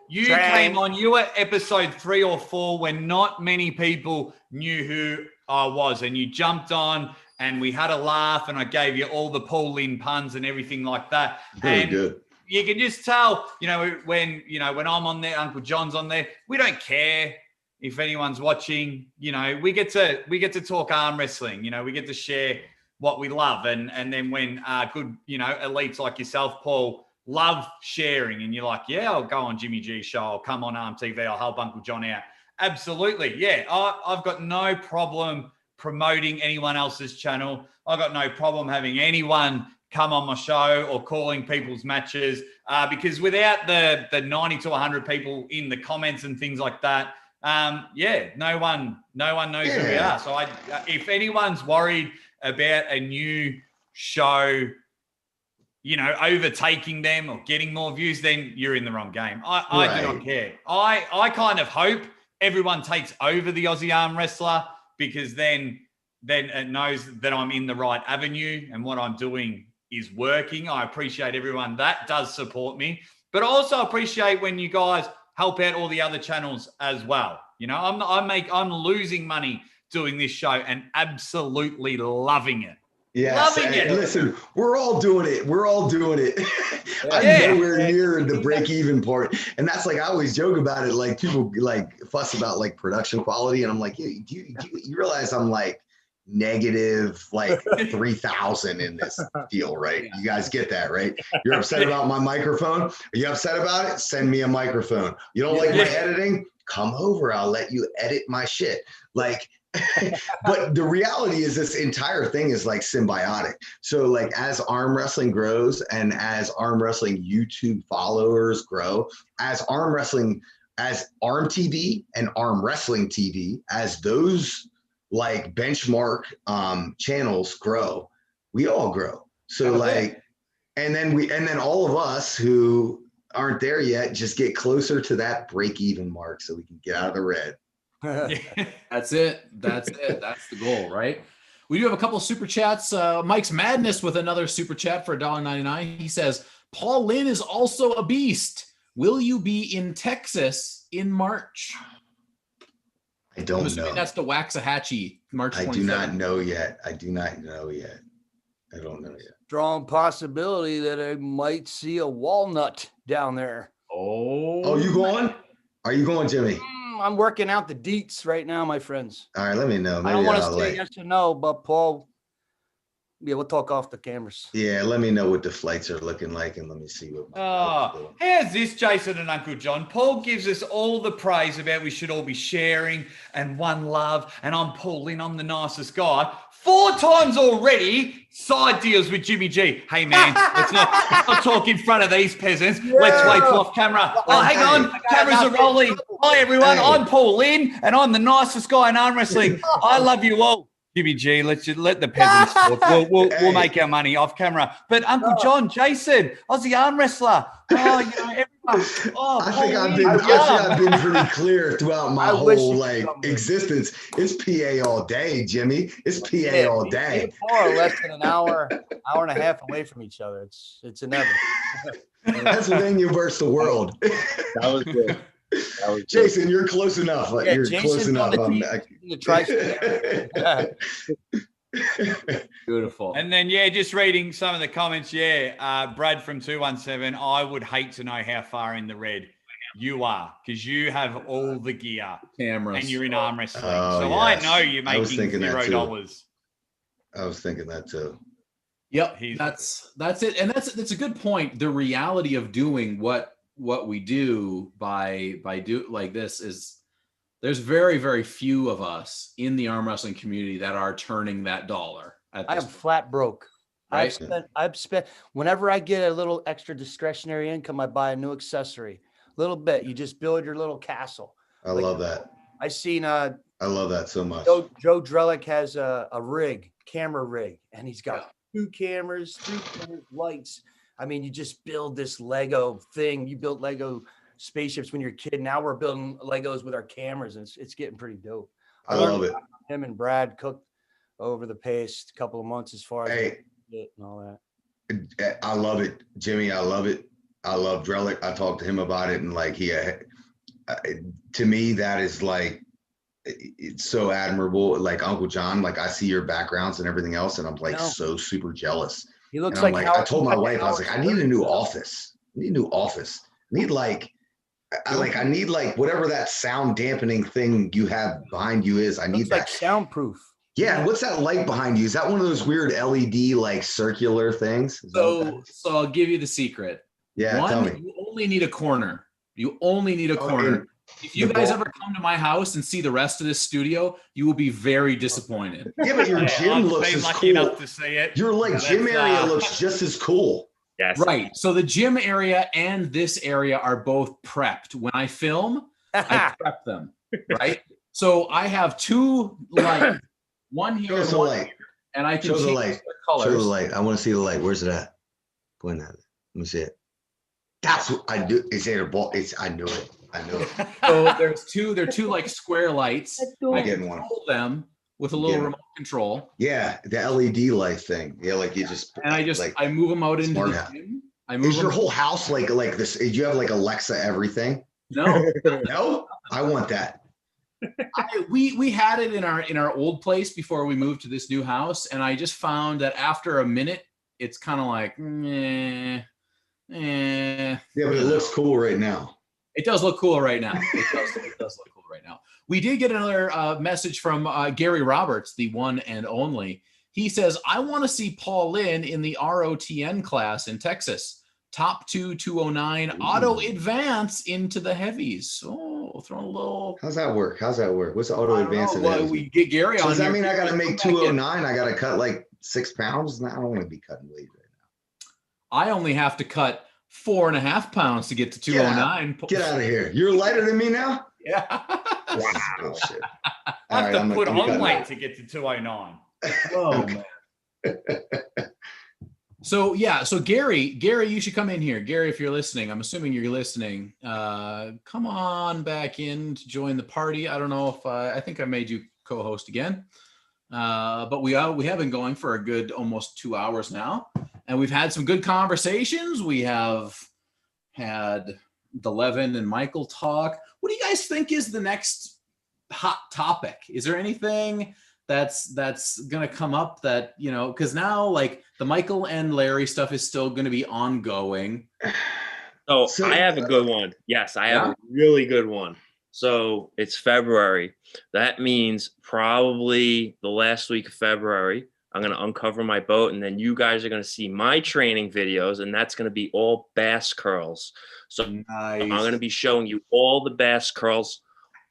you came on, you were episode 3 or 4 when not many people knew who I was, and you jumped on and we had a laugh and I gave you all the Paul Lynn puns and everything like that. Very good. You can just tell, when I'm on there, Uncle John's on there, we don't care if anyone's watching. We get to talk arm wrestling. We get to share what we love, and then when good elites like yourself, Paul, love sharing, and you're like, yeah, I'll go on Jimmy G's show, I'll come on ARMTV, I'll help Uncle John out. Absolutely, yeah. I've got no problem promoting anyone else's channel. I've got no problem having anyone come on my show or calling people's matches, because without the 90 to 100 people in the comments and things like that, no one knows who we are. So if anyone's worried about a new show, overtaking them or getting more views, then you're in the wrong game. I do not care. I kind of hope everyone takes over the Aussie arm wrestler, because then it knows that I'm in the right avenue and what I'm doing is working. I appreciate everyone that does support me, but I also appreciate when you guys help out all the other channels as well. I'm losing money doing this show and absolutely loving it. Yeah, loving it. Listen, we're all doing it. I'm nowhere near the break-even part, and that's like I always joke about it. Like people like fuss about like production quality, and I'm like, do you realize I'm like negative like 3,000 in this deal, right? You guys get that, right? You're upset about my microphone? Are you upset about it? Send me a microphone. You don't like my editing? Come over. I'll let you edit my shit. Like, But the reality is this entire thing is like symbiotic. So like as arm wrestling grows and as arm wrestling YouTube followers grow, as ARMTV and Arm Wrestling TV, as those like benchmark channels grow, we all grow. So like, and then all of us who aren't there yet just get closer to that break-even mark so we can get out of the red. That's it. That's the goal, right? We do have a couple of super chats. Mike's Madness with another super chat for $1.99. He says, Paul Lynn is also a beast. Will you be in Texas in March? I don't I'm assuming know. that's the Waxahachie, March 27th. I do not know yet. I don't know yet. Strong possibility that I might see a walnut down there. Oh, you going? Are you going, Jimmy? I'm working out the deets right now, my friends. All right, let me know. Maybe I don't want to say yes or no, but Paul, we'll talk off the cameras. Yeah, let me know what the flights are looking like, and let me see what. How's this, Jason and Uncle John? Paul gives us all the praise about we should all be sharing and one love, and I'm Paul Lynn, I'm the nicest guy. 4 times already, side deals with Jimmy G. Hey, man, let's not talk in front of these peasants. Yeah. Let's wait till off camera. Oh, hang on. Cameras are rolling. Hi, everyone. I'm Paul Lynn, and I'm the nicest guy in arm wrestling. I love you all. Jimmy G, let the peasants talk. We'll make our money off camera. But Uncle John, Jason, Aussie arm wrestler. Oh, everyone. Oh, I think I've been pretty clear throughout my whole existence. It's PA all day, Jimmy. It's PA all day. Me and Paul are less than an hour and a half away from each other. It's inevitable. Pennsylvania versus the world. That was good. Jason, you're close enough. Yeah, you're Jason's close enough. Beautiful. And then, just reading some of the comments. Brad from 217. I would hate to know how far in the red you are because you have all the gear, cameras, and you're in arm wrestling. Yes. I know you're making $0. I was thinking that too. Yep, that's it, and that's a good point. The reality of doing what we do by do like this is there's very, very few of us in the arm wrestling community that are turning that dollar. I am flat broke. Right? I've spent whenever I get a little extra discretionary income, I buy a new accessory. A little bit. You just build your little castle. I love that. I seen I love that so much. Joe Drellick has a camera rig, and he's got 2 cameras, 3 cameras, lights. I mean, you just build this Lego thing. You built Lego spaceships when you're a kid. Now we're building Legos with our cameras, and it's getting pretty dope. I love it. Him and Brad cooked over the past couple of months as far as it and all that. I love it, Jimmy. I love it. I love Drellick. I talked to him about it, and like to me, that is like it's so admirable. Like Uncle John, like I see your backgrounds and everything else, and I'm like so super jealous. He looks like I told my wife, I was like, I need a new office. I need a new office. I need I need whatever that sound dampening thing you have behind you is. I need that. Like soundproof. Yeah. What's that light behind you? Is that one of those weird LED like circular things? So I'll give you the secret. Yeah. Tell me. You only need a corner. You only need a corner. If you guys ever come to my house and see the rest of this studio, you will be very disappointed. Yeah, but your gym looks as cool. Enough to see it. Your gym area looks just as cool. Yes. Right. So the gym area and this area are both prepped. When I film, I prep them. Right. So I have 2 lights, one here and one here, and I can change the colors. Show the light. I want to see the light. Where's it at? Point at it. Let me see it. That's what I do. Is it a ball? I knew it. So they're 2 like square lights. I can control them with a little remote control. Yeah, the LED light thing. Yeah, like you just and I move them out into the gym. Is your whole house like this? Do you have like Alexa everything? No. No? I want that. We had it in our old place before we moved to this new house, and I just found that after a minute, it's kind of like Yeah, but it looks cool right now. It does look cool right now. It does look cool right now. We did get another message from Gary Roberts, the one and only. He says, I want to see Paul Lynn in the ROTN class in Texas. top 209 auto advance into the heavies. Oh, throwing a little. How's that work? What's the auto advance? Well, we get Gary on. Does that here. mean I got to make 209? I got to cut like 6 pounds? No, I don't want to be cutting weight right now. I only have to cut 4.5 pounds to get to 209. Get out of here. You're lighter than me now? Yeah. Wow. I have to put on weight to get to 209. Oh, man. So Gary, you should come in here. Gary, if you're listening, I'm assuming you're listening. Come on back in to join the party. I don't know if I think I made you co-host again, but we have been going for a good almost 2 hours now, and we've had some good conversations. We have had the Levan and Michael talk. What do you guys think is the next hot topic? Is there anything that's gonna come up that, you know, because now like the Michael and Larry stuff is still gonna be ongoing. So I have a good one. Yes, I have a really good one. So it's February. That means probably the last week of February, I'm gonna uncover my boat, and then you guys are gonna see my training videos, and that's gonna be all bass curls. So nice. I'm gonna be showing you all the bass curls,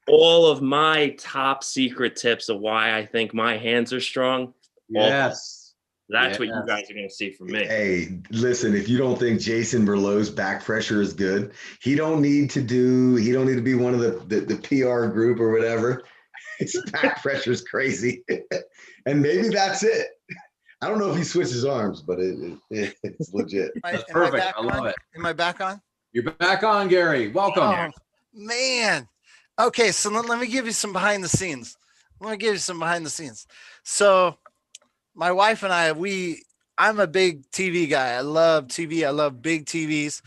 all of my top secret tips of why I think my hands are strong. Yes. That's what you guys are going to see from me. Hey, listen, if you don't think Jason Merlot's back pressure is good, he don't need to be one of the PR group or whatever. His back pressure is crazy. And maybe that's it. I don't know if he switches arms, but it's legit. That's perfect. I love it. Am I back on? You're back on, Gary. Welcome. Oh, man. Okay, so let me give you some behind the scenes. So my wife and I'm a big TV guy. I love TV. I love big TVs.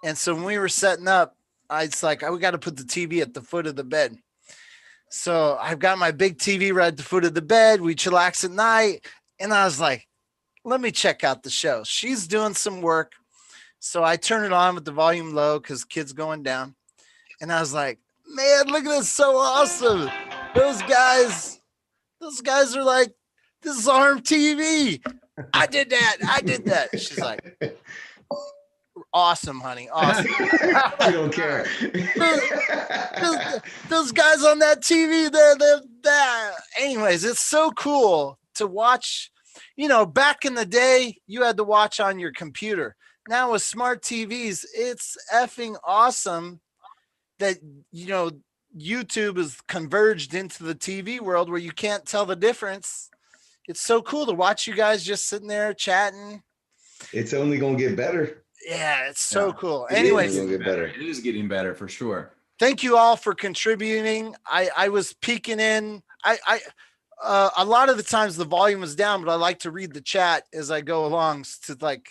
And so when we were setting up, it's like, we got to put the TV at the foot of the bed. So I've got my big TV right at the foot of the bed. We chillax at night. And I was like, let me check out the show. She's doing some work. So I turn it on with the volume low because kids going down. And I was like, man, look at this. So awesome. Those guys are like, this is ARMTV. I did that. She's like, awesome, honey. Awesome. I don't care. those guys on that TV, they're. Anyways, it's so cool to watch. You know, back in the day, you had to watch on your computer. Now with smart TVs, it's effing awesome that, you know, YouTube is converged into the TV world where you can't tell the difference. It's so cool to watch you guys just sitting there chatting. It's only going to get better. Yeah, it's so cool. Anyways, it is getting better for sure. Thank you all for contributing. I was peeking in. A lot of the times the volume is down, but I like to read the chat as I go along to like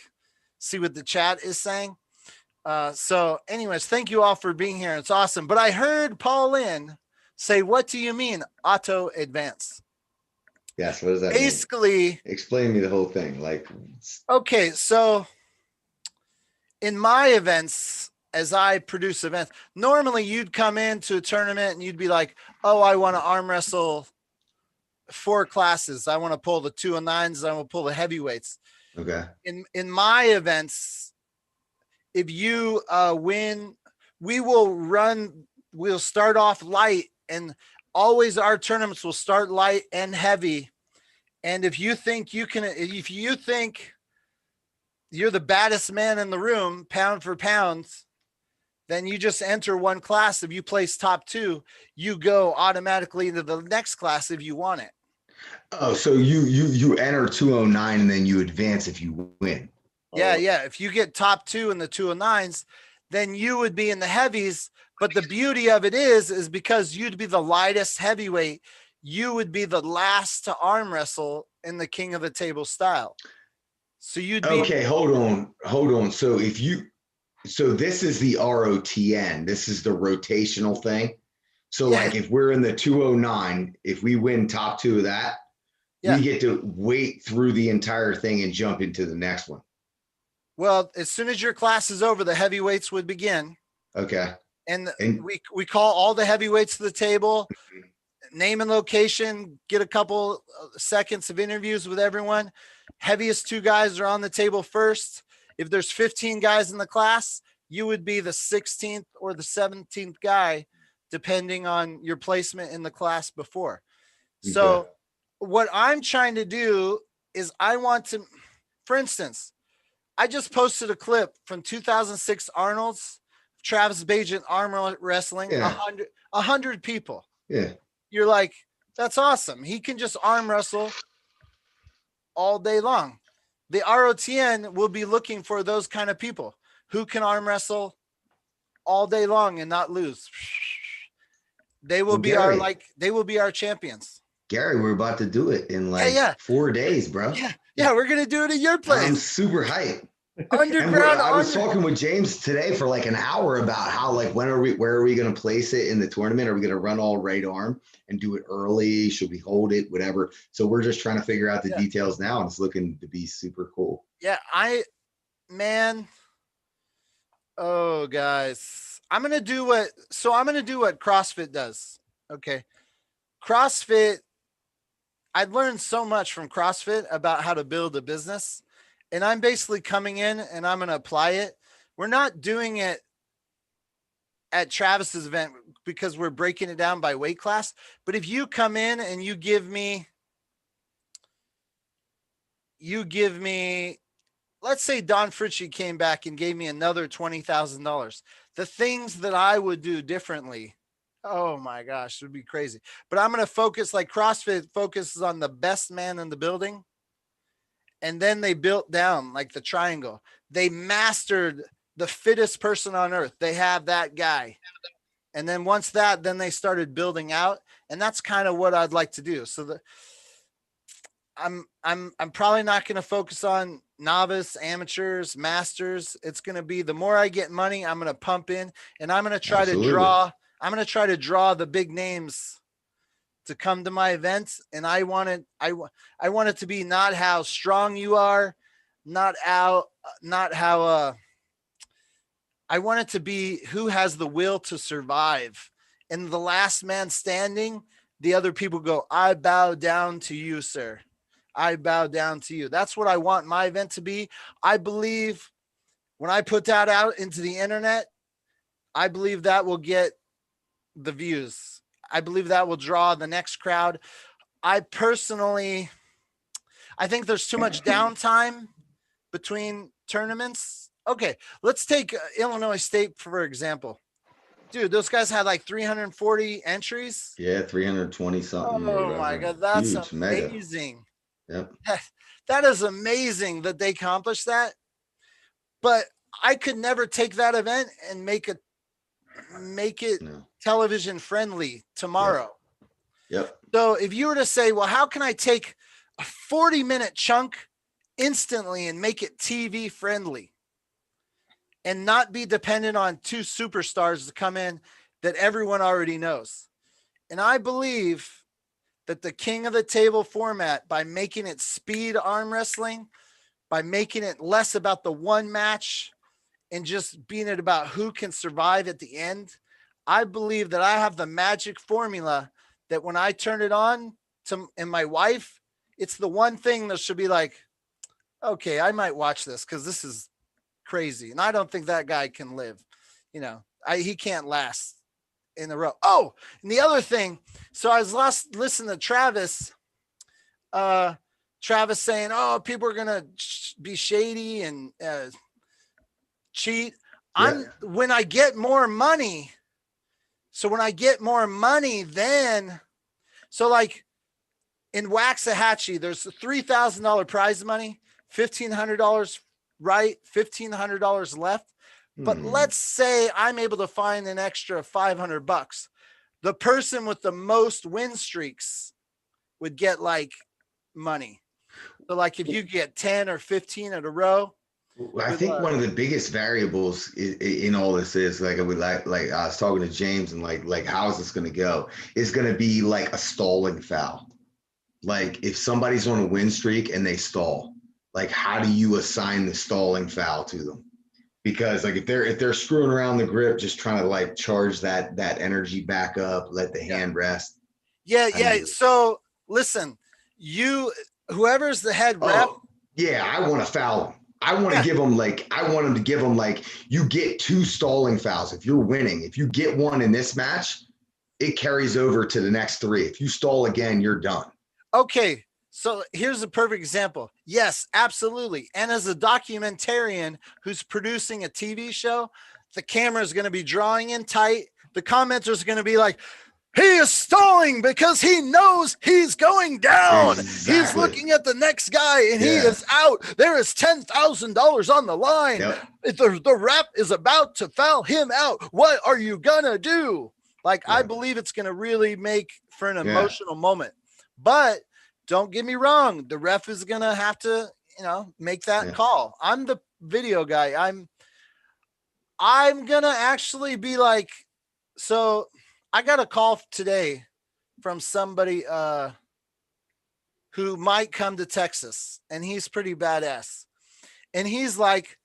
see what the chat is saying. So anyways, thank you all for being here. It's awesome. But I heard Paul Lynn say, what do you mean auto advance? Yes. What does that mean? Explain me the whole thing. Like, okay. So in my events, as I produce events, normally you'd come into a tournament and you'd be like, oh, I want to arm wrestle 4 classes. I want to pull the 209s. I want to pull the heavyweights. Okay. In my events, if you win, we'll start off light, and always our tournaments will start light and heavy. And if you think you're the baddest man in the room, pound for pound, then you just enter one class. If you place top 2, you go automatically into the next class if you want it. Oh, so you enter 209 and then you advance if you win. Yeah. If you get top 2 in the 209s, then you would be in the heavies. But the beauty of it is because you'd be the lightest heavyweight, you would be the last to arm wrestle in the King of the Table style. So you'd be okay. Hold on. So this is the ROTN. This is the rotational thing. So like if we're in the 209, if we win top 2 of that, we get to wait through the entire thing and jump into the next one. Well, as soon as your class is over, the heavyweights would begin. Okay. And we call all the heavyweights to the table, name and location, get a couple seconds of interviews with everyone. Heaviest 2 guys are on the table first. if there's 15 guys in the class, you would be the 16th or the 17th guy, depending on your placement in the class before. So what I'm trying to do is I want to, for instance, I just posted a clip from 2006 Arnold's Travis Bagent arm wrestling, 100 people. Yeah. You're like, that's awesome. He can just arm wrestle all day long. The ROTN will be looking for those kind of people who can arm wrestle all day long and not lose. They will be our champions. Gary, we're about to do it in like 4 days, bro. Yeah, we're gonna do it at your place. I'm super hyped. Underground. I was talking with James today for like an hour about how, like, where are we going to place it in the tournament? Are we going to run all right arm and do it early? Should we hold it? Whatever. So we're just trying to figure out the details now, and it's looking to be super cool. Yeah, oh guys, I'm going to do what CrossFit does. Okay. CrossFit, I've learned so much from CrossFit about how to build a business. And I'm basically coming in and I'm going to apply it. We're not doing it at Travis's event because we're breaking it down by weight class. But if you come in and you give me, let's say Don Fritchie came back and gave me another $20,000. The things that I would do differently, oh my gosh, it would be crazy. But I'm going to focus, like CrossFit focuses on the best man in the building. And then they built down like the triangle. They mastered the fittest person on earth. They have that guy. And then once that, then they started building out. And that's kind of what I'd like to do. So I'm probably not going to focus on novice, amateurs, masters. It's going to be, the more I get money, I'm going to pump in, and I'm going to try to draw the big names to come to my events. And I want it to be not how strong you are, not how I want it to be who has the will to survive. And the last man standing, the other people go, I bow down to you, sir. I bow down to you. That's what I want my event to be. I believe when I put that out into the internet, I believe that will get the views. I believe that will draw the next crowd. I think there's too much downtime between tournaments. Okay, let's take Illinois State, for example. Dude, those guys had like 340 entries. Yeah, 320 something. Oh my God, that's huge, amazing. Mega. Yep. That is amazing that they accomplished that. But I could never take that event and make it television friendly tomorrow. Yep. So if you were to say, well, how can I take a 40-minute chunk instantly and make it TV friendly and not be dependent on two superstars to come in that everyone already knows? And I believe that the king of the table format, by making it speed arm wrestling, by making it less about the one match and just being it about who can survive at the end, I believe that I have the magic formula that when I turn it on and my wife, it's the one thing that should be like, okay, I might watch this because this is crazy. And I don't think that guy can live. He can't last in a row. Oh, and the other thing, so I was listening to Travis saying, oh, people are going to be shady and cheat. When I get more money, then, so like in Waxahachie, there's a $3,000 prize money, $1,500 right, $1,500 left. But let's say I'm able to find an extra $500. The person with the most win streaks would get like money. So like if you get 10 or 15 in a row. I think one of the biggest variables in all this is like I was talking to James and like how is this going to go? It's going to be like a stalling foul. Like if somebody's on a win streak and they stall, like how do you assign the stalling foul to them? Because like if they're screwing around the grip, just trying to like charge that energy back up, let the hand rest. Yeah. So listen, whoever's the head rep. Yeah, I want to foul him. I want to give them I want them to give them you get 2 stalling fouls if you're winning. If you get one in this match, it carries over to the next 3. If you stall again, you're done. Okay. So here's a perfect example. Yes, absolutely. And as a documentarian who's producing a TV show, the camera is going to be drawing in tight. The commenters are going to be like, he is stalling because he knows he's going down. Exactly. He's looking at the next guy and he is out. There is $10,000 on the line. Yep. The ref is about to foul him out. What are you going to do? I believe it's going to really make for an emotional moment. But don't get me wrong. The ref is going to have to, make that call. I'm the video guy. I'm going to actually be like, so I got a call today from somebody who might come to Texas, and he's pretty badass. And he's like,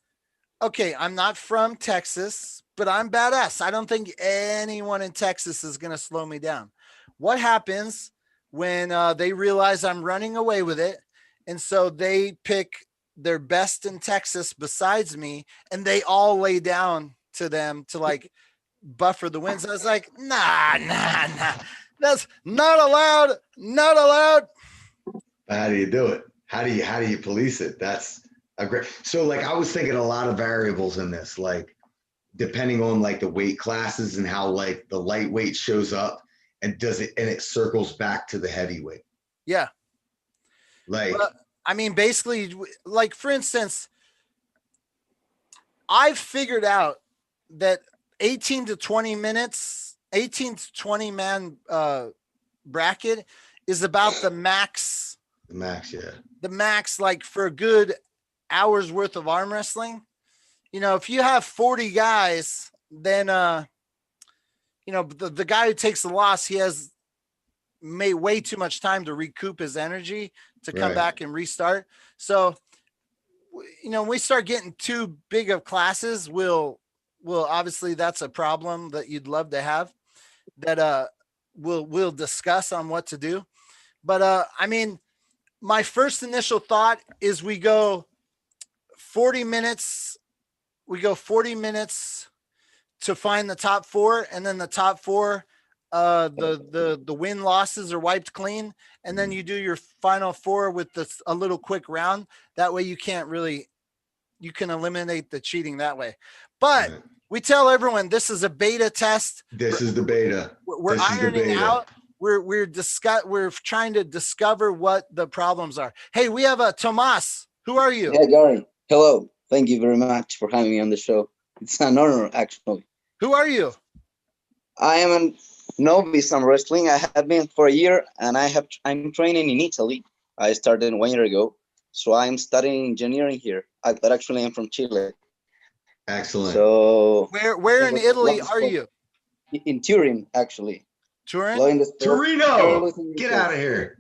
okay, I'm not from Texas, but I'm badass. I don't think anyone in Texas is going to slow me down. What happens when they realize I'm running away with it? And so they pick their best in Texas besides me, and they all lay down to them to buffer the wins. I was like, nah. That's not allowed. Not allowed. How do you do it? How do you police it? That's a great. So I was thinking a lot of variables in this, depending on the weight classes and how the lightweight shows up and it circles back to the heavyweight. Yeah. Basically, for instance, I've figured out that 18 to 20 man bracket is about the max. The max, yeah. The max, for a good hour's worth of arm wrestling. If you have 40 guys, then, the guy who takes the loss, he has way too much time to recoup his energy to come back and restart. So, when we start getting too big of classes, we'll obviously that's a problem that you'd love to have that we'll discuss on what to do. But my first initial thought is we go 40 minutes to find the top 4, and then the top 4 the win losses are wiped clean, and then you do your final 4 with a little quick round. That way you can eliminate the cheating that way. But we tell everyone this is a beta test. This is the beta. We're ironing out. We're trying to discover what the problems are. Hey, we have a Tomas. Who are you? Yeah, Gary. Hello. Thank you very much for having me on the show. It's an honor, actually. Who are you? I am a novice on wrestling. I have been for a year, and I'm training in Italy. I started 1 year ago, so I'm studying engineering here. But actually, I'm from Chile. Excellent. So where in Italy are you? In Turin, actually. Turin? Torino. Get out of here.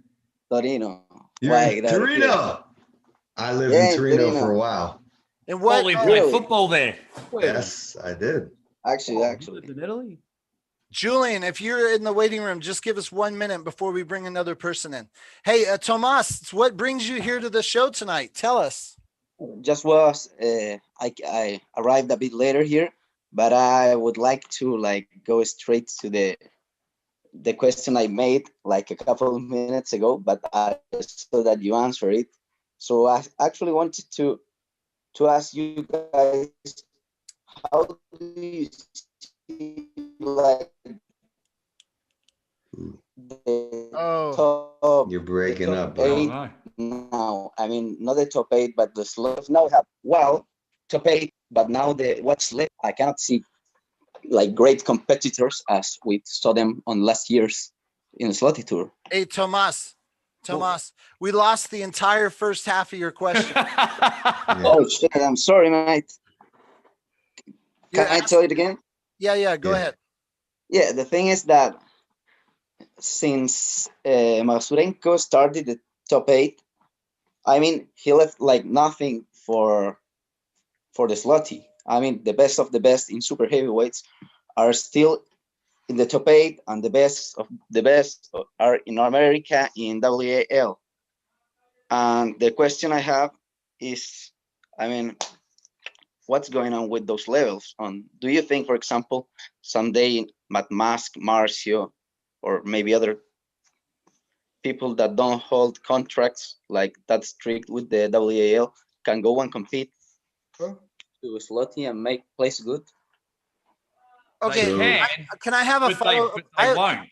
Torino. Torino. I lived in Torino for a while. And what? You played football there. Yes, I did. Actually. In Italy? Julian, if you're in the waiting room, just give us 1 minute before we bring another person in. Hey, Tomas, what brings you here to the show tonight? Tell us. Just I arrived a bit later here, but I would like to go straight to the question I made a couple of minutes ago, but I saw that you answered it. So I actually wanted to ask you guys, how do you see top you're breaking up, bro. Now, not the top 8, but the slot. Now we have top 8, but now what's left? I cannot see great competitors as we saw them on last year's in the Slotty Tour. Hey, Tomas, we lost the entire first half of your question. Oh shit! I'm sorry, mate. Can I tell it again? Yeah. Go ahead. Yeah, the thing is that since Masurenko started the top 8, he left like nothing for the Slotty. The best of the best in super heavyweights are still in the top 8, and the best of the best are in America in WAL. And the question I have is, I mean, what's going on with those levels? Do you think, for example, someday Matt Mask, Marcio, or maybe other people that don't hold contracts like that strict with the WAL can go and compete to Slotty and make place good? Okay, can I have a follow? They won't.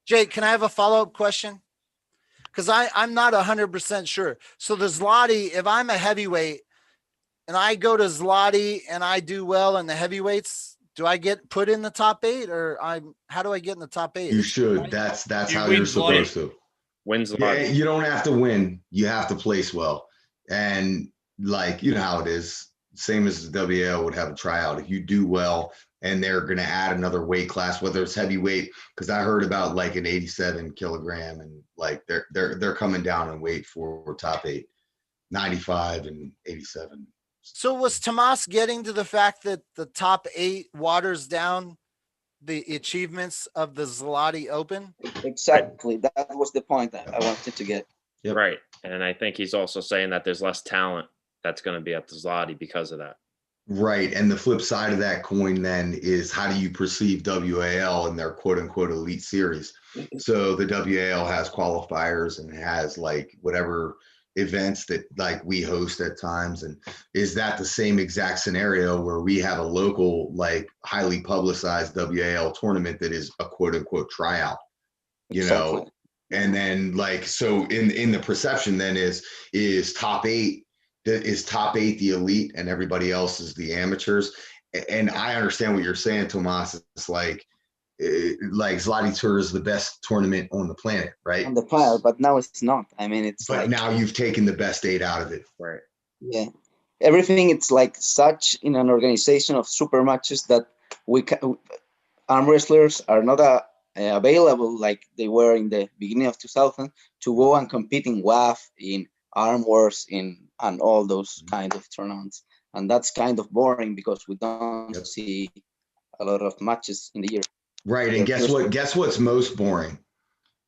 Jake, can I have a follow-up question? Because I'm not 100% sure. So the Zloty, if I'm a heavyweight and I go to Zloty and I do well in the heavyweights, do I get put in the top 8, or how do I get in the top 8? You should. That's how you're supposed to. Win Zloty. Yeah, you don't have to win. You have to place well. And like, you know how it is. Same as the WL would have a tryout. If you do well and they're going to add another weight class, whether it's heavyweight, because I heard about like an 87 kilogram and like they're coming down in weight for top 8, 95 and 87. So was Tomas getting to the fact that the top 8 waters down the achievements of the Zloty Open? Exactly. That was the point that I wanted to get. Yep. Right. And I think he's also saying that there's less talent that's going to be at the Zloty because of that. Right. And the flip side of that coin then is, how do you perceive WAL in their quote unquote elite series? So the WAL has qualifiers and has like whatever events that like we host at times. And is that the same exact scenario where we have a local, like highly publicized WAL tournament that is a quote unquote tryout, you know? And then like, so in the perception then is top 8 the elite and everybody else is the amateurs. And I understand what you're saying, Tomas. It's like Zloty Tour is the best tournament on the planet, right? On the planet, but now it's not. I mean, it's but like, now you've taken the best 8 out of it. Right. Yeah. Everything, it's like such in an organization of super matches that arm wrestlers are not available like they were in the beginning of 2000 to go and compete in WAF, in Arm Wars, and all those kind of tournaments. And that's kind of boring because we don't see a lot of matches in the year. Right. And guess what? Guess what's most boring?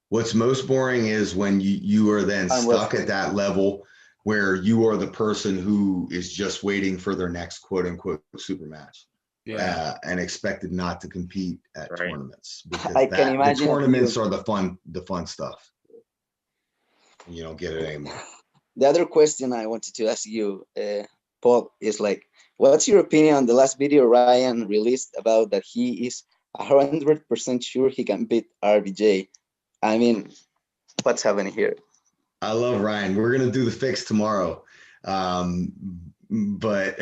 What's most boring is when you are then stuck at that level where you are the person who is just waiting for their next quote unquote super match. Yeah. And expected not to compete at tournaments, because I can imagine the tournaments are the fun stuff. You don't get it anymore. The other question I wanted to ask you, Paul, is like, what's your opinion on the last video Ryan released about that he is 100% sure he can beat RBJ? I mean, what's happening here? I love Ryan. We're gonna do the fix tomorrow, but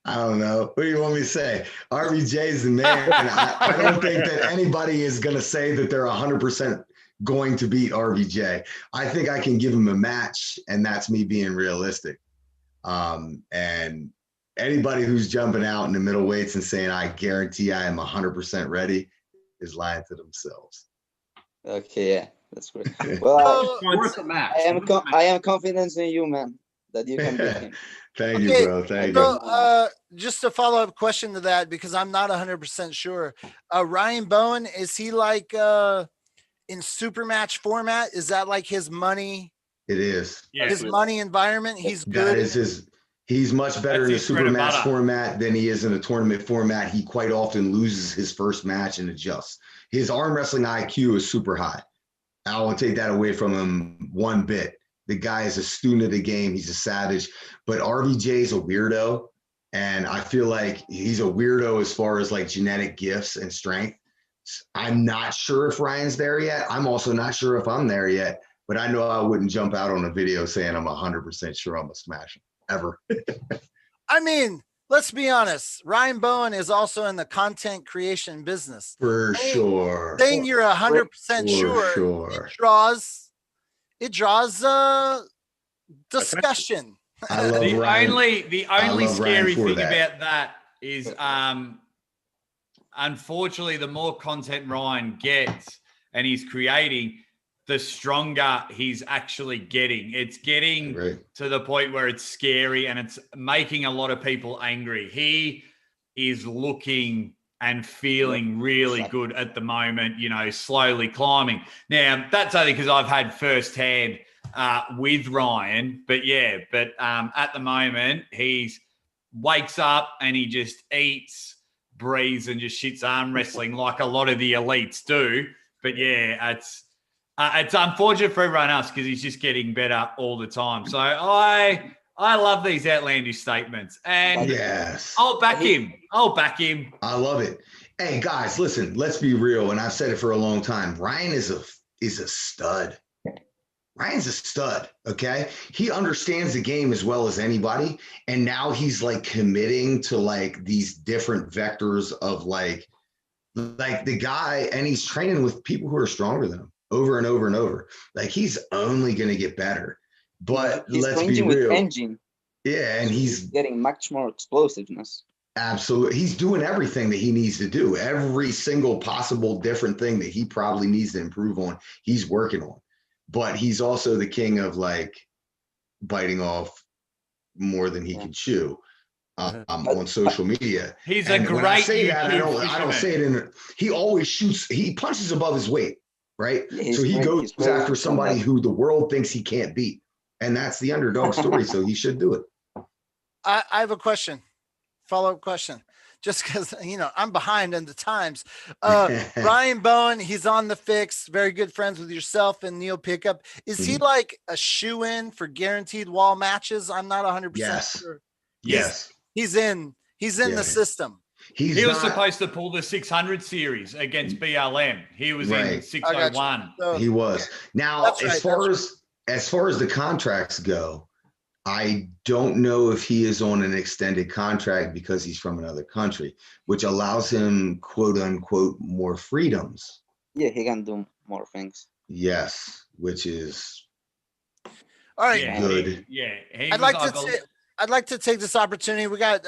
I don't know. What do you want me to say? RBJ is the man. I don't think that anybody is gonna say that they're 100% going to beat RBJ. I think I can give him a match, and that's me being realistic. And anybody who's jumping out in the middle weights and saying, I guarantee I am 100% ready, is lying to themselves. Okay, yeah, that's great. Well, I am confident in you, man, that you can beat him. Thank you, bro. Thank you. Just a follow-up question to that, because I'm not 100% sure. Ryan Bowen, is he like in super match format? Is that like his money? It is. His money environment. He's good. That is he's much better in a super match format than he is in a tournament format. He quite often loses his first match and adjusts. His arm wrestling IQ is super high. I won't take that away from him one bit. The guy is a student of the game. He's a savage, but RBJ is a weirdo. And I feel like he's a weirdo as far as like genetic gifts and strength. I'm not sure if Ryan's there yet. I'm also not sure if I'm there yet, but I know I wouldn't jump out on a video saying I'm 100% sure I'm gonna smash him ever. I mean, let's be honest. Ryan Bowen is also in the content creation business. For sure. Saying you're 100% sure. It draws discussion. I love the only scary thing about that is unfortunately, the more content Ryan gets and he's creating, the stronger he's actually getting. It's getting to the point where it's scary and it's making a lot of people angry. He is looking and feeling really good at the moment, you know, slowly climbing. Now, that's only because I've had firsthand with Ryan. But at the moment, he's wakes up and he just eats, breathes, and just shits arm wrestling like a lot of the elites do. But it's unfortunate for everyone else because he's just getting better all the time. So I love these outlandish statements, and yes, I'll back him. I love it. Hey guys, listen, let's be real, and I've said it for a long time. Ryan is a stud. Ryan's a stud, okay? He understands the game as well as anybody, and now he's like committing to like these different vectors of like the guy, and he's training with people who are stronger than him over and over and over. Like he's only going to get better. But let's be real. With engine. Yeah, and he's getting much more explosiveness. Absolutely. He's doing everything that he needs to do. Every single possible different thing that he probably needs to improve on, he's working on. But he's also the king of like biting off more than he can chew on social media. He's and a great. When I say that, I don't say it in. He always shoots. He punches above his weight, right? Yeah, so he goes after somebody who the world thinks he can't beat, and that's the underdog story. So he should do it. I have a question, follow-up question. Just because, I'm behind in the times. Ryan Bowen, he's on the fix. Very good friends with yourself and Neil Pickup. Is he like a shoe-in for guaranteed wall matches? I'm not 100% sure. Yes. He's in the system. He was supposed to pull the 600 series against BLM. He was in 601. So, he was. Now, as far as the contracts go, I don't know if he is on an extended contract because he's from another country, which allows him, quote unquote, more freedoms. Yeah, he can do more things. Yes, which is all right. Good. I'd like to take this opportunity. We got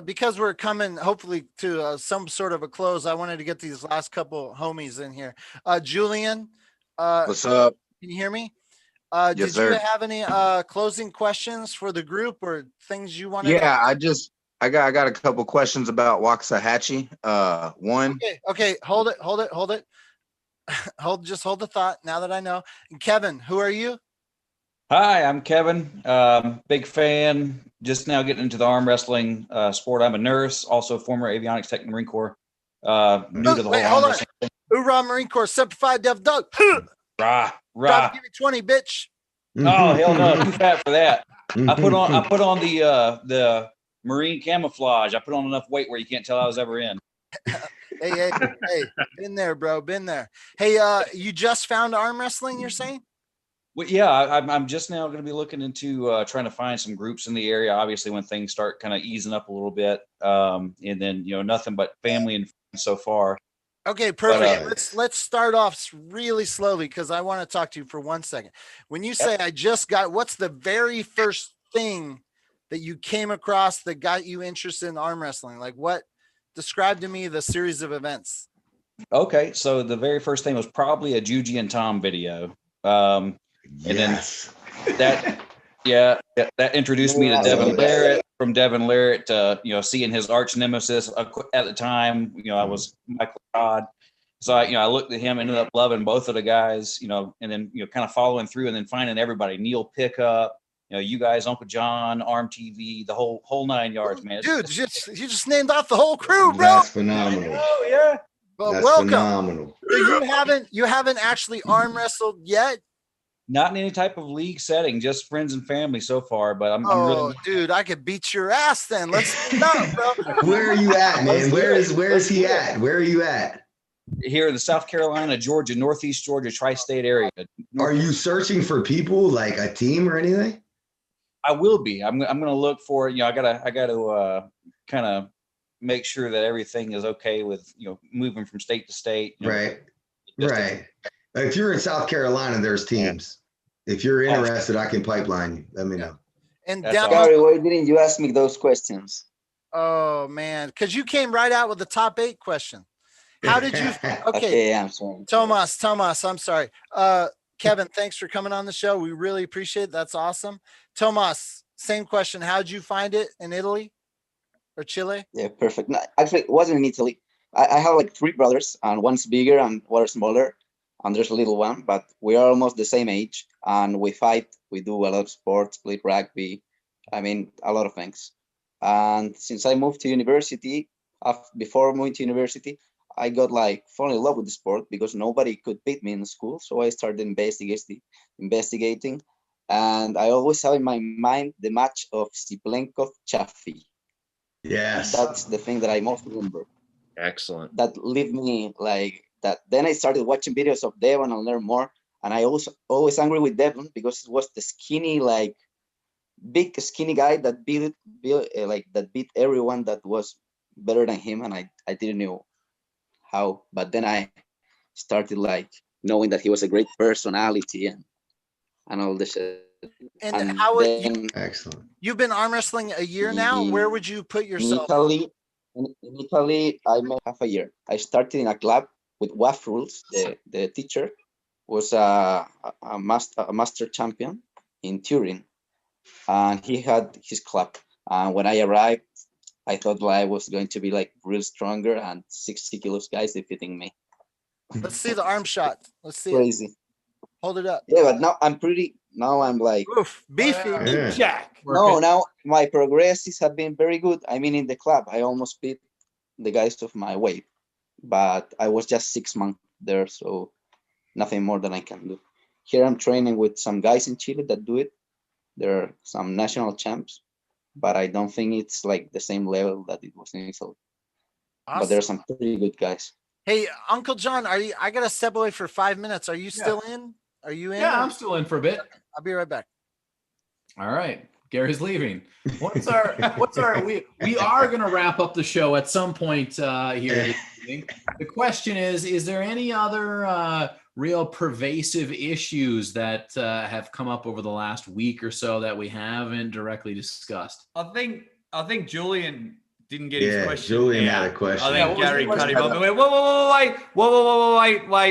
because we're coming hopefully to some sort of a close. I wanted to get these last couple homies in here. Julian, what's up? Can you hear me? Yes, did sir. you have any closing questions for the group or things you want to I got a couple questions about Waxahachie. One. Okay, hold it. Just hold the thought now that I know. And Kevin, who are you? Hi, I'm Kevin. Big fan, just now getting into the arm wrestling sport. I'm a nurse, also former avionics tech in the Marine Corps. New to the whole arm wrestling thing. Hoorah, Marine Corps, Semper Dev Doug. Rah. Give me 20, bitch. Oh hell no, too fat for that. I put on the Marine camouflage. I put on enough weight where you can't tell I was ever in. Hey, been there, bro. Been there. Hey, you just found arm wrestling, you're saying? Well, yeah, I'm just now going to be looking into trying to find some groups in the area. Obviously, when things start kind of easing up a little bit, and then nothing but family and friends so far. Okay, perfect. But, let's start off really slowly because I want to talk to you for 1 second. When you say I just got, what's the very first thing that you came across that got you interested in arm wrestling? Like what? Describe to me the series of events. Okay, so the very first thing was probably a Juji and Tom video. And then that introduced me to Devin Larrett. From Devin Larrett, seeing his arch nemesis at the time, I was Michael Todd. So I looked at him, ended up loving both of the guys, and then kind of following through, and then finding everybody, Neil Pickup, you guys, Uncle John, ARMTV, the whole 9 yards, man. Dude, you just named off the whole crew, bro. That's phenomenal. Oh yeah. Well, that's welcome. Phenomenal. So you haven't actually arm wrestled yet? Not in any type of league setting, just friends and family so far. But I'm really, dude, I could beat your ass then. Let's go, bro. Where are you at, man? Where is he at? Where are you at? Here in the South Carolina, Georgia, Northeast Georgia, tri-state area. Are you searching for people like a team or anything? I will be. I'm going to look for I gotta kind of make sure that everything is okay with moving from state to state. Right. If you're in South Carolina, there's teams. If you're interested, I can pipeline you. Let me know. And Gary, why didn't you ask me those questions? Oh man, because you came right out with the top 8 question. How did you? Okay, I'm sorry. Tomas, I'm sorry. Kevin, thanks for coming on the show. We really appreciate it. That's awesome. Tomas, same question. How did you find it in Italy or Chile? Yeah, perfect. No, actually, it wasn't in Italy. I have like 3 brothers, and one's bigger and one's smaller. and there's a little one, but we are almost the same age, and we fight. We do a lot of sports, play rugby. I mean, a lot of things. And since I moved to university, before moving to university, I got like fall in love with the sport because nobody could beat me in school. So I started investigating, and I always have in my mind the match of Siplenkov Chaffee. Yes, that's the thing that I most remember. Excellent. That leave me like that. Then I started watching videos of Devon and learn more. And I also always angry with Devon because it was the skinny, like big skinny guy that beat everyone that was better than him, and I didn't know how. But then I started like knowing that he was a great personality and all this shit. And how would you? Excellent. You've been arm wrestling a year now. Where would you put yourself? In Italy, I made half a year. I started in a club with WAF rules. The teacher was a master champion in Turin, and he had his club. And when I arrived, I thought I was going to be like real stronger, and 60 kilos guys defeating me. Let's see the arm shot. Let's see. Crazy. Hold it up. Yeah, but now I'm like beefy. Jack. No, now my progresses have been very good. I mean, in the club, I almost beat the guys of my weight, but I was just 6 months there, so nothing more than I can do. Here I'm training with some guys in Chile that do it. There are some national champs, but I don't think it's like the same level that it was in Italy. Awesome. But there are some pretty good guys. Hey, Uncle John, I gotta step away for 5 minutes. Are you still in? Are you in? Yeah, I'm still in for a bit. I'll be right back. All right. Gary's leaving. What's our we are gonna wrap up the show at some point here this evening. The question is there any other real pervasive issues that have come up over the last week or so that we haven't directly discussed? I think Julian didn't get his question. Julian had a question. I think Gary cut him off. Wait.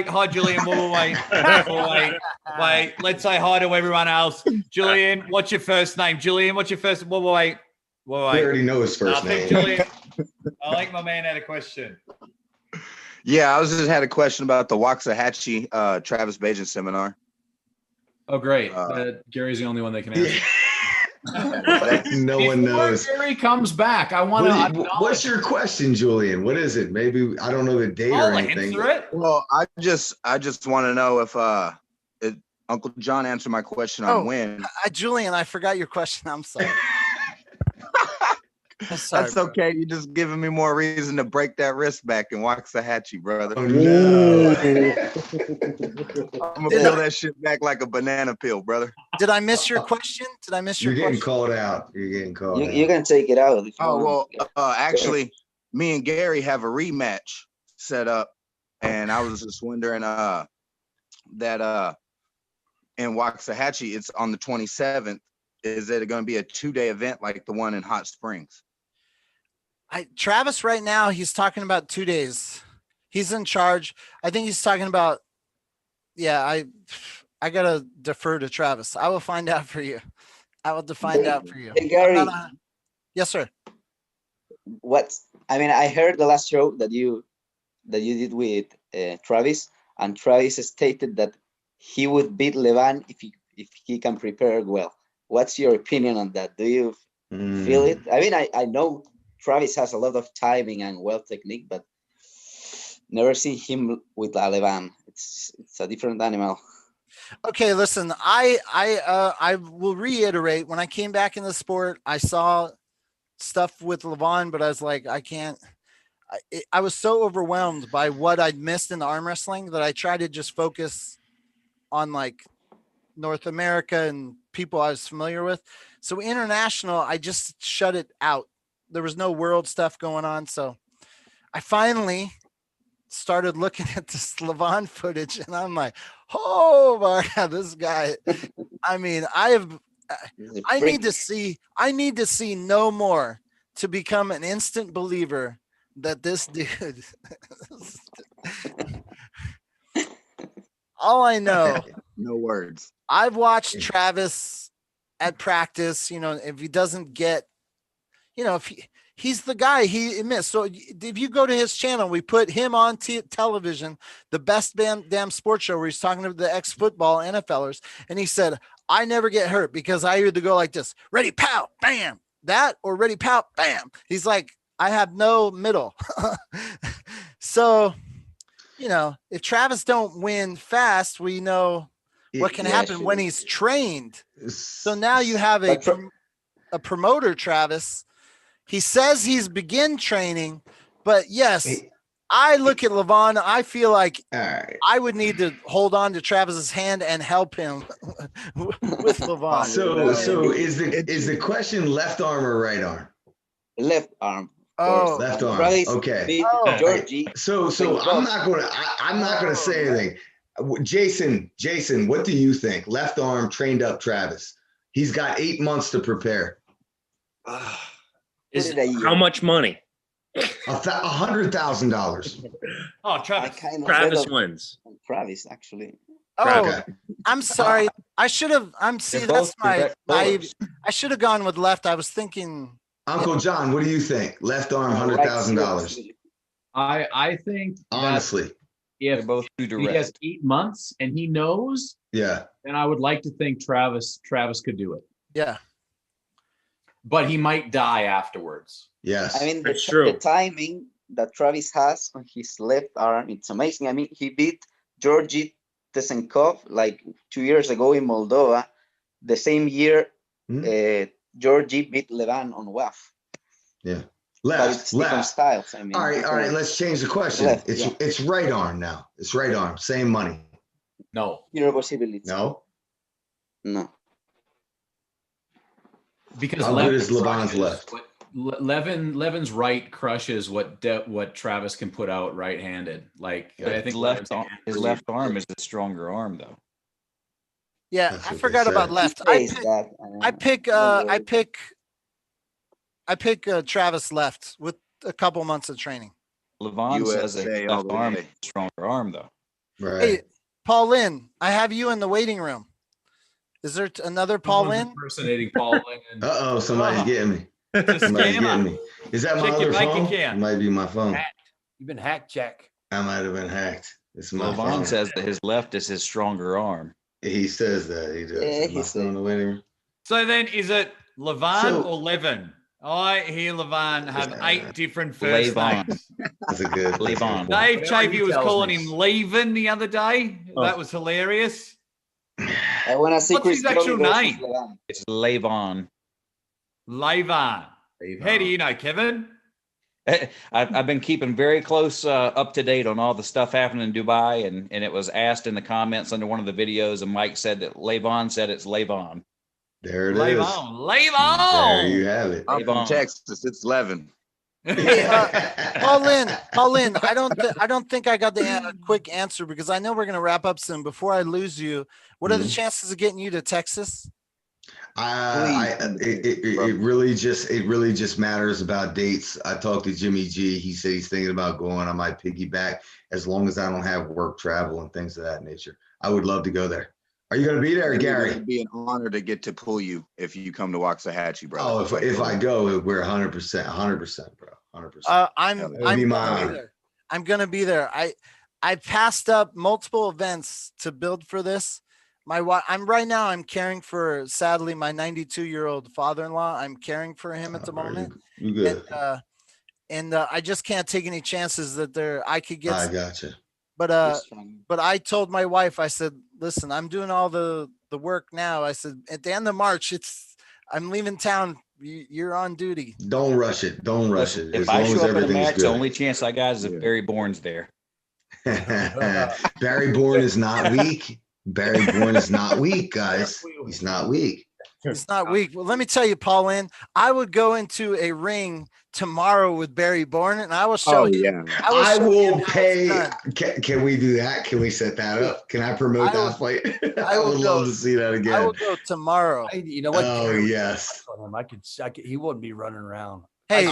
Hi, Julian. Wait. Let's say hi to everyone else. Julian, what's your first name? Julian, what's your first? Wait. We already know his first name. Julian, I think my man had a question. Yeah, I just had a question about the Waxahachie Travis Bajan seminar. Oh, great. Gary's the only one that can answer. No one knows. Gary comes back, I want to. What's your question, Julian? What is it? Maybe I don't know the date or anything. Answer it. Well, I just want to know if Uncle John answered my question on when. Julian, I forgot your question. I'm sorry. That's okay. You're just giving me more reason to break that wrist back and Waxahachie, brother. Oh, no. I'm gonna peel that shit back like a banana peel, brother. Did I miss your question? You're getting called out. You can take it out. Actually, me and Gary have a rematch set up, and I was just wondering that in Waxahachie, it's on the 27th. Is it going to be a 2-day event like the one in Hot Springs? Travis right now, he's talking about 2 days. He's in charge. I think he's talking about, I got to defer to Travis. I will find out for you. Hey, Gary. Yes, sir. I heard the last show that you did with Travis, and Travis stated that he would beat Levan if he can prepare well. What's your opinion on that? Do you feel it? I mean, I know Travis has a lot of timing and well technique, but never seen him with Levan. It's a different animal. Okay, listen, I will reiterate, when I came back in the sport, I saw stuff with Levan, but I was like, I was so overwhelmed by what I'd missed in the arm wrestling that I tried to just focus on like North America and people I was familiar with. So international, I just shut it out. There was no world stuff going on. So I finally started looking at this Levan footage, and I'm like, oh my God, this guy. I mean, I need to see no more to become an instant believer that this dude. All I know. No words. I've watched Travis at practice. If he doesn't get, if he's the guy. He admits. So if you go to his channel, we put him on television, the best damn sports show, where he's talking to the ex-football NFLers, and he said, "I never get hurt because I either go like this, ready, pow, bam, that, or ready, pow, bam." He's like, I have no middle. So, if Travis don't win fast, we know what can happen when he's trained. So now you have a promoter, Travis. He says he's begin training, but yes, I look at Levan. I feel like I would need to hold on to Travis's hand and help him with Levan. So is the question left arm or right arm? Left arm. Oh, left arm. Travis Okay. beat Georgie. So I'm not gonna say anything. Jason, what do you think? Left arm trained up Travis. He's got 8 months to prepare. How much money? $100,000. Oh, Travis. Travis wins. Travis, actually. Oh, Okay. I'm sorry. I should have. That's my. I should have gone with left. I was thinking. Uncle John, what do you think? Left arm, $100,000. I think honestly, if both too direct. he has 8 months and he knows, then I would like to think Travis could do it. Yeah. But he might die afterwards. Yes. I mean, the timing that Travis has on his left arm, it's amazing. I mean, he beat Georgie Tesenkov like 2 years ago in Moldova. The same year, Georgie beat Levan on WAF. Yeah. Left. Styles, I mean, all right. Let's change the question. It's right arm now. It's right arm. Same money. No. Irreversibility. No. Because how good is Levan's left? Levan's right crushes what Travis can put out right-handed. Like I think his left arm is a stronger arm though. Yeah, I forgot about left. I pick Travis left with a couple months of training. Levan says a left arm is a stronger arm though. Right. Hey, Paul Lynn, I have you in the waiting room. Is there another Paul Lynn? Impersonating Paul Lynn. Somebody's getting me. Somebody's getting me. Is that my other phone? It might be my phone. You've been hacked, Jack. I might have been hacked. It's my Levan phone. says that his left is his stronger arm. He says that. He does. Yeah, Am I still in the waiting room? So then, is it Levan or Levin? I hear Levan have 8 different first names. That's a good Levan. Dave Chafee was calling him Levin the other day. That was hilarious. I want to see What's his actual name? It's Levan. Levan. How do you know, Kevin? I've been keeping very close up to date on all the stuff happening in Dubai, and it was asked in the comments under one of the videos, and Mike said that Levan said it's Levan. There it is. Levan. There you have it. I'm from Texas. It's Levin. Hey, Paul Lynn, I don't think I got the quick answer because I know we're going to wrap up soon. Before I lose you, what are the chances of getting you to Texas? It really just matters about dates. I talked to Jimmy G. He said he's thinking about going. I might piggyback as long as I don't have work travel and things of that nature. I would love to go there. Are you going to be there, Gary? It'd be an honor to get to pull you if you come to Waxahachie, brother. Oh, if I go, we're 100%, bro, 100%. I'm gonna be there. I passed up multiple events to build for this. I'm caring for, sadly, my 92-year-old father-in-law. I'm caring for him at the moment. You good? And I just can't take any chances that I could get. I gotcha. But I told my wife, I said, listen, I'm doing all the work now. I said, at the end of March, I'm leaving town. You're on duty. Don't rush it. Don't rush it. If I show up at a match, the only chance I got is if Barry Bourne's there. Barry Bourne is not weak. Barry Bourne is not weak, guys. He's not weak. It's not weak. Well, let me tell you, Pauline, I would go into a ring tomorrow with Barry Bourne, and I will show him. I will pay. Can we do that? Can we set that up? Can I promote that fight? I would love to see that again. I will go tomorrow. You know what? Oh, yes. I could. He wouldn't be running around. Hey,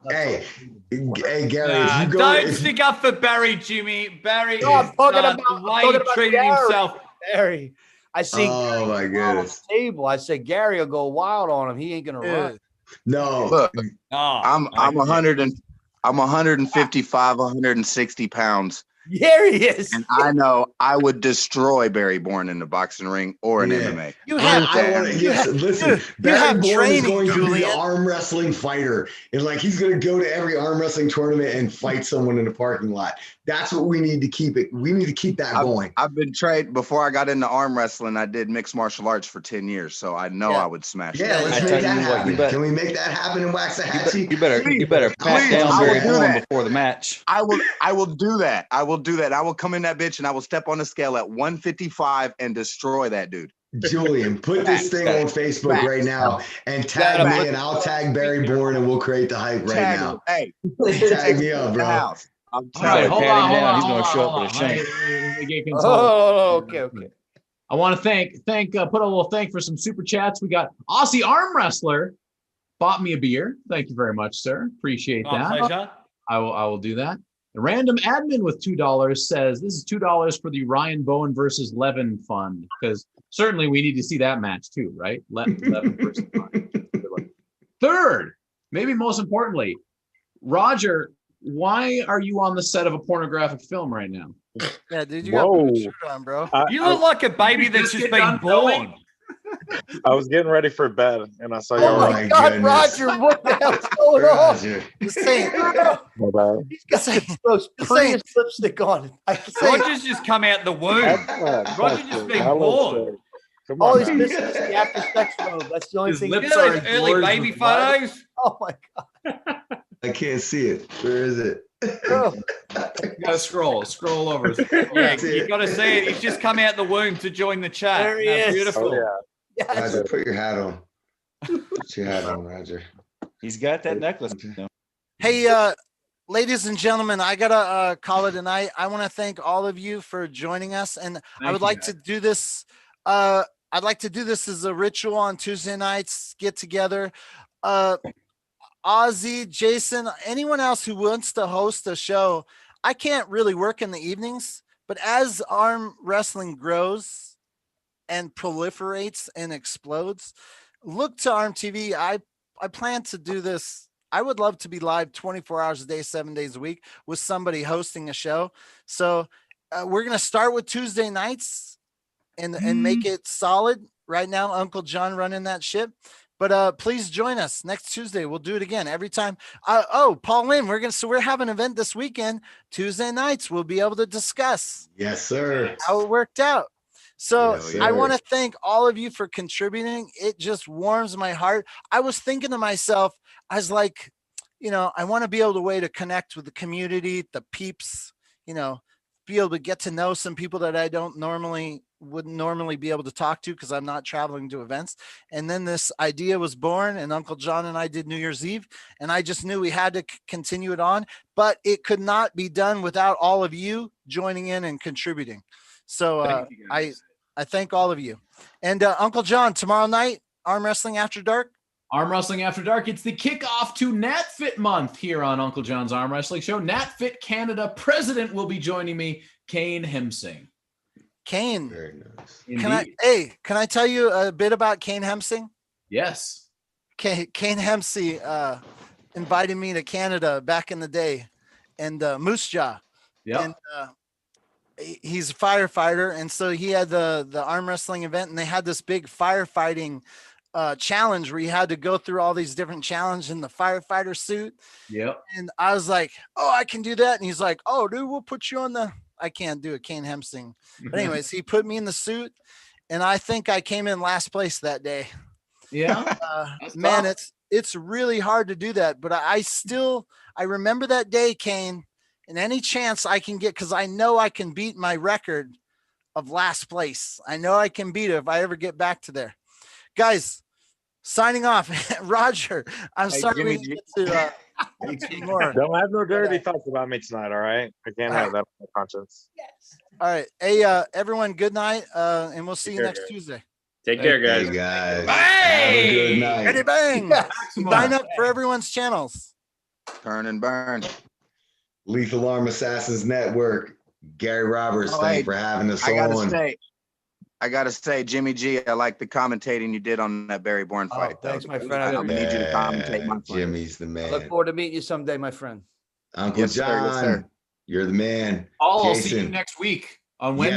Gary, if you go, don't stick up for Barry, Jimmy. Barry No, I'm is talking the way he treated Gary. himself. Barry. I see. Oh my Gary on goodness. the table. I say Gary will go wild on him. He ain't gonna run. No. Look, Oh, I'm 155, 160 pounds. There he is. And I know I would destroy Barry Bourne in the boxing ring or in MMA. Listen, Barry have Bourne is training, going to be the Julian. arm wrestling fighter. And like he's going to go to every arm wrestling tournament and fight someone in the parking lot. That's what we need to keep it. We need to keep that going. I've been trained before I got into arm wrestling. I did mixed martial arts for 10 years, so I know I would smash. Yeah, let's make that happen. Can we make that happen in Waxahachie? You better pat down Barry Bourne before the match. I will do that. I will do that. I will come in that bitch and I will step on the scale at 155 and destroy that dude. Julian, put this thing on Facebook right now and tag me, and I'll tag Barry Bourne, and we'll create the hype right now. Hey, tag me up, bro. All right, hold on. He's going to show up with a shank. Oh, okay. I want to put a little thank for some super chats. We got Aussie Arm Wrestler bought me a beer. Thank you very much, sir. Appreciate that. Pleasure. I will do that. The random admin with $2 says this is $2 for the Ryan Bowen versus Levan fund, because certainly we need to see that match too, right? Levan versus Ryan. Third, maybe most importantly, Roger, why are you on the set of a pornographic film right now? Yeah, dude, you got to put a shirt on, bro. You look like a baby that's just been born. I was getting ready for bed, and I saw you. Oh my God, Roger! What the hell's going on? Just saying. My bad. He's got the most prettiest lipstick on. Roger's just come out the womb. Roger's just been born. All he's missing is the after sex robe. That's the only thing. Look at those early baby photos. Oh my God! I can't see it. Where is it? You gotta scroll over. Yeah, you gotta see it. He's just come out the womb to join the chat. There he is. Beautiful. Oh, yeah. Roger, put your hat on. Put your hat on, Roger. He's got that necklace. Hey, ladies and gentlemen, I gotta call it a night. I want to thank all of you for joining us, and I would like to do this. I'd like to do this as a ritual on Tuesday nights. Get together. Ozzy, Jason, anyone else who wants to host a show. I can't really work in the evenings, but as arm wrestling grows and proliferates and explodes, look to ARMTV. I plan to do this. I would love to be live 24 hours a day, 7 days a week with somebody hosting a show. So we're going to start with Tuesday nights and make it solid. Right now, Uncle John running that ship. But please join us next Tuesday. We'll do it again every time. Paul Lynn, we're having an event this weekend. Tuesday nights, we'll be able to discuss. Yes, sir. How it worked out. So I want to thank all of you for contributing. It just warms my heart. I was thinking to myself, I was like, I want to be able to connect with the community, the peeps, be able to get to know some people that I wouldn't normally be able to talk to because I'm not traveling to events. And then this idea was born, and Uncle John and I did New Year's Eve, and I just knew we had to continue it on, but it could not be done without all of you joining in and contributing. So I thank all of you. And Uncle John, tomorrow night, Arm Wrestling After Dark. Arm Wrestling After Dark. It's the kickoff to NatFit month here on Uncle John's Arm Wrestling Show. NatFit Canada president will be joining me, Kane Hemsing. Kane. Very nice. Can I tell you a bit about Kane Hemsing? Yes. Kane Hemsing invited me to Canada back in the day, and Moose Jaw. Yeah. And he's a firefighter, and so he had the arm wrestling event, and they had this big firefighting challenge where you had to go through all these different challenges in the firefighter suit. Yep. And I was like, oh, I can do that. And he's like, oh, dude, we'll put you on I can't do a Kane Hemsing. But anyways, he put me in the suit, and I think I came in last place that day. Yeah. Man, it's really hard to do that. But I remember that day, Kane, and any chance I can get, because I know I can beat my record of last place. I know I can beat it if I ever get back to there. Guys, signing off. Roger, I'm sorry we didn't get to more. Don't have no dirty thoughts about me tonight, all right? I can't have that on my conscience. Yes. All right. Hey, everyone, good night, and we'll see you next Tuesday. Take care, guys. Hey, guys. Hey! Have a good night. Eddie Bang. Sign up for everyone's channels. Turn and burn. Lethal Arm Assassins Network. Gary Roberts, thanks for having us I gotta on. say, I gotta say, Jimmy G, I like the commentating you did on that Barry Bourne fight. Thanks, my friend. I need you to commentate my fight. Jimmy's the man. I look forward to meeting you someday, my friend. Uncle John, Yes, sir. you're the man. I'll see Jason. you next week on Wednesday.